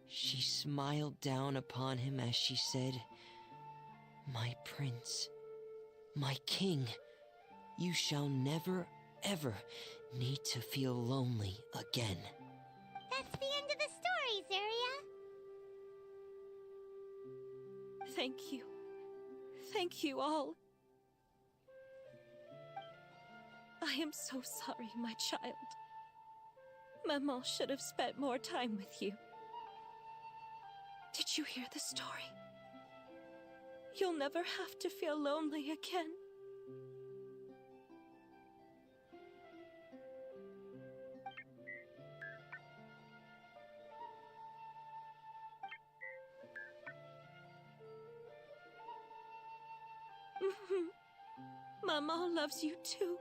Speaker 9: She smiled down upon him as she said, "My prince, my king, you shall never, ever need to feel lonely again."
Speaker 7: That's the end of the story, Zarya.
Speaker 4: Thank you. Thank you all. I am so sorry, my child. Maman should have spent more time with you. Did you hear the story? You'll never have to feel lonely again. Maman loves you too.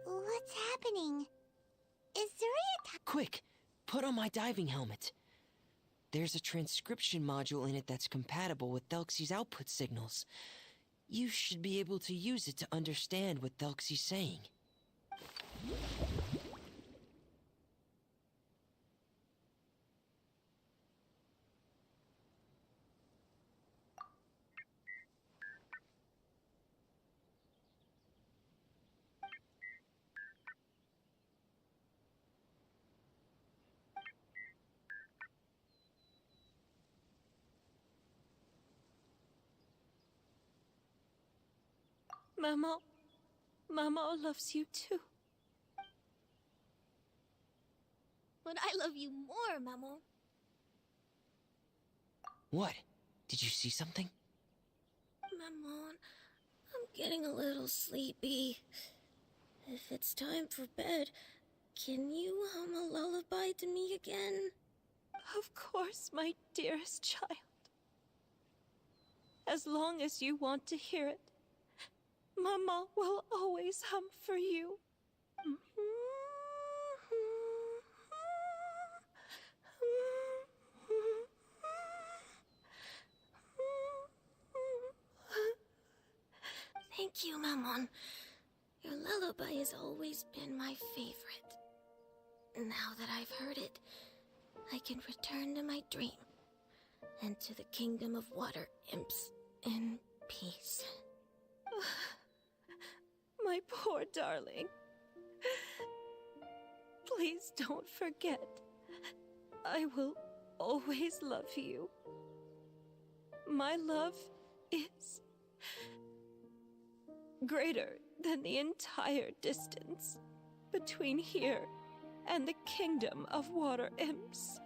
Speaker 7: What's happening? Is Zarya
Speaker 9: Quick, put on my diving helmet. There's a transcription module in it that's compatible with Thelxie's output signals. You should be able to use it to understand what Thelxie's saying.
Speaker 4: Maman loves you too.
Speaker 7: But I love you more, Maman.
Speaker 9: What? Did you see something?
Speaker 13: Maman, I'm getting a little sleepy. If it's time for bed, can you hum a lullaby to me again?
Speaker 4: Of course, my dearest child. As long as you want to hear it, Mama will always hum for you.
Speaker 13: Thank you, Maman. Your lullaby has always been my favorite. Now that I've heard it, I can return to my dream and to the kingdom of water imps in peace.
Speaker 4: My poor darling. Please don't forget. I will always love you. My love is greater than the entire distance between here and the kingdom of water imps.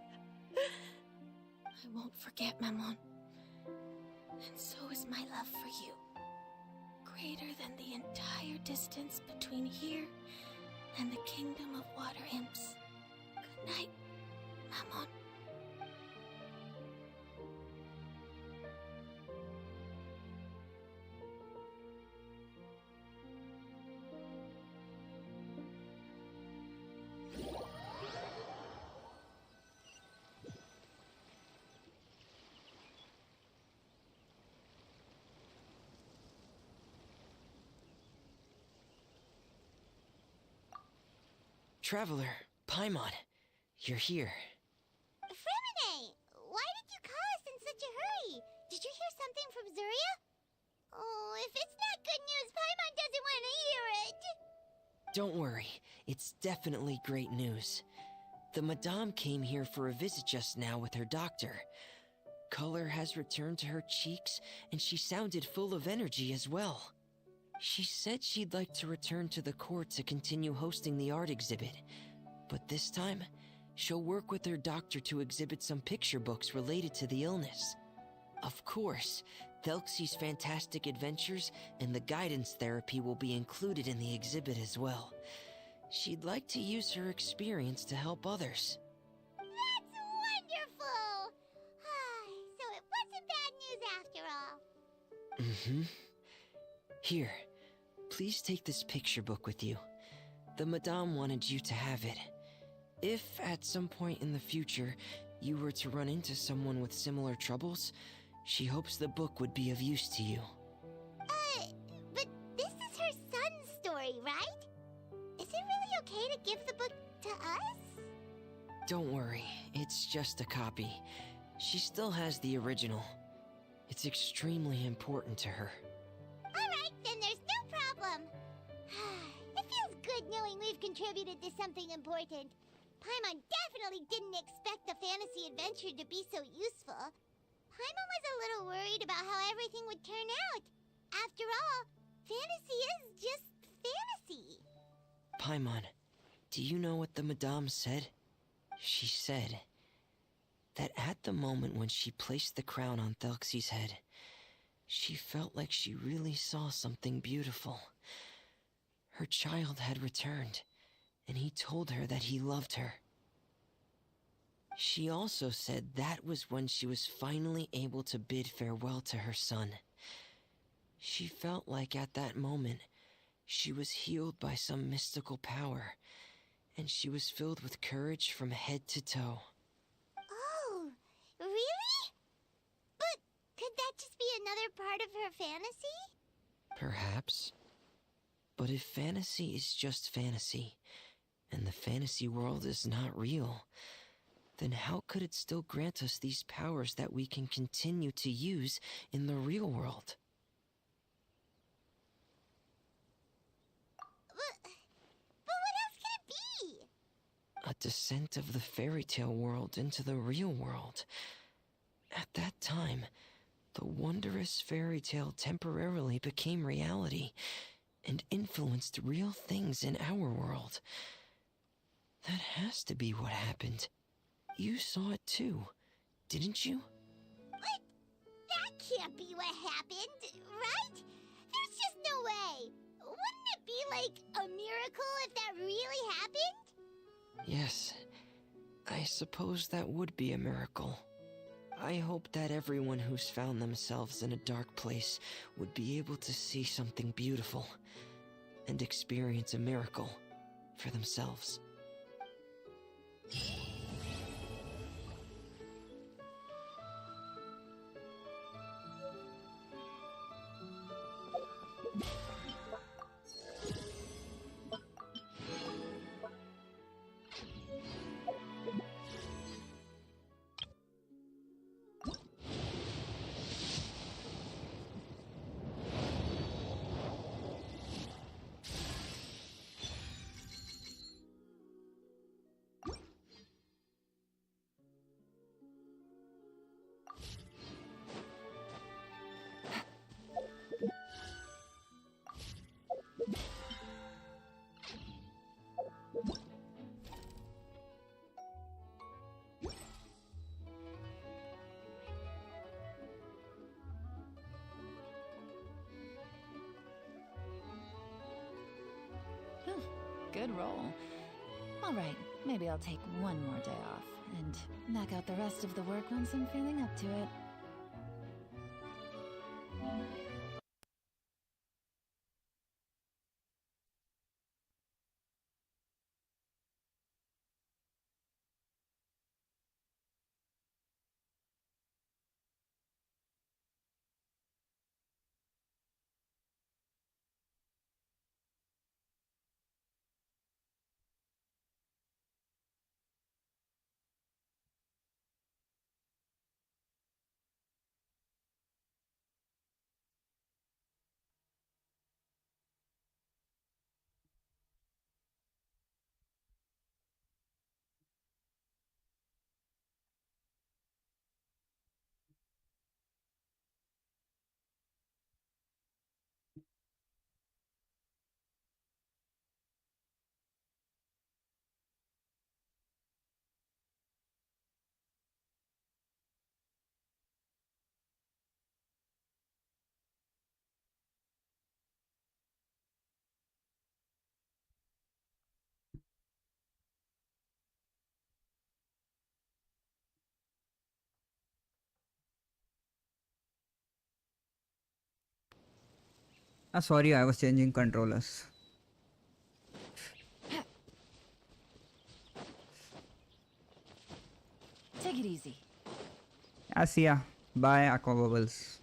Speaker 13: I won't forget, Maman. And so is my love for you. Greater than the entire distance between here and the kingdom of water imps. Good night, Maman.
Speaker 9: Traveler, Paimon, you're here.
Speaker 7: Fremine! Why did you call us in such a hurry? Did you hear something from Zarya? Oh, if it's not good news, Paimon doesn't want to hear it!
Speaker 9: Don't worry, it's definitely great news. The Madame came here for a visit just now with her doctor. Color has returned to her cheeks, and she sounded full of energy as well. She said she'd like to return to the court to continue hosting the art exhibit. But this time, she'll work with her doctor to exhibit some picture books related to the illness. Of course, Thelxie's fantastic adventures and the guidance therapy will be included in the exhibit as well. She'd like to use her experience to help others.
Speaker 7: That's wonderful! So it wasn't bad news after all.
Speaker 9: Mm-hmm. Here, please take this picture book with you. The Madame wanted you to have it. If at some point in the future you were to run into someone with similar troubles, she hopes the book would be of use to you.
Speaker 7: But this is her son's story, right? Is it really okay to give the book to us?
Speaker 9: Don't worry, it's just a copy. She still has the original. It's extremely important to her.
Speaker 7: Alright, then there's no problem. It feels good knowing we've contributed to something important. Paimon definitely didn't expect the fantasy adventure to be so useful. Paimon was a little worried about how everything would turn out. After all, fantasy is just fantasy.
Speaker 9: Paimon, do you know what the Madame said? She said that at the moment when she placed the crown on Thelxie's head, she felt like she really saw something beautiful. Her child had returned, and he told her that he loved her. She also said that was when she was finally able to bid farewell to her son. She felt like at that moment, she was healed by some mystical power, and she was filled with courage from head to toe.
Speaker 7: Oh, really? But could that just be another part of her fantasy?
Speaker 9: Perhaps. But if fantasy is just fantasy, and the fantasy world is not real, then how could it still grant us these powers that we can continue to use in the real world?
Speaker 7: But what else could it be?
Speaker 9: A descent of the fairy tale world into the real world. At that time, the wondrous fairy tale temporarily became reality and influenced real things in our world. That has to be what happened. You saw it too, didn't you?
Speaker 7: What? That can't be what happened, right? There's just no way. Wouldn't it be like a miracle if that really happened?
Speaker 9: Yes, I suppose that would be a miracle. I hope that everyone who's found themselves in a dark place would be able to see something beautiful and experience a miracle for themselves.
Speaker 10: Good roll. All right, maybe I'll take one more day off and knock out the rest of the work once I'm feeling up to it.
Speaker 5: Ah, sorry, I was changing controllers.
Speaker 10: Take it easy.
Speaker 5: See ya. Bye, Aqua Bubbles.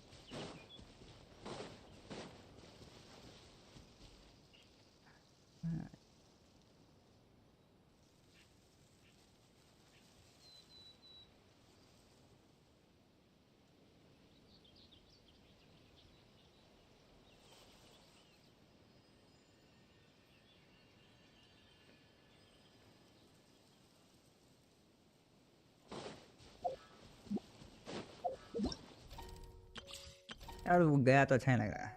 Speaker 5: यार वो गया तो अच्छा ही लग रहा है.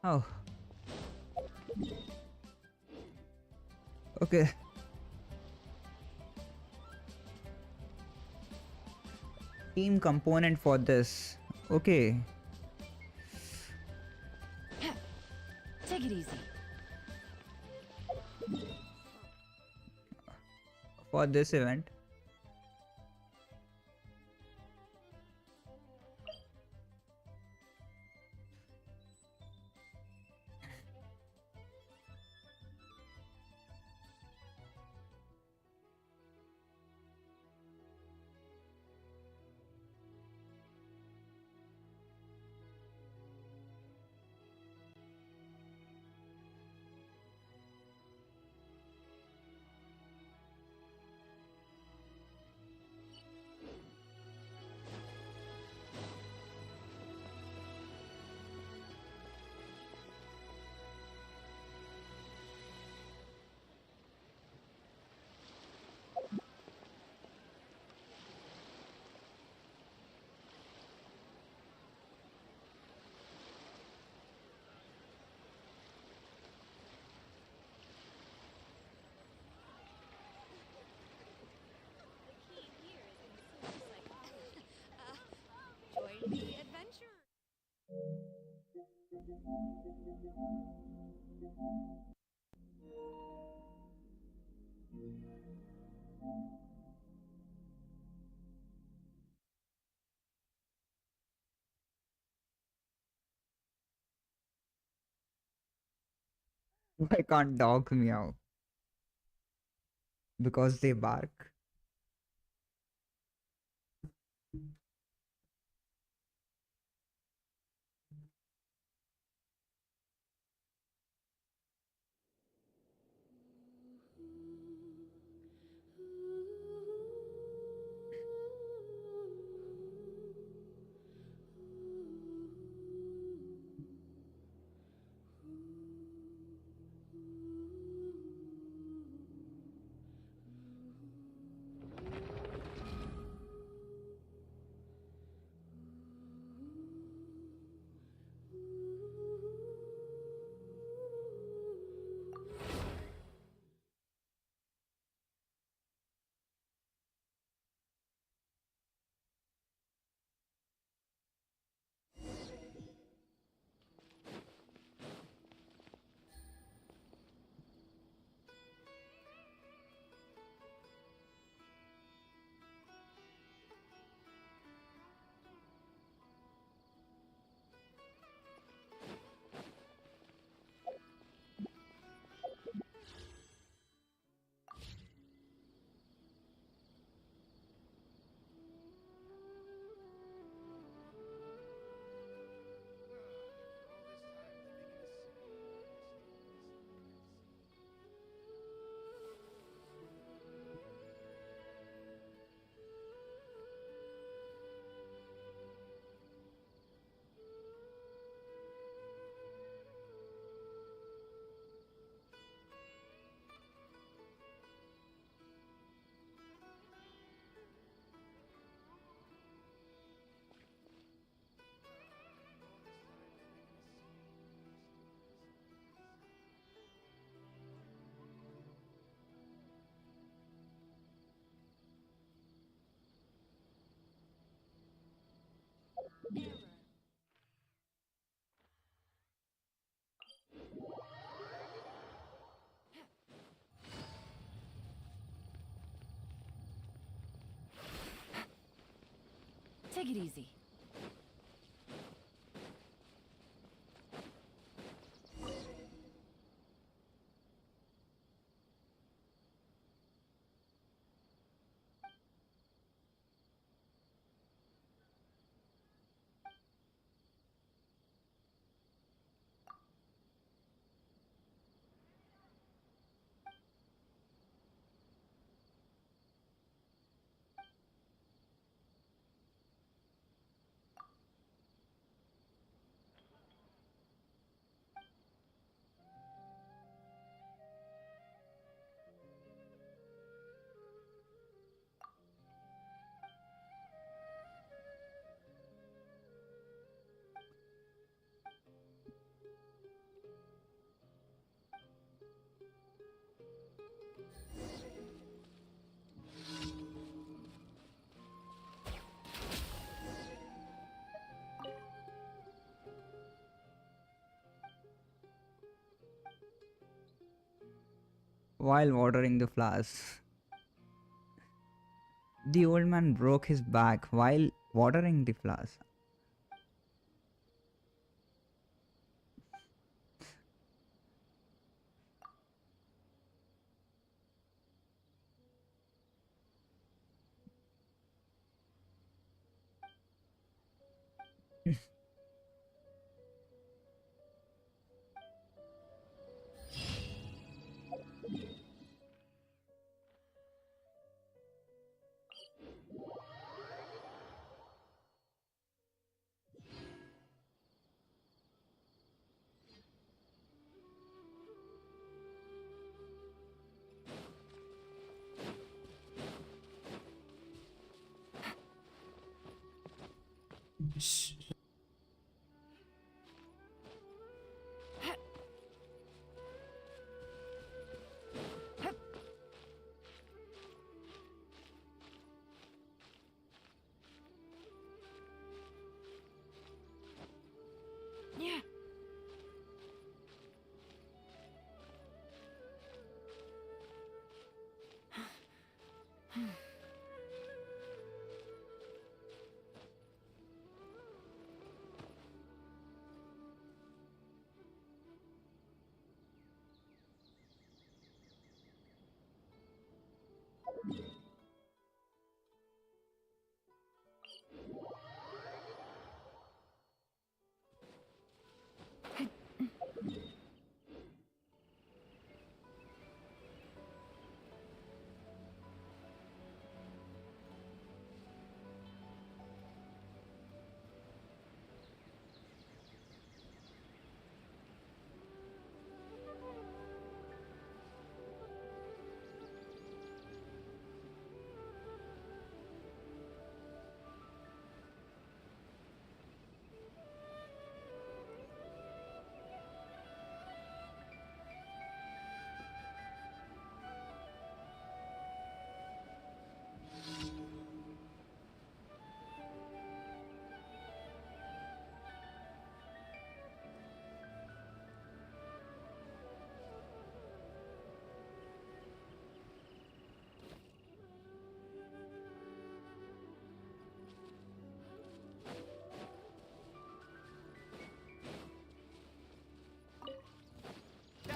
Speaker 5: Oh. Okay. Team component for this. Okay.
Speaker 10: Take it easy.
Speaker 5: For this event.
Speaker 3: Join the adventure.
Speaker 5: Why can't dog meow? Because they bark.
Speaker 10: Take it easy.
Speaker 5: While watering the flowers. The old man broke his back while watering the flowers.
Speaker 2: Shh.
Speaker 10: Yeah.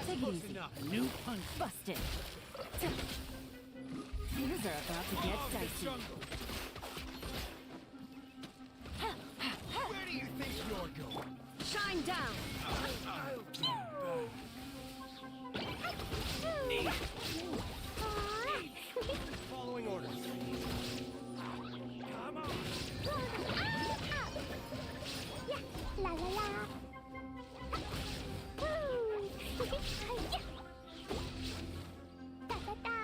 Speaker 10: Take it easy.
Speaker 2: A new punch.
Speaker 10: Busted. Things are about to get dicey.
Speaker 2: Where do you think you're going?
Speaker 10: Shine down.
Speaker 2: Following orders. Come on.
Speaker 7: La la la. Da da da.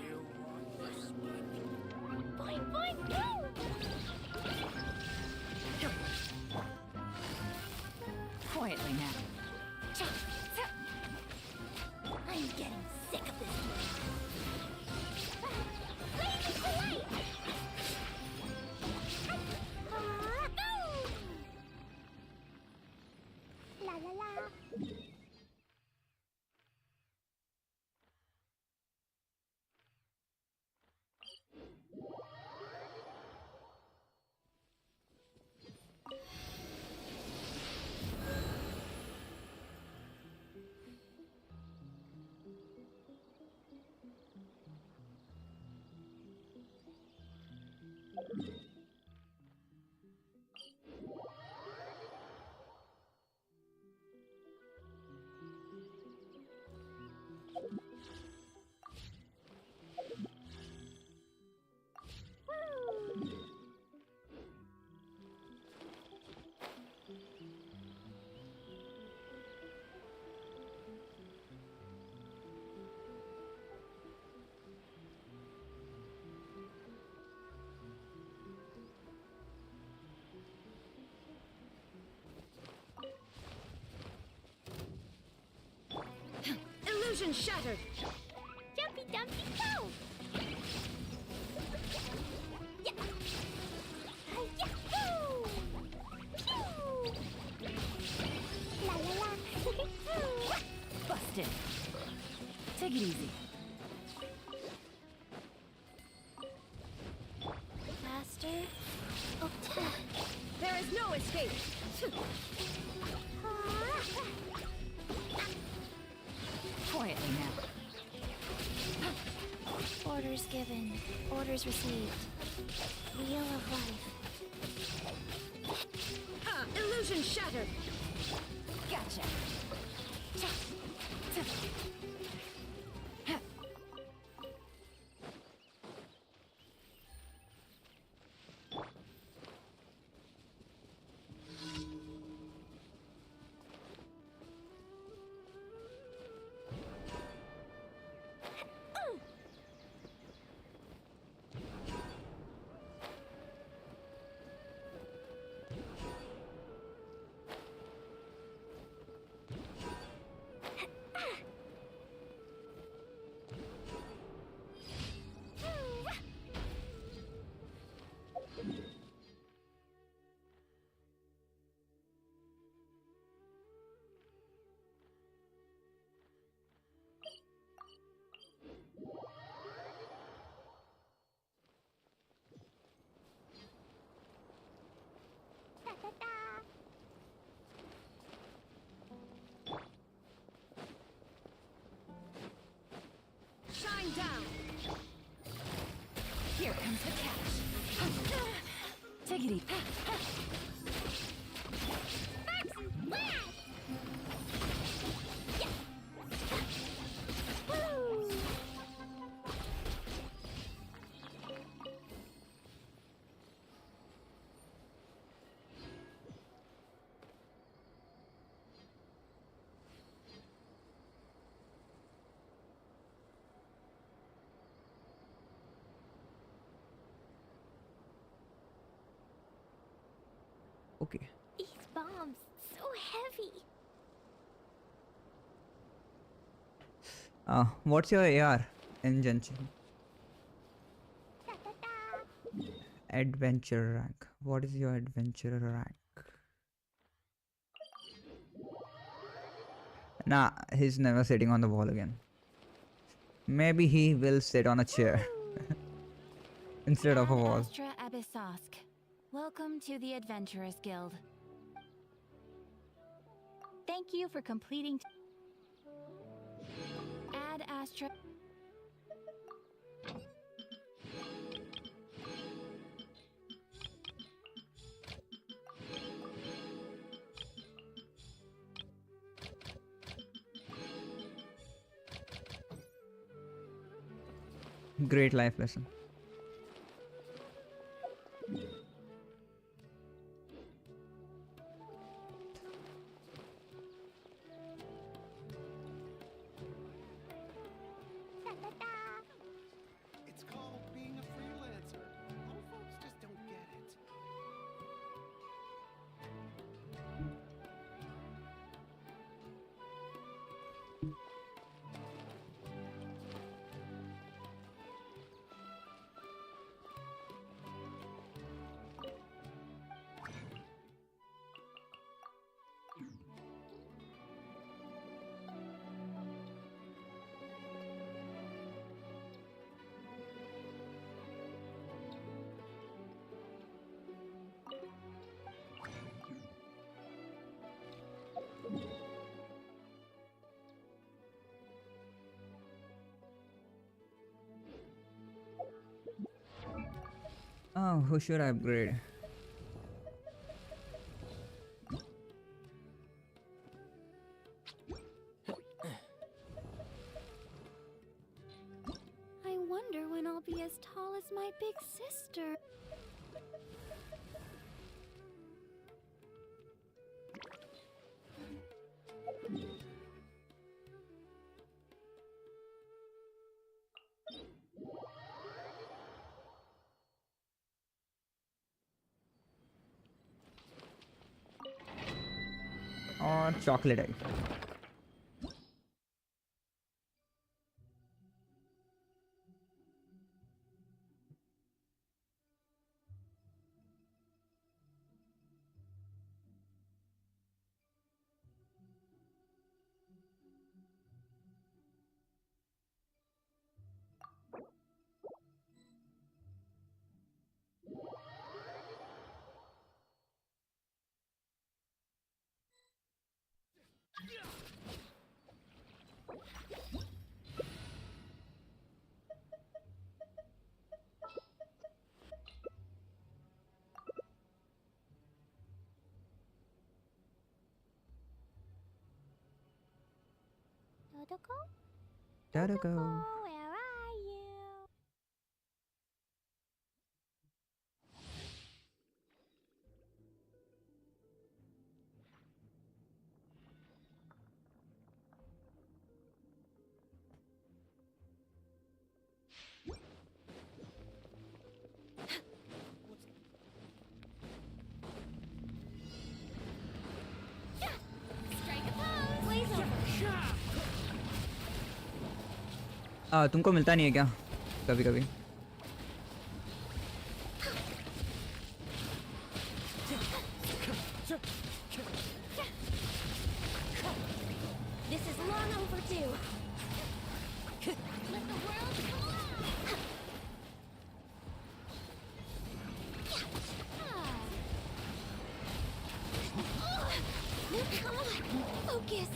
Speaker 2: You want this much?
Speaker 7: Boing boing boing.
Speaker 10: Quietly now.
Speaker 7: I'm getting sick of this place. Lazy polite.
Speaker 13: Illusion shattered!
Speaker 7: Jumpy dumpy go! Yeah. Yahoo! Pew! La la la!
Speaker 10: Busted. Take it easy.
Speaker 7: Master? Oh,
Speaker 13: There is no escape!
Speaker 10: Quietly now.
Speaker 7: Orders given. Orders received. Wheel of life.
Speaker 13: Illusion shattered!
Speaker 10: Gotcha.
Speaker 13: Shine down!
Speaker 10: Here comes the catch. Take it easy.
Speaker 5: Okay.
Speaker 7: These bombs, so heavy.
Speaker 5: What's your AR in Genshin? Adventure rank. What is your adventure rank? Nah, he's never sitting on the wall again. Maybe he will sit on a chair instead of a wall.
Speaker 1: Astra Abyssosk. Welcome to the Adventurers Guild. Thank you for completing. Ad Astra.
Speaker 5: Great life lesson.
Speaker 2: It's called being a freelancer. All folks just don't get it.
Speaker 5: Oh, who should I upgrade?
Speaker 13: I wonder when I'll be as tall as my big sister.
Speaker 5: और chocolate I.
Speaker 7: Dodoko?
Speaker 5: Gotta go.
Speaker 7: Where are you?
Speaker 5: तुमको मिलता नहीं है क्या कभी कभी?
Speaker 13: This is long overdue. Let the world focus.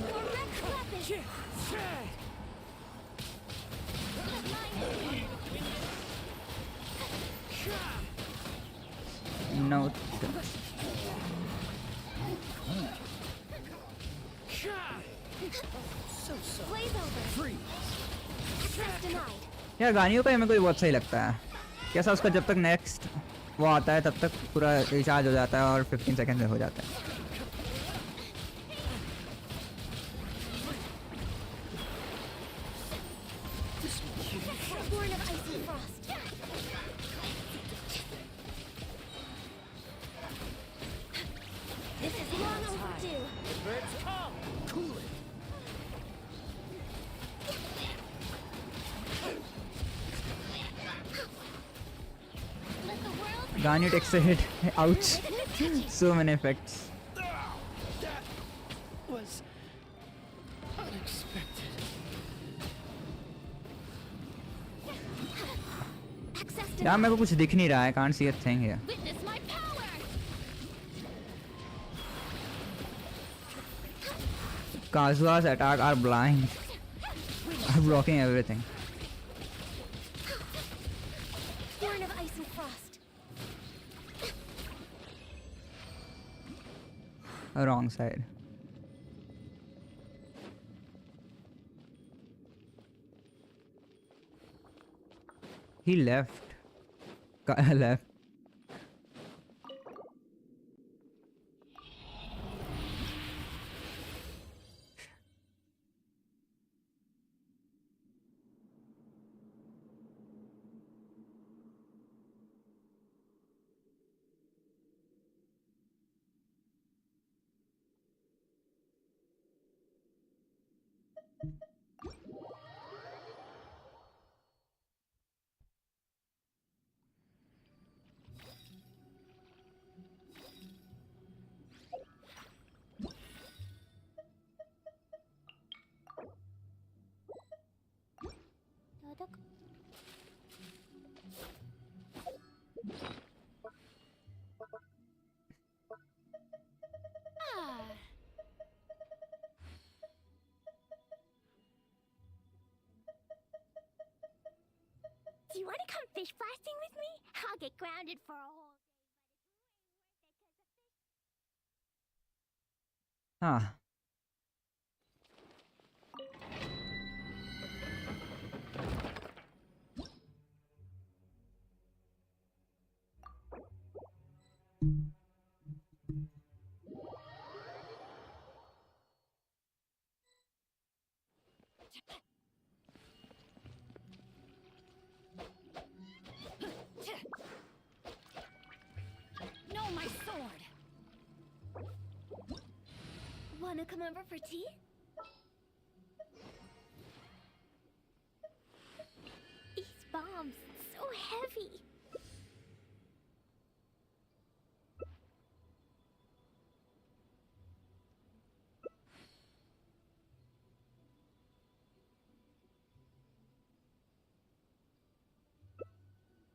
Speaker 13: Direct weapon.
Speaker 5: No.
Speaker 13: Blaze over. Access denied.
Speaker 5: यार गानियों का मेरे को बहुत सही लगता है. कैसा उसका जब तक नेक्स्ट वो आता है तब तक पूरा रिचार्ज हो जाता है और 15 सेकंड में हो जाता है.
Speaker 13: Born of ice and frost. This is long overdue.
Speaker 2: Cool it.
Speaker 13: Let the world
Speaker 5: Ganyu takes a hit. Ouch. So many effects.
Speaker 2: That was unexpected.
Speaker 13: access
Speaker 5: यार मेरे को
Speaker 13: denied.
Speaker 5: कुछ दिख नहीं रहा है. Can't see a thing here.
Speaker 13: Witness my power.
Speaker 5: Kazuha's attack are blind. Are blocking everything.
Speaker 13: Born of ice and frost.
Speaker 5: Wrong side. He left. Left.
Speaker 7: Dodoko? Want to come fish blasting with me? I'll get grounded for a whole day,
Speaker 5: हाँ
Speaker 7: No, my sword! Wanna come over for tea? These bombs, so heavy.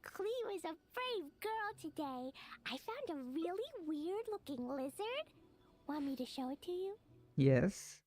Speaker 7: Cleo is a brave girl today. I found a really weird-looking lizard. Want me to show it to you?
Speaker 5: yes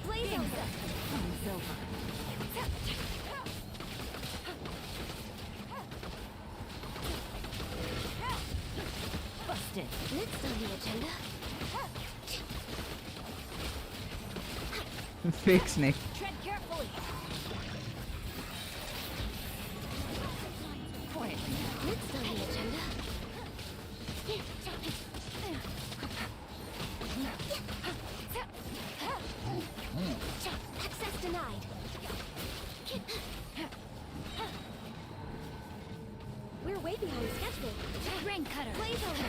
Speaker 7: Blaze over.
Speaker 10: Busted.
Speaker 7: Next on the agenda.
Speaker 5: fake snake
Speaker 7: Tread carefully.
Speaker 10: Quietly.
Speaker 7: Next on the agenda. Access denied. We're way behind schedule. Ring cutter. Blaze over.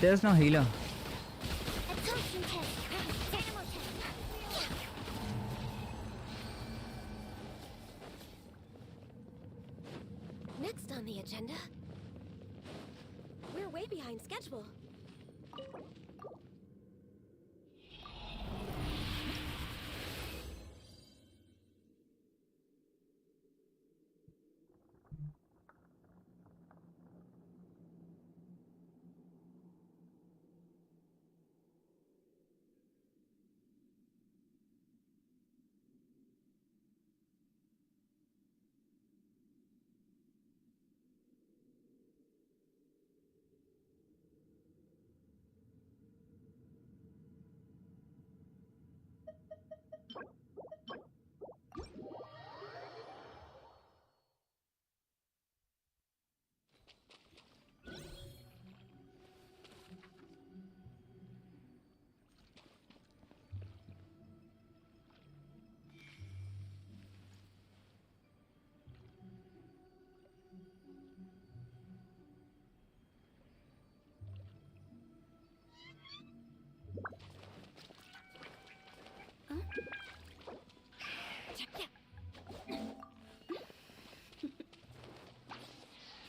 Speaker 5: there's no healer
Speaker 7: Absorption test. Animal test. Next on the agenda. We're way behind schedule.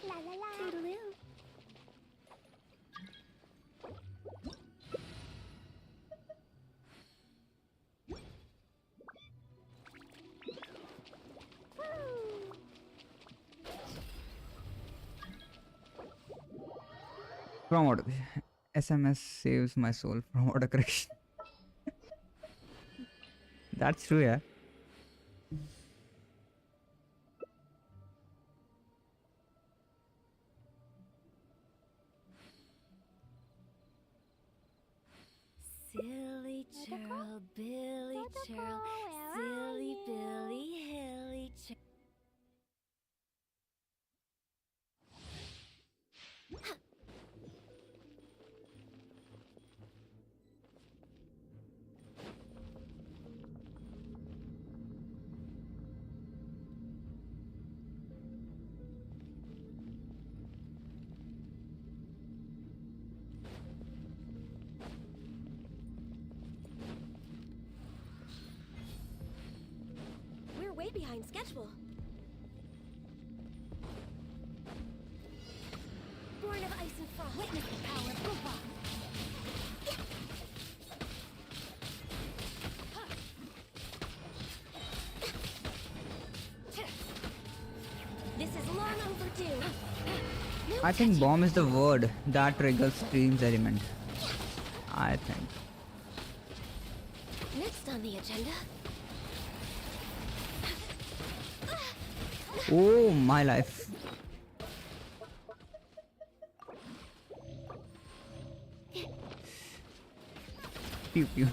Speaker 7: La la la. Toodaloo.
Speaker 5: from auto SMS saves my soul from auto correction that's true yeah
Speaker 13: Silly churl, Billy churl, silly Billy, hilly churl. way behind schedule. Born of ice and frost. Witness the power of Gupa. This is long overdue.
Speaker 5: I think bomb is the word that triggers Stream's element. I think.
Speaker 13: Next on the agenda.
Speaker 5: Oh, my life. Pew pew.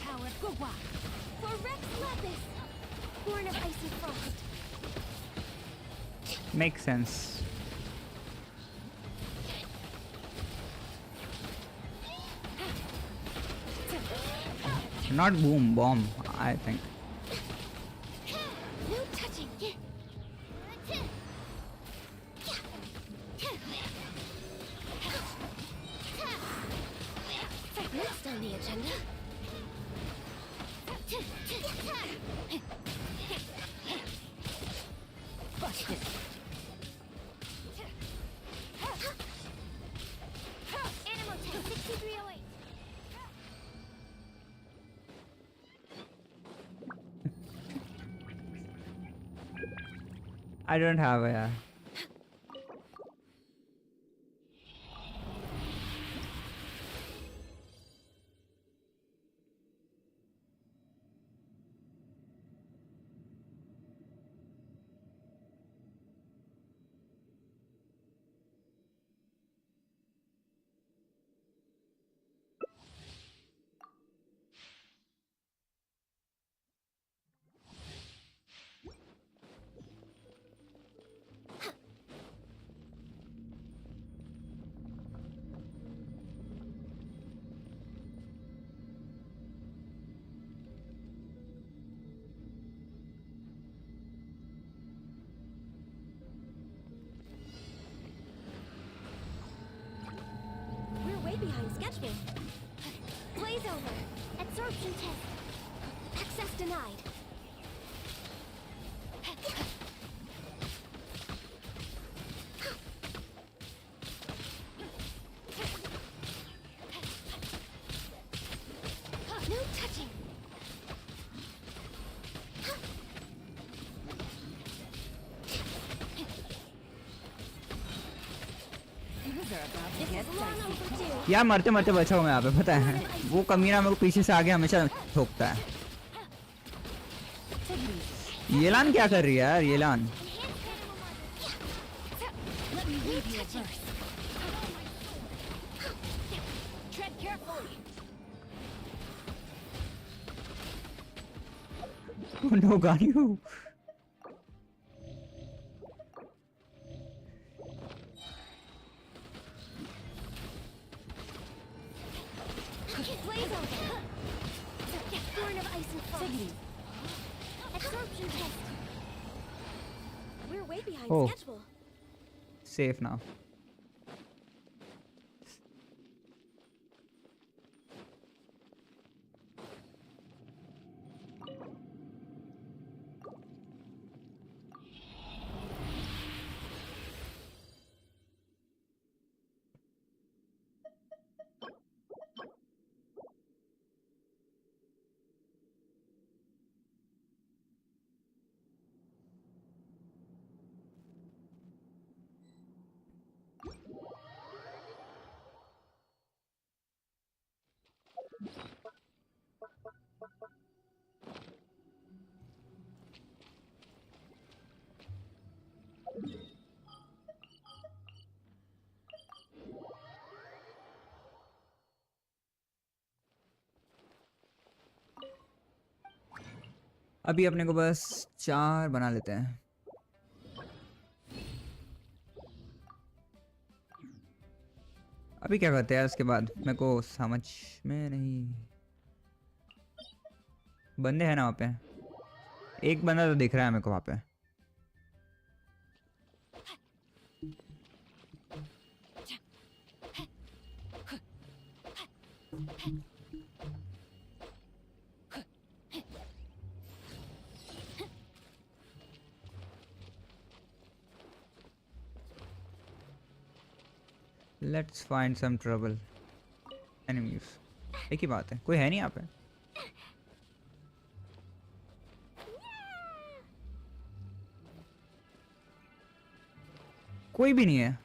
Speaker 13: Power Gupa. For Rex Lapis. Born of ice and frost.
Speaker 5: Makes sense. Not boom, bomb, I think.
Speaker 13: No touching. Next on the agenda. Bust it. Animal tank 6308.
Speaker 5: I don't have a.
Speaker 13: We're way behind schedule. Blaze over. Absorption test. Access denied. No touching.
Speaker 5: यार मरते मरते बचा हूँ मैं यहाँ पे, पता है वो कमीना मेरे को पीछे से आगे हमेशा ठोकता है। येलान क्या कर रही है यार येलान? No, got you.
Speaker 13: Blaze over. Born of ice and frost. Absorption test. We're way behind
Speaker 5: Oh.
Speaker 13: schedule.
Speaker 5: Safe now. अभी अपने को बस 4 बना लेते हैं। अभी क्या करते हैं इसके बाद? मेरे को समझ में नहीं। बंदे हैं ना वहाँ पे? एक बंदा तो दिख रहा है मेरे को वहाँ पे। Let's find some trouble. Enemies. एक ही बात है, कोई है नहीं यहाँ पे. कोई भी नहीं है.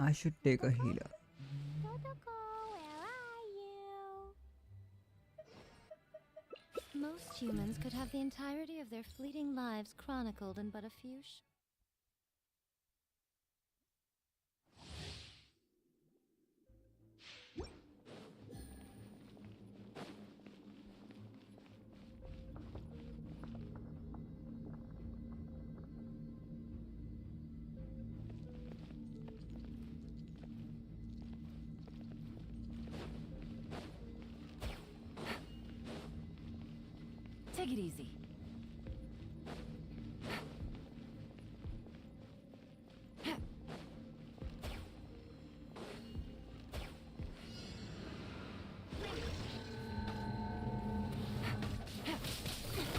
Speaker 5: I should take a healer.
Speaker 7: Totoko, where are you?
Speaker 3: Most humans could have the entirety of their fleeting lives chronicled in but a few
Speaker 10: Take it easy.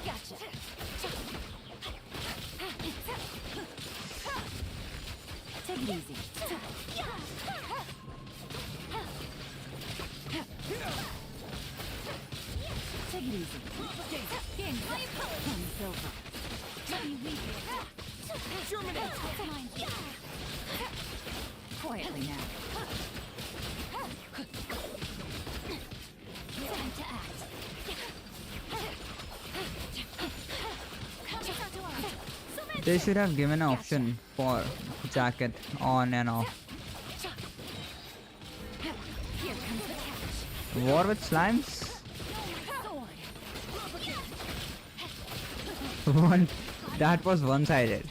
Speaker 10: Gotcha. Take it easy. Take it easy. Game's over. Let me leave you. Germinate. Quietly now. Time to act.
Speaker 5: They should have given an option for jacket on and off.
Speaker 10: Here comes the catch.
Speaker 5: War with slimes? One, that was one-sided.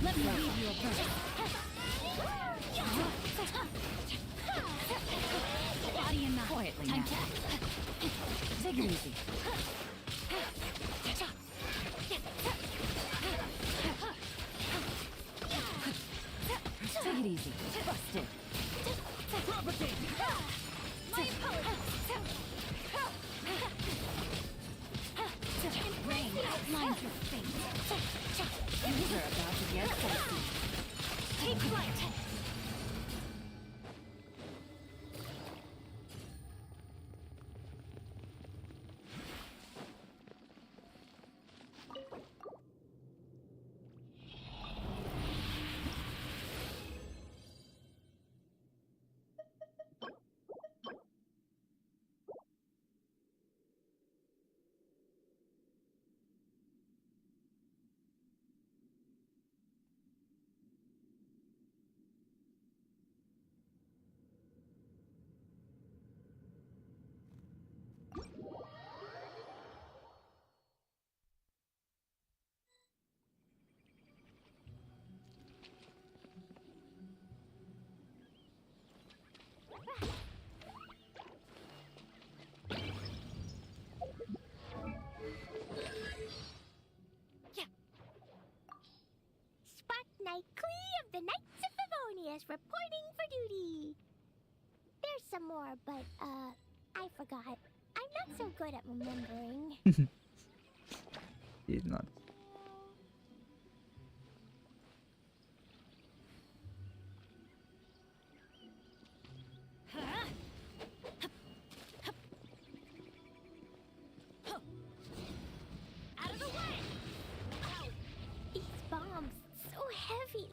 Speaker 10: Let me leave you a bird. Body and mind. Quietly now. Take it easy. Take it easy. Busted. Propagate. My rain outlines your face. You are about to get spicy. Take flight.
Speaker 7: Knightley of the Knights of Favonius reporting for duty. There's some more, but, I forgot. I'm not so good at remembering.
Speaker 5: He's not.
Speaker 7: Out of the way! Ow! These bombs, so heavy.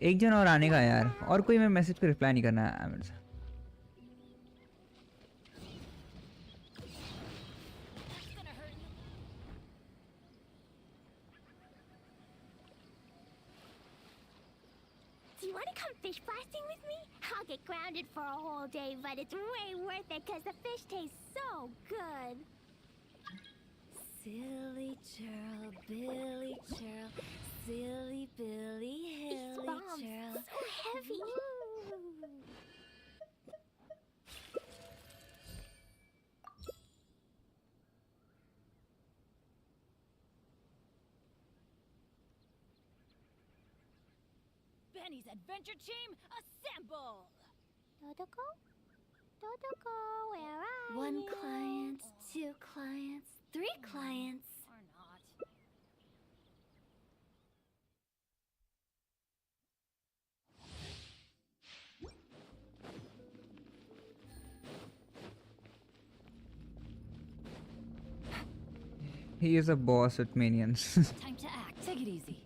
Speaker 5: एक जन और आने का यार, और कोई मैं message पे रिप्लाई नहीं करना है मेरे से।
Speaker 7: Do you want to come fish blasting with me? I'll get grounded for a whole day, but it's way worth it because the fish taste so good.
Speaker 10: Silly churl, Billy churl, silly Billy,
Speaker 7: These
Speaker 10: hilly
Speaker 7: bombs,
Speaker 10: churl.
Speaker 7: so heavy.
Speaker 10: Benny's Adventure Team, assemble!
Speaker 7: Dodoko? Dodoko, where are you?
Speaker 10: One client, two clients, three clients. Or not.
Speaker 5: He is a boss with minions.
Speaker 10: Time to act. Take it easy.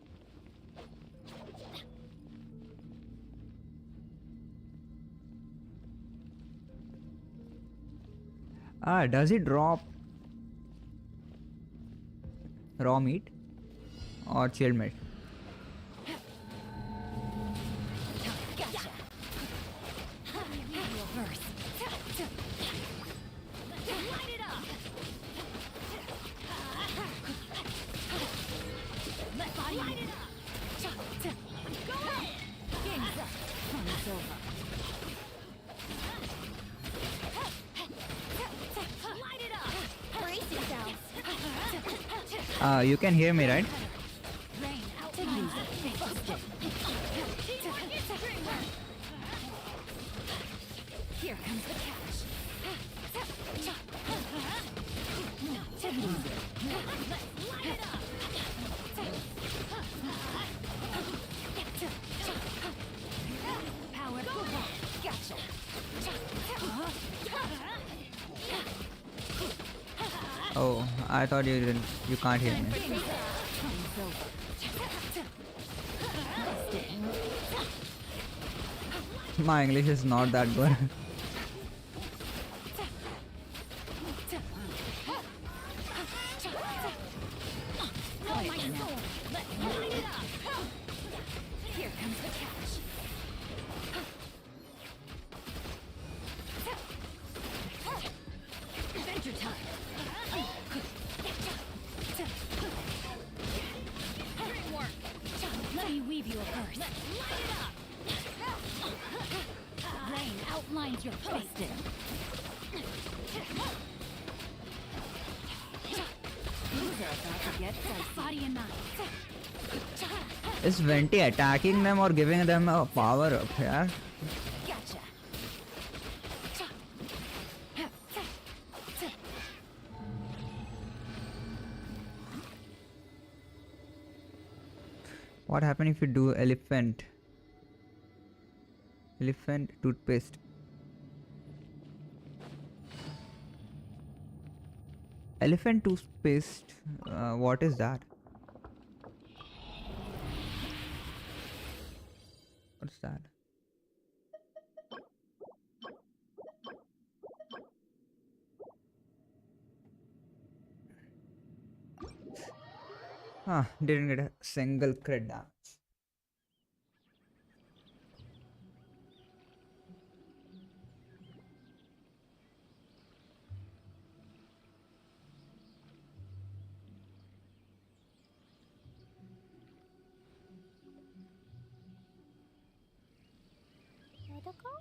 Speaker 5: Does it drop raw meat or chilled meat?
Speaker 10: Gotcha. Reverse. Light it up. Let body light it up. Go ahead. Game's up. Fun's over. Light it up.
Speaker 7: Brace yourselves.
Speaker 5: You can hear me, right?
Speaker 10: Rain out. Take it easy. Bust it. Here comes the catch. Take it easy. Light it up. Power. Gotcha.
Speaker 5: Oh, I thought you didn't. You can't hear me.
Speaker 10: Fun's over. Bust it.
Speaker 5: My English is not that good.
Speaker 10: Oh my soul. Let's light it up. Here comes the catch. Adventure time. Great work. Let me weave you a verse. Let's light it up. Rain outlines your fate. These are about to get dicey. Body and mind.
Speaker 5: Is Venti attacking them or giving them a power up here?
Speaker 10: Gotcha.
Speaker 5: What happens if you do elephant toothpaste? Elephant toothpaste, what is that? What's that? Didn't get a single crit damage.
Speaker 7: Dodoko?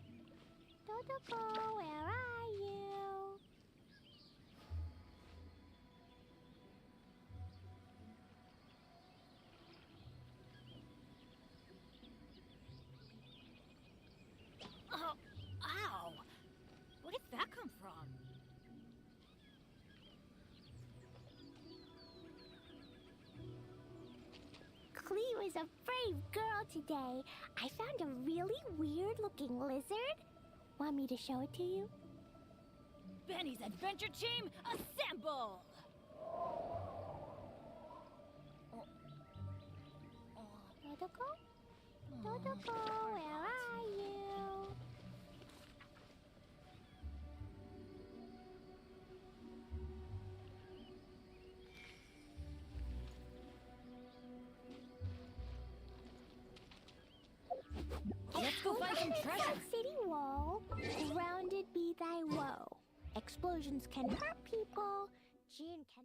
Speaker 7: Dodoko, where are you?
Speaker 10: Oh, ow! Where did that come from?
Speaker 7: Clee was a brave girl today. I found a really weird-looking lizard. Want me to show it to you?
Speaker 10: Benny's Adventure Team, assemble!
Speaker 7: Dodoko? Totoko, where are you?
Speaker 10: Let's go find some treasure.
Speaker 7: City wall, grounded be thy woe. Explosions can hurt people. Jin can.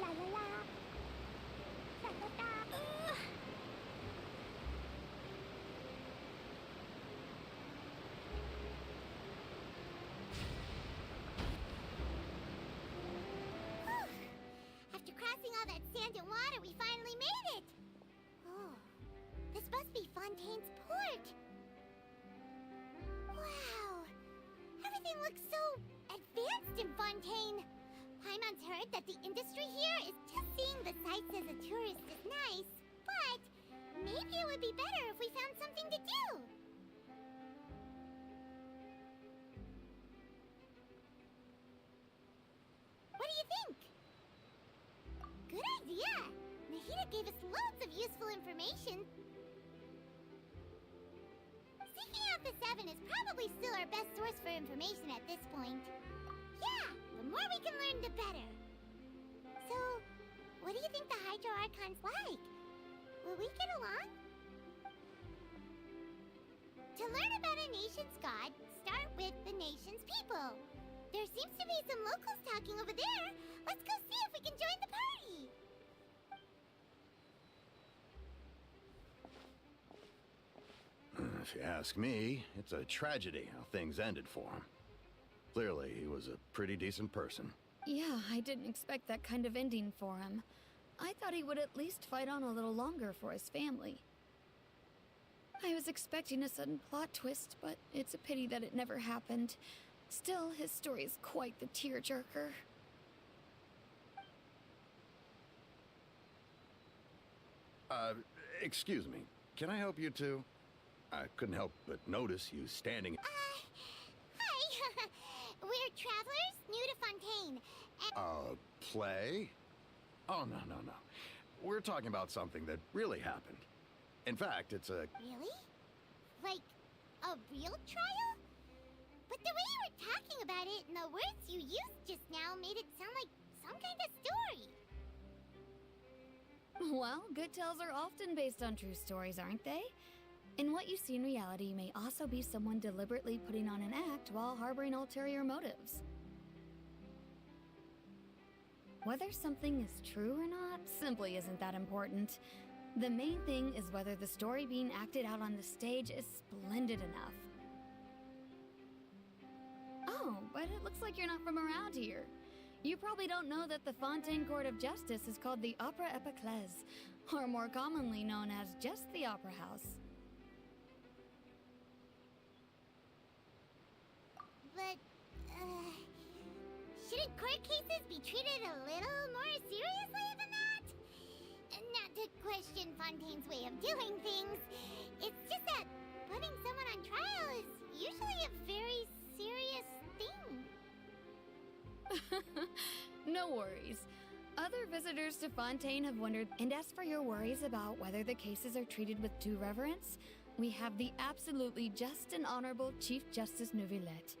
Speaker 7: La la la. Da da da. After crossing all that sand and water, we finally made it! Oh, this must be Fontaine's port! Wow! Everything looks so advanced in Fontaine! Paimon's heard that the industry here is just seeing the sights as a tourist is nice, but maybe it would be better if we found something to do! What do you think? Good idea! Nahida gave us loads of useful information. Seeking out the Seven is probably still our best source for information at this point. Yeah, the more we can learn, the better. So, what do you think the Hydro Archon's like? Will we get along? To learn about a nation's god, start with the nation's people. There seems to be some locals talking over there. Let's go see if we can join the party.
Speaker 8: If you ask me, it's a tragedy how things ended for him. Clearly, he was a pretty decent person.
Speaker 14: Yeah, I didn't expect that kind of ending for him. I thought he would at least fight on a little longer for his family. I was expecting a sudden plot twist, but it's a pity that it never happened. Still, his story is quite the tearjerker.
Speaker 8: Excuse me. Can I help you too? I couldn't help but notice you standing.
Speaker 7: Hi! We're travelers new to Fontaine, and...
Speaker 8: Play? Oh, no. We're talking about something that really happened. In fact, it's a...
Speaker 7: Really? Like, a real trial? But the way you were talking about it and the words you used just now made it sound like some kind of story.
Speaker 14: Well, good tales are often based on true stories, aren't they? And what you see in reality may also be someone deliberately putting on an act while harboring ulterior motives. Whether something is true or not simply isn't that important. The main thing is whether the story being acted out on the stage is splendid enough. Oh, but it looks like you're not from around here. You probably don't know that the Fontaine Court of Justice is called the Opera Epiclese, or more commonly known as just the Opera House.
Speaker 7: But, shouldn't court cases be treated a little more seriously than that? Not to question Fontaine's way of doing things. It's just that putting someone on trial is usually a very serious thing.
Speaker 14: No worries. Other visitors to Fontaine have wondered, and as for your worries about whether the cases are treated with due reverence, we have the absolutely just and honorable Chief Justice Neuvillette,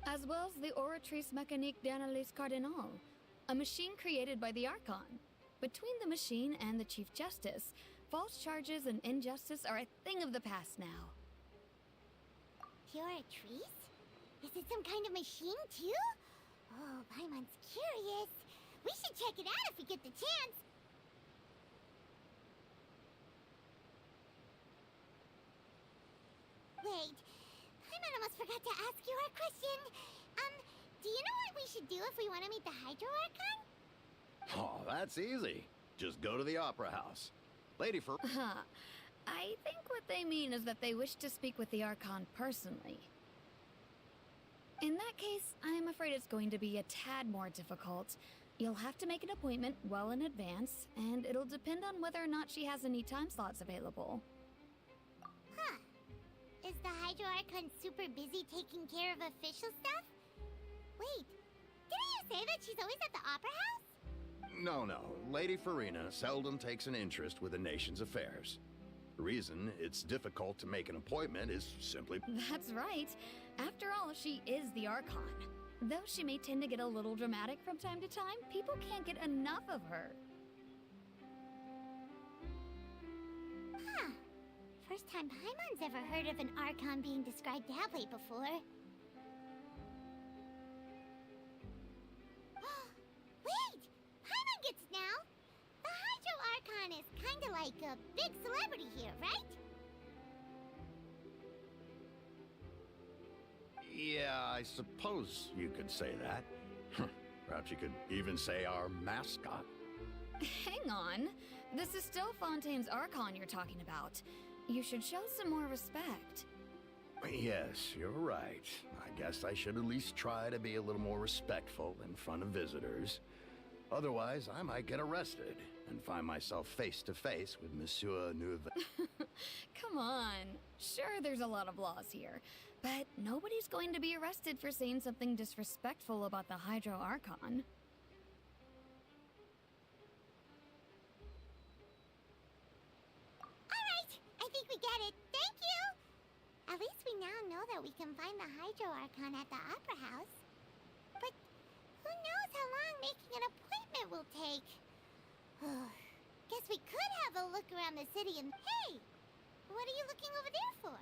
Speaker 14: as well as the Oratrice Mécanique d'Analyse Cardinal, a machine created by the Archon. Between the machine and the Chief Justice, false charges and injustice are a thing of the past now.
Speaker 7: Oratrice? Is it some kind of machine, too? Oh, Paimon's curious. We should check it out if we get the chance. Wait, Paimon almost forgot to ask you our question. Do you know what we should do if we want to meet the Hydro Archon?
Speaker 8: Oh, that's easy. Just go to the Opera House. Lady for...
Speaker 14: I think what they mean is that they wish to speak with the Archon personally. In that case, I'm afraid it's going to be a tad more difficult. You'll have to make an appointment well in advance, and it'll depend on whether or not she has any time slots available.
Speaker 7: Huh. Is the Hydro Archon super busy taking care of official stuff? Wait, didn't you say that she's always at the Opera House?
Speaker 8: No. Lady Farina seldom takes an interest with the nation's affairs. The reason it's difficult to make an appointment is simply...
Speaker 14: That's right. After all, she is the Archon. Though she may tend to get a little dramatic from time to time, people can't get enough of her.
Speaker 7: Huh. First time Paimon's ever heard of an Archon being described that way before. Wait! Paimon gets now! The Hydro Archon is kinda like a big celebrity here, right?
Speaker 8: Yeah, I suppose you could say that. Perhaps you could even say our mascot.
Speaker 14: Hang on. This is still Fontaine's Archon you're talking about. You should show some more respect.
Speaker 8: Yes, you're right. I guess I should at least try to be a little more respectful in front of visitors. Otherwise, I might get arrested and find myself face to face with Monsieur Neuvillette.
Speaker 14: Come on. Sure, there's a lot of laws here, but nobody's going to be arrested for saying something disrespectful about the Hydro Archon.
Speaker 7: Alright, I think we get it. Thank you! At least we now know that we can find the Hydro Archon at the Opera House. But who knows how long making an appointment will take? Guess we could have a look around the city and... Hey! What are you looking over there for?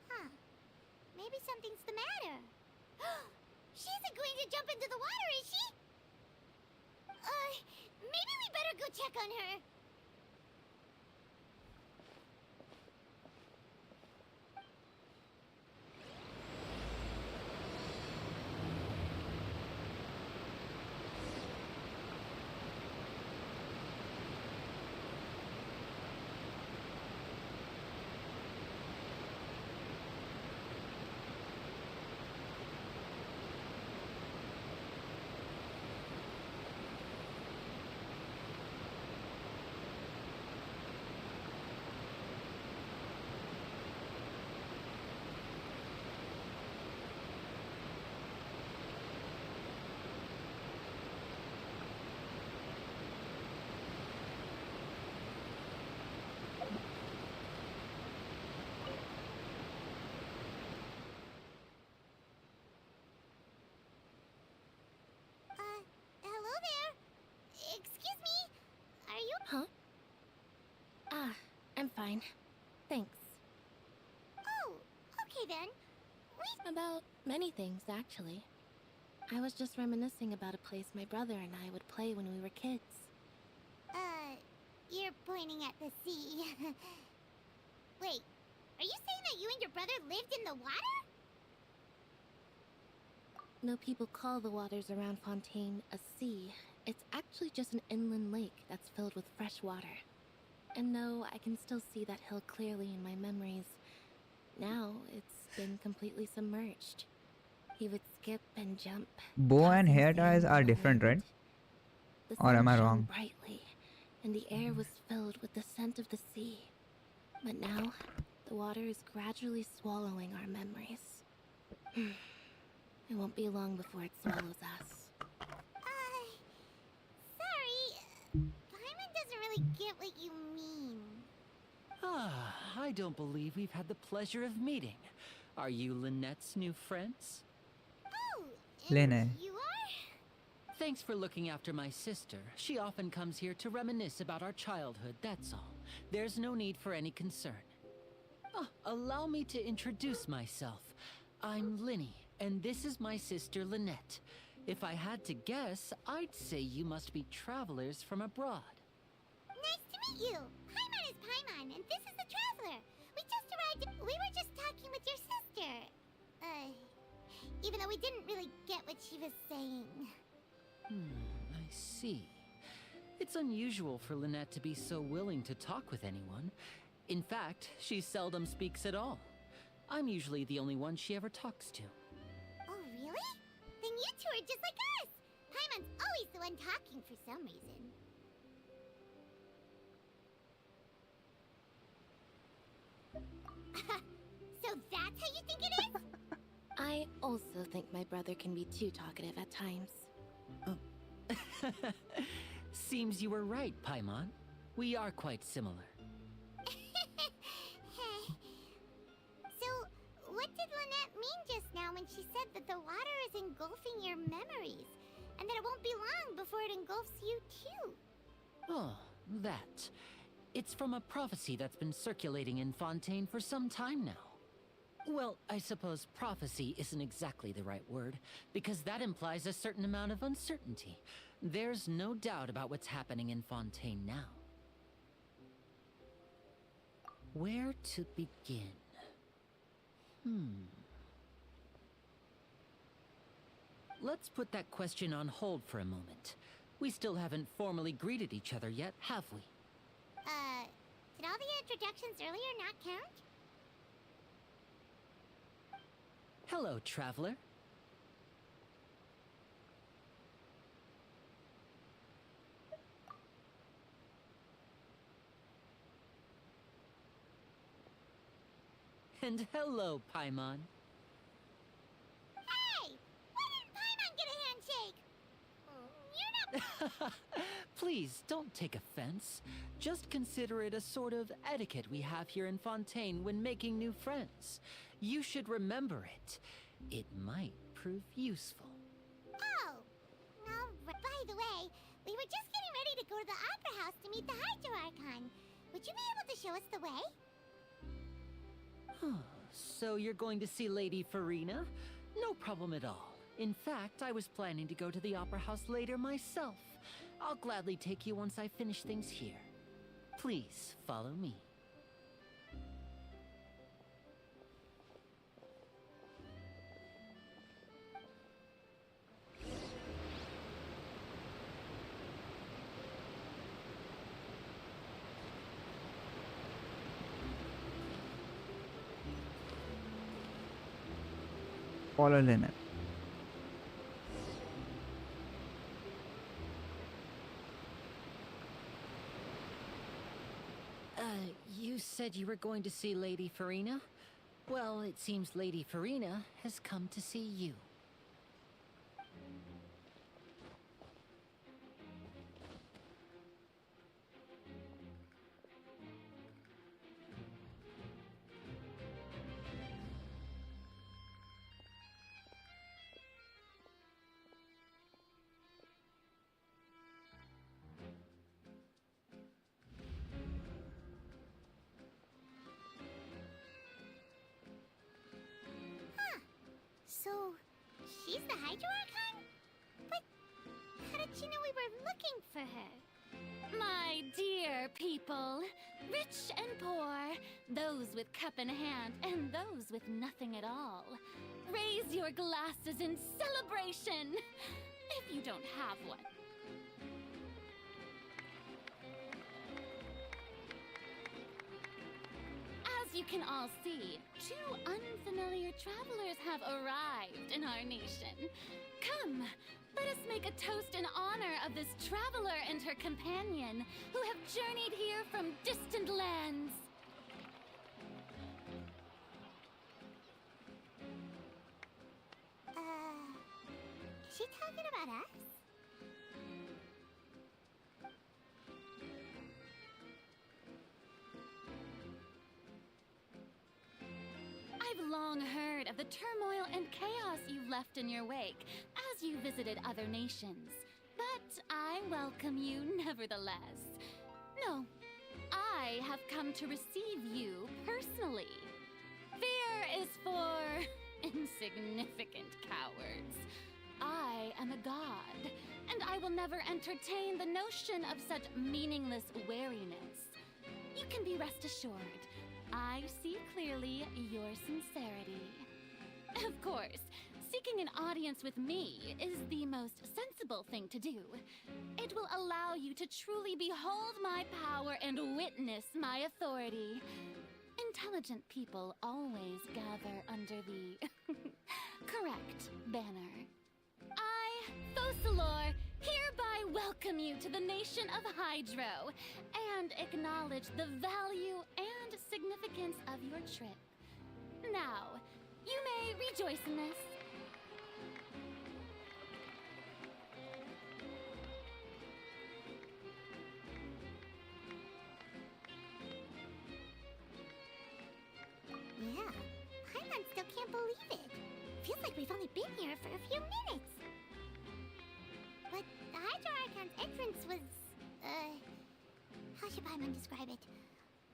Speaker 7: Huh. Maybe something's the matter. She isn't going to jump into the water, is she? Maybe we better go check on her. Hello there. Excuse me. Are you...
Speaker 13: Huh? I'm fine. Thanks.
Speaker 7: Oh, okay then.
Speaker 13: About many things, actually. I was just reminiscing about a place my brother and I would play when we were kids.
Speaker 7: You're pointing at the sea. Wait, are you saying that you and your brother lived in the water?
Speaker 13: No, people call the waters around Fontaine a sea. It's actually just an inland lake that's filled with fresh water. And no, I can still see that hill clearly in my memories. Now, it's been completely submerged. He would skip and jump.
Speaker 5: Bow and hair ties are different, right? Or am I wrong?
Speaker 13: Brightly, and the air was filled with the scent of the sea. But now, the water is gradually swallowing our memories. It won't be long before it swallows us.
Speaker 7: really get what you mean.
Speaker 15: Ah, I don't believe we've had the pleasure of meeting. Are you Lynette's new friends?
Speaker 7: Oh,
Speaker 5: Lene.
Speaker 7: and you are?
Speaker 15: Thanks for looking after my sister. She often comes here to reminisce about our childhood, that's all. There's no need for any concern. Oh, allow me to introduce myself. I'm Linny, and this is my sister Lynette. If I had to guess, I'd say you must be travelers from abroad.
Speaker 7: Nice to meet you. Paimon is Paimon, and this is the Traveler. We just arrived. We were just talking with your sister. Even though we didn't really get what she was saying.
Speaker 15: I see. It's unusual for Lynette to be so willing to talk with anyone. In fact, she seldom speaks at all. I'm usually the only one she ever talks to.
Speaker 7: Oh, really? Then you two are just like us. Paimon's always the one talking for some reason. So that's how you think it is?
Speaker 13: I also think my brother can be too talkative at times.
Speaker 15: Seems you were right, Paimon. We are quite similar.
Speaker 7: So, what did Lynette mean just now when she said that the water is engulfing your memories, and that it won't be long before it engulfs you too?
Speaker 15: Oh, that. It's from a prophecy that's been circulating in Fontaine for some time now. Well, I suppose prophecy isn't exactly the right word, because that implies a certain amount of uncertainty. There's no doubt about what's happening in Fontaine now. Where to begin? Let's put that question on hold for a moment. We still haven't formally greeted each other yet, have we?
Speaker 7: Did all the introductions earlier not count?
Speaker 15: Hello, Traveler. And hello, Paimon.
Speaker 7: Hey! Why didn't Paimon get a handshake? You're not...
Speaker 15: Please, don't take offense. Just consider it a sort of etiquette we have here in Fontaine when making new friends. You should remember it. It might prove useful.
Speaker 7: Oh! By the way, we were just getting ready to go to the Opera House to meet the Hydro Archon. Would you be able to show us the way?
Speaker 15: So you're going to see Lady Farina? No problem at all. In fact, I was planning to go to the Opera House later myself. I'll gladly take you once I finish things here. Please, follow me.
Speaker 5: Follow Lynette.
Speaker 15: You said you were going to see Lady Farina? Well, it seems Lady Farina has come to see you.
Speaker 7: So, she's the Hydro Archon? But how did she know we were looking for her?
Speaker 16: My dear people, rich and poor, those with cup in hand and those with nothing at all, raise your glasses in celebration, if you don't have one. As you can all see, two unfamiliar travelers have arrived in our nation. Come, let us make a toast in honor of this traveler and her companion who have journeyed here from distant lands.
Speaker 7: Is she talking about us?
Speaker 16: I've long heard of the turmoil and chaos you've left in your wake as you visited other nations. But I welcome you nevertheless. No, I have come to receive you personally. Fear is for insignificant cowards. I am a god, and I will never entertain the notion of such meaningless wariness. You can be rest assured, I see clearly your sincerity. Of course, seeking an audience with me is the most sensible thing to do. It will allow you to truly behold my power and witness my authority. Intelligent people always gather under the correct banner. I, Focalor, hereby welcome you to the nation of Hydro and acknowledge the value and significance of your trip. Now, you may rejoice in this.
Speaker 7: Yeah, Paimon still can't believe it. Feels like we've only been here for a few minutes. But the Hydro Archon's entrance was, how should Paimon describe it?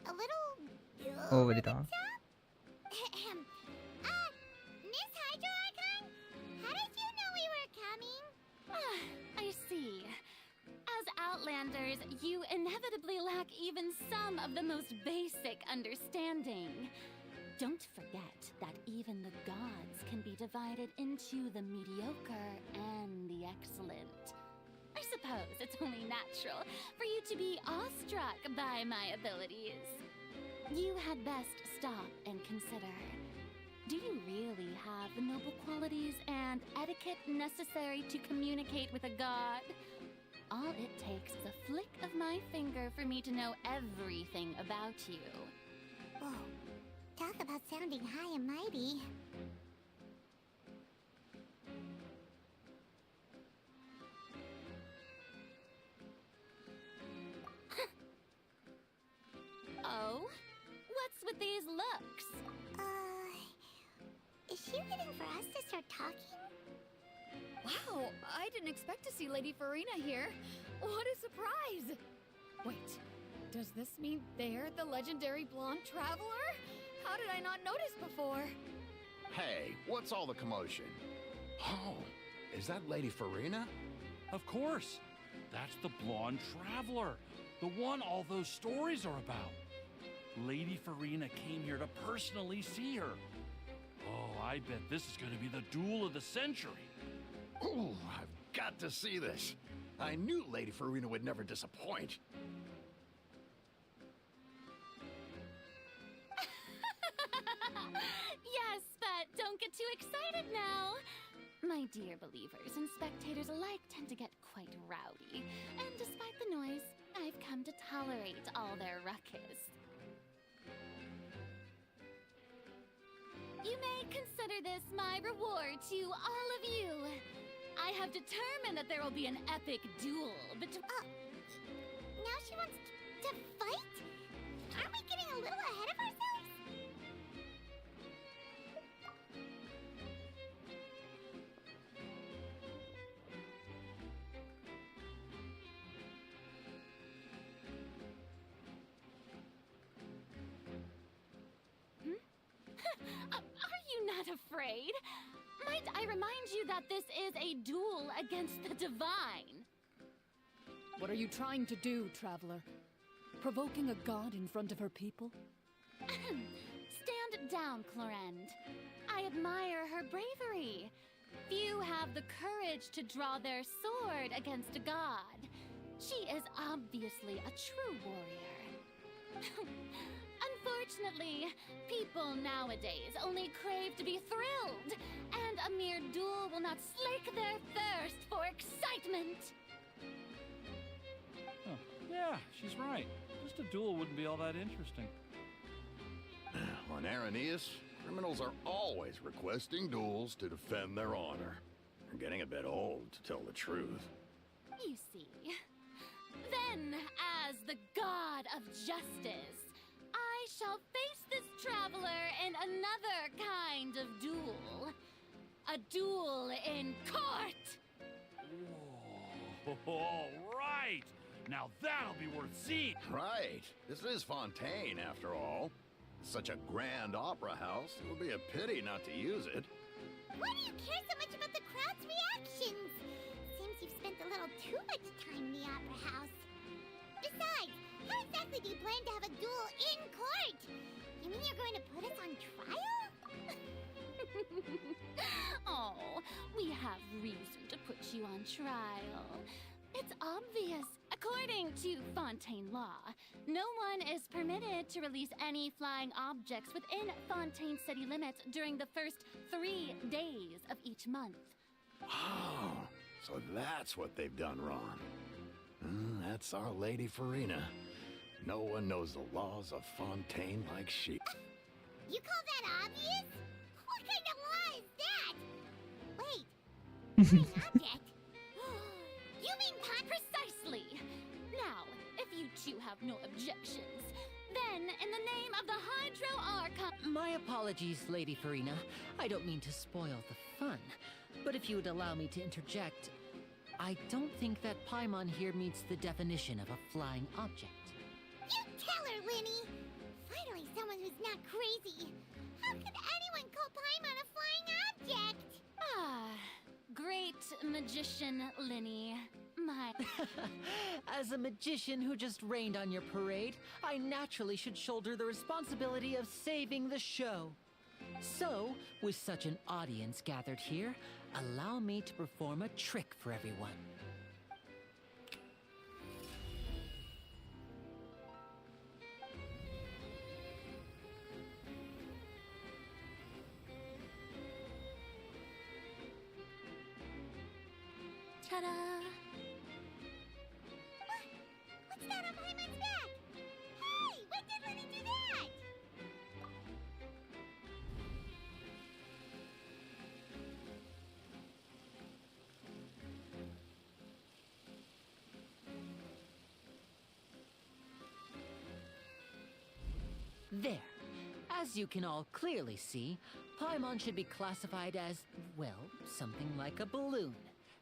Speaker 7: A little...
Speaker 5: Over the top.
Speaker 7: Miss Hydro Archon? How did you know we were coming?
Speaker 16: I see. As Outlanders, you inevitably lack even some of the most basic understanding. Don't forget that even the gods can be divided into the mediocre and the excellent. I suppose it's only natural for you to be awestruck by my abilities. You had best stop and consider. Do you really have the noble qualities and etiquette necessary to communicate with a god? All it takes is a flick of my finger for me to know everything about you.
Speaker 7: Whoa. Talk about sounding high and mighty.
Speaker 16: Oh? What's with these looks?
Speaker 7: Is she waiting for us to start talking?
Speaker 14: Wow, I didn't expect to see Lady Farina here. What a surprise! Wait, does this mean they're the legendary blonde traveler? How did I not notice before?
Speaker 8: Hey, what's all the commotion? Oh, is that Lady Farina?
Speaker 17: Of course. That's the blonde traveler. The one all those stories are about. Lady Farina came here to personally see her. Oh, I bet this is going to be the duel of the century.
Speaker 8: Ooh, I've got to see this. I knew Lady Farina would never disappoint.
Speaker 16: Yes, but don't get too excited now. My dear believers and spectators alike tend to get quite rowdy, and despite the noise, I've come to tolerate all their ruckus. You may consider this my reward to all of you. I have determined that there will be an epic duel between...
Speaker 7: Now she wants to fight? Aren't we getting a little ahead of ourselves?
Speaker 16: Are you not afraid? Might I remind you that this is a duel against the divine?
Speaker 18: What are you trying to do, traveler? Provoking a god in front of her people?
Speaker 16: Stand down, Clorend. I admire her bravery. Few have the courage to draw their sword against a god. She is obviously a true warrior. Unfortunately, people nowadays only crave to be thrilled, and a mere duel will not slake their thirst for excitement.
Speaker 17: Huh. Yeah, she's right. Just a duel wouldn't be all that interesting.
Speaker 8: On Araneus, criminals are always requesting duels to defend their honor. They're getting a bit old, to tell the truth.
Speaker 16: You see. Then, as the god of justice, I shall face this traveler, in another kind of duel. A duel in court!
Speaker 17: Whoa, right! Now that'll be worth seeing!
Speaker 8: Right. This is Fontaine, after all. Such a grand opera house, it would be a pity not to use it.
Speaker 7: Why do you care so much about the crowd's reactions? Seems you've spent a little too much time in the opera house. Besides, how exactly do you plan to have a duel in court? You mean you're going to put us on trial?
Speaker 16: Oh, we have reason to put you on trial. It's obvious. According to Fontaine law, no one is permitted to release any flying objects within Fontaine city limits during the first 3 days of each month.
Speaker 8: Oh, so that's what they've done wrong. That's Our Lady Farina. No one knows the laws of Fontaine like she.
Speaker 7: You call that obvious? What kind of law is that? Wait, flying object?
Speaker 16: You mean precisely. Now, if you two have no objections, then in the name of the Hydro Archon...
Speaker 15: My apologies, Lady Farina. I don't mean to spoil the fun. But if you would allow me to interject, I don't think that Paimon here meets the definition of a flying object.
Speaker 7: You tell her, Linny! Finally someone who's not crazy. How could anyone call Paimon a flying object?
Speaker 16: Ah, great magician, Linny.
Speaker 15: As a magician who just rained on your parade, I naturally should shoulder the responsibility of saving the show. So, with such an audience gathered here, allow me to perform a trick for everyone.
Speaker 16: Ta-da!
Speaker 7: What's that on Paimon's back? Hey, when did Linny do that?
Speaker 15: There. As you can all clearly see, Paimon should be classified as, well, something like a balloon.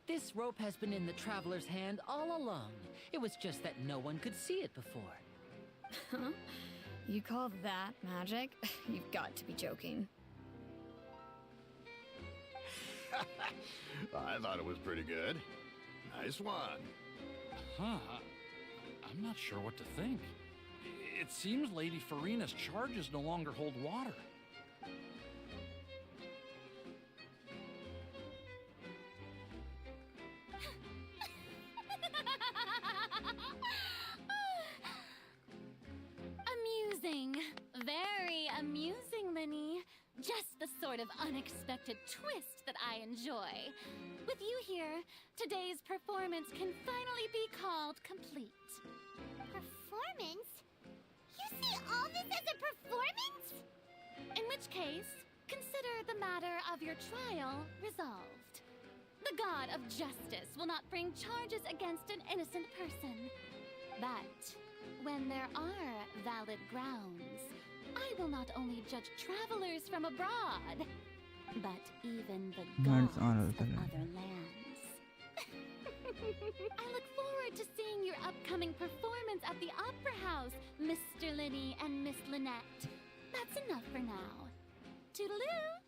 Speaker 15: This rope has been in the traveler's hand all along. It was just that no one could see it before.
Speaker 14: Huh? You call that magic? You've got to be joking.
Speaker 8: I thought it was pretty good. Nice one.
Speaker 17: Huh. I'm not sure what to think. It seems Lady Farina's charges no longer hold water.
Speaker 16: Amusing. Very amusing, Linny. Just the sort of unexpected twist that I enjoy. With you here, today's performance can finally be called complete.
Speaker 7: Performance? You see all this as a performance?
Speaker 16: In which case, consider the matter of your trial resolved. The God of justice will not bring charges against an innocent person. But when there are valid grounds, I will not only judge travelers from abroad, but even the gods of other lands. I look forward to seeing your upcoming performance at the Opera House, Mr. Linny and Miss Lynette. That's enough for now. Toodaloo!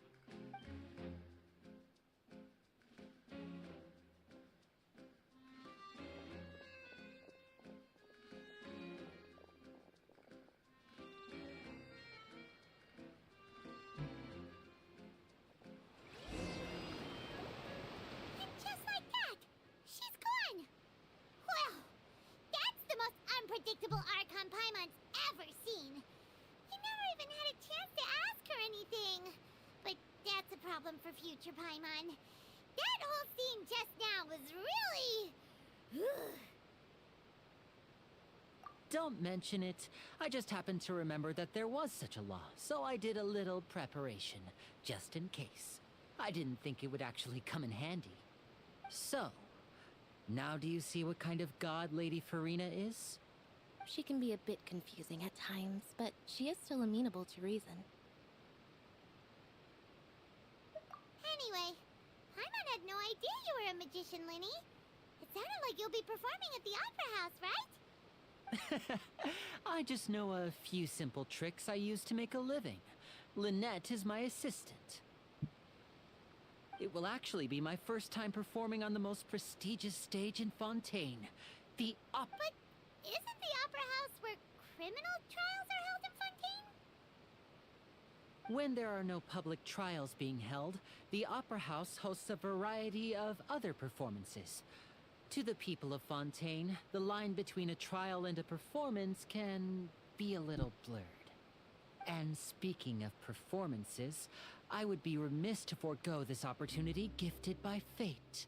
Speaker 7: Unpredictable Archon Paimon's ever seen. You never even had a chance to ask her anything. But that's a problem for future Paimon. That whole scene just now was really...
Speaker 15: Don't mention it. I just happened to remember that there was such a law, so I did a little preparation, just in case. I didn't think it would actually come in handy. So, now do you see what kind of god Lady Farina is?
Speaker 13: She can be a bit confusing at times, but she is still amenable to reason.
Speaker 7: Anyway, Paimon had no idea you were a magician, Linny. It sounded like you'll be performing at the Opera House, right?
Speaker 15: I just know a few simple tricks I use to make a living. Lynette is my assistant. It will actually be my first time performing on the most prestigious stage in Fontaine, the Opera.
Speaker 7: But isn't the Opera House where criminal trials are held in Fontaine?
Speaker 15: When there are no public trials being held, the Opera House hosts a variety of other performances. To the people of Fontaine, the line between a trial and a performance can be a little blurred. And speaking of performances, I would be remiss to forego this opportunity gifted by fate.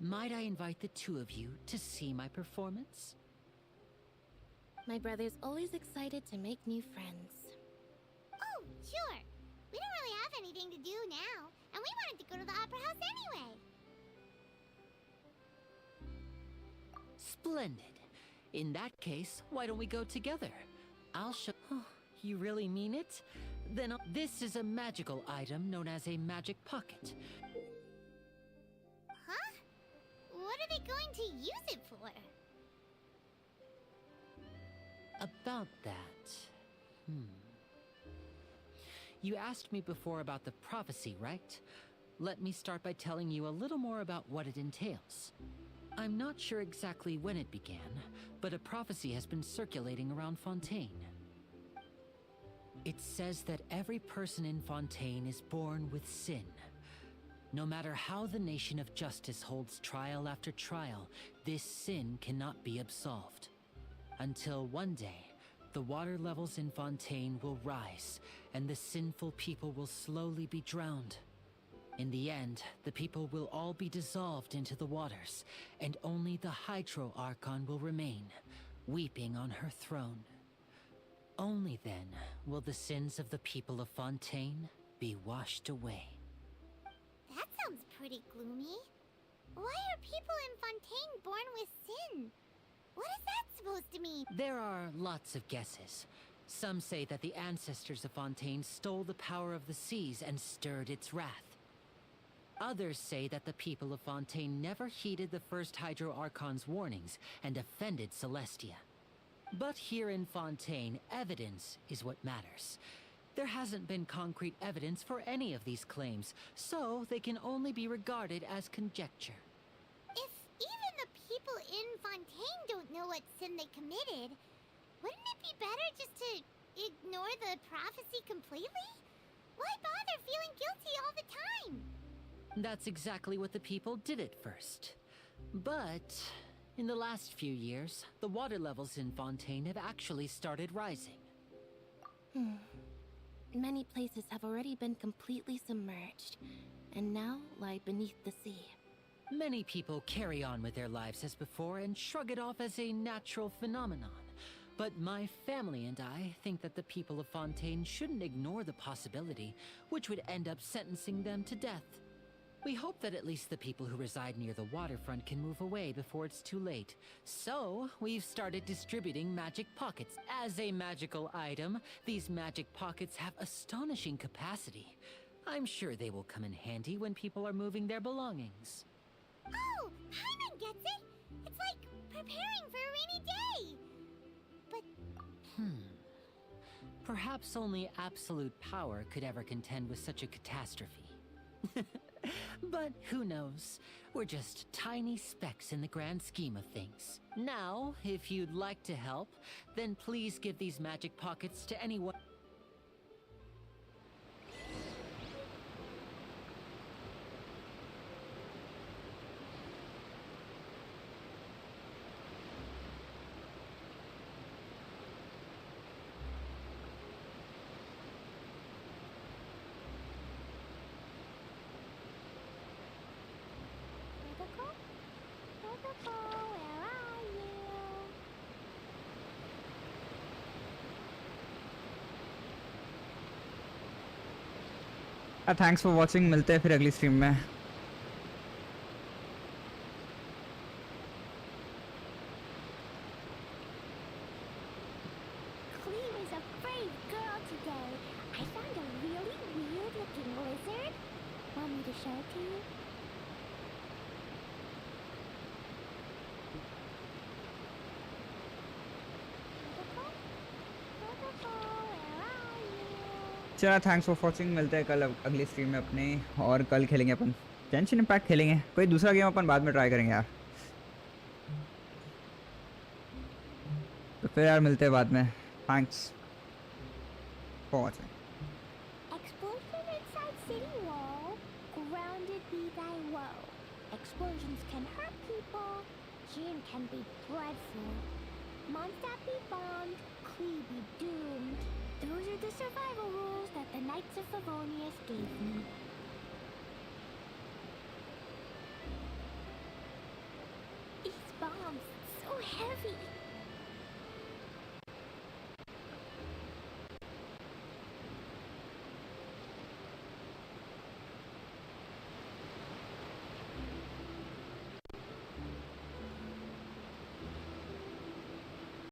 Speaker 15: Might I invite the two of you to see my performance?
Speaker 13: My brother's always excited to make new friends.
Speaker 7: Oh, sure. We don't really have anything to do now, and we wanted to go to the Opera House anyway.
Speaker 15: Splendid. In that case, why don't we go together? I'll show... Oh, you really mean it? Then this is a magical item known as a magic pocket.
Speaker 7: Huh? What are they going to use it for?
Speaker 15: About that... You asked me before about the prophecy, right? Let me start by telling you a little more about what it entails. I'm not sure exactly when it began, but a prophecy has been circulating around Fontaine. It says that every person in Fontaine is born with sin. No matter how the nation of justice holds trial after trial, this sin cannot be absolved. Until one day, the water levels in Fontaine will rise, and the sinful people will slowly be drowned. In the end, the people will all be dissolved into the waters, and only the Hydro Archon will remain, weeping on her throne. Only then will the sins of the people of Fontaine be washed away.
Speaker 7: That sounds pretty gloomy. Why are people in Fontaine born with sin? What is that supposed to mean?
Speaker 15: There are lots of guesses. Some say that the ancestors of Fontaine stole the power of the seas and stirred its wrath. Others say that the people of Fontaine never heeded the first Hydro Archon's warnings and offended Celestia. But here in Fontaine, evidence is what matters. There hasn't been concrete evidence for any of these claims, so they can only be regarded as conjecture.
Speaker 7: If even the people in Fontaine don't know what sin they committed, wouldn't it be better just to ignore the prophecy completely? Why bother feeling guilty all the time?
Speaker 15: That's exactly what the people did at first. But in the last few years, the water levels in Fontaine have actually started rising.
Speaker 13: Many places have already been completely submerged, and now lie beneath the sea.
Speaker 15: Many people carry on with their lives as before and shrug it off as a natural phenomenon. But my family and I think that the people of Fontaine shouldn't ignore the possibility, which would end up sentencing them to death. We hope that at least the people who reside near the waterfront can move away before it's too late. So, we've started distributing magic pockets. As a magical item, these magic pockets have astonishing capacity. I'm sure they will come in handy when people are moving their belongings.
Speaker 7: Oh, Paimon gets it! It's like preparing for a rainy day! But...
Speaker 15: Perhaps only absolute power could ever contend with such a catastrophe. But who knows? We're just tiny specks in the grand scheme of things. Now, if you'd like to help, then please give these magic pockets to anyone.
Speaker 5: Thanks for watching. मिलते हैं फिर अगली stream में. चला thanks for watching, मिलते हैं कल अगली स्ट्रीम में अपने, और कल खेलेंगे अपन जेंशिन इम्पैक्ट खेलेंगे, कोई दूसरा गेम अपन बाद में ट्राई करेंगे यार। तो फिर यार मिलते हैं बाद में, thanks for watching.
Speaker 7: Explosion inside city wall. Grounded be thy woe. Explosions can hurt people. Gin can be dreadful. Mondstadt be bombed. Klee be doomed. Those are the survival rules that the Knights of Favonius gave me.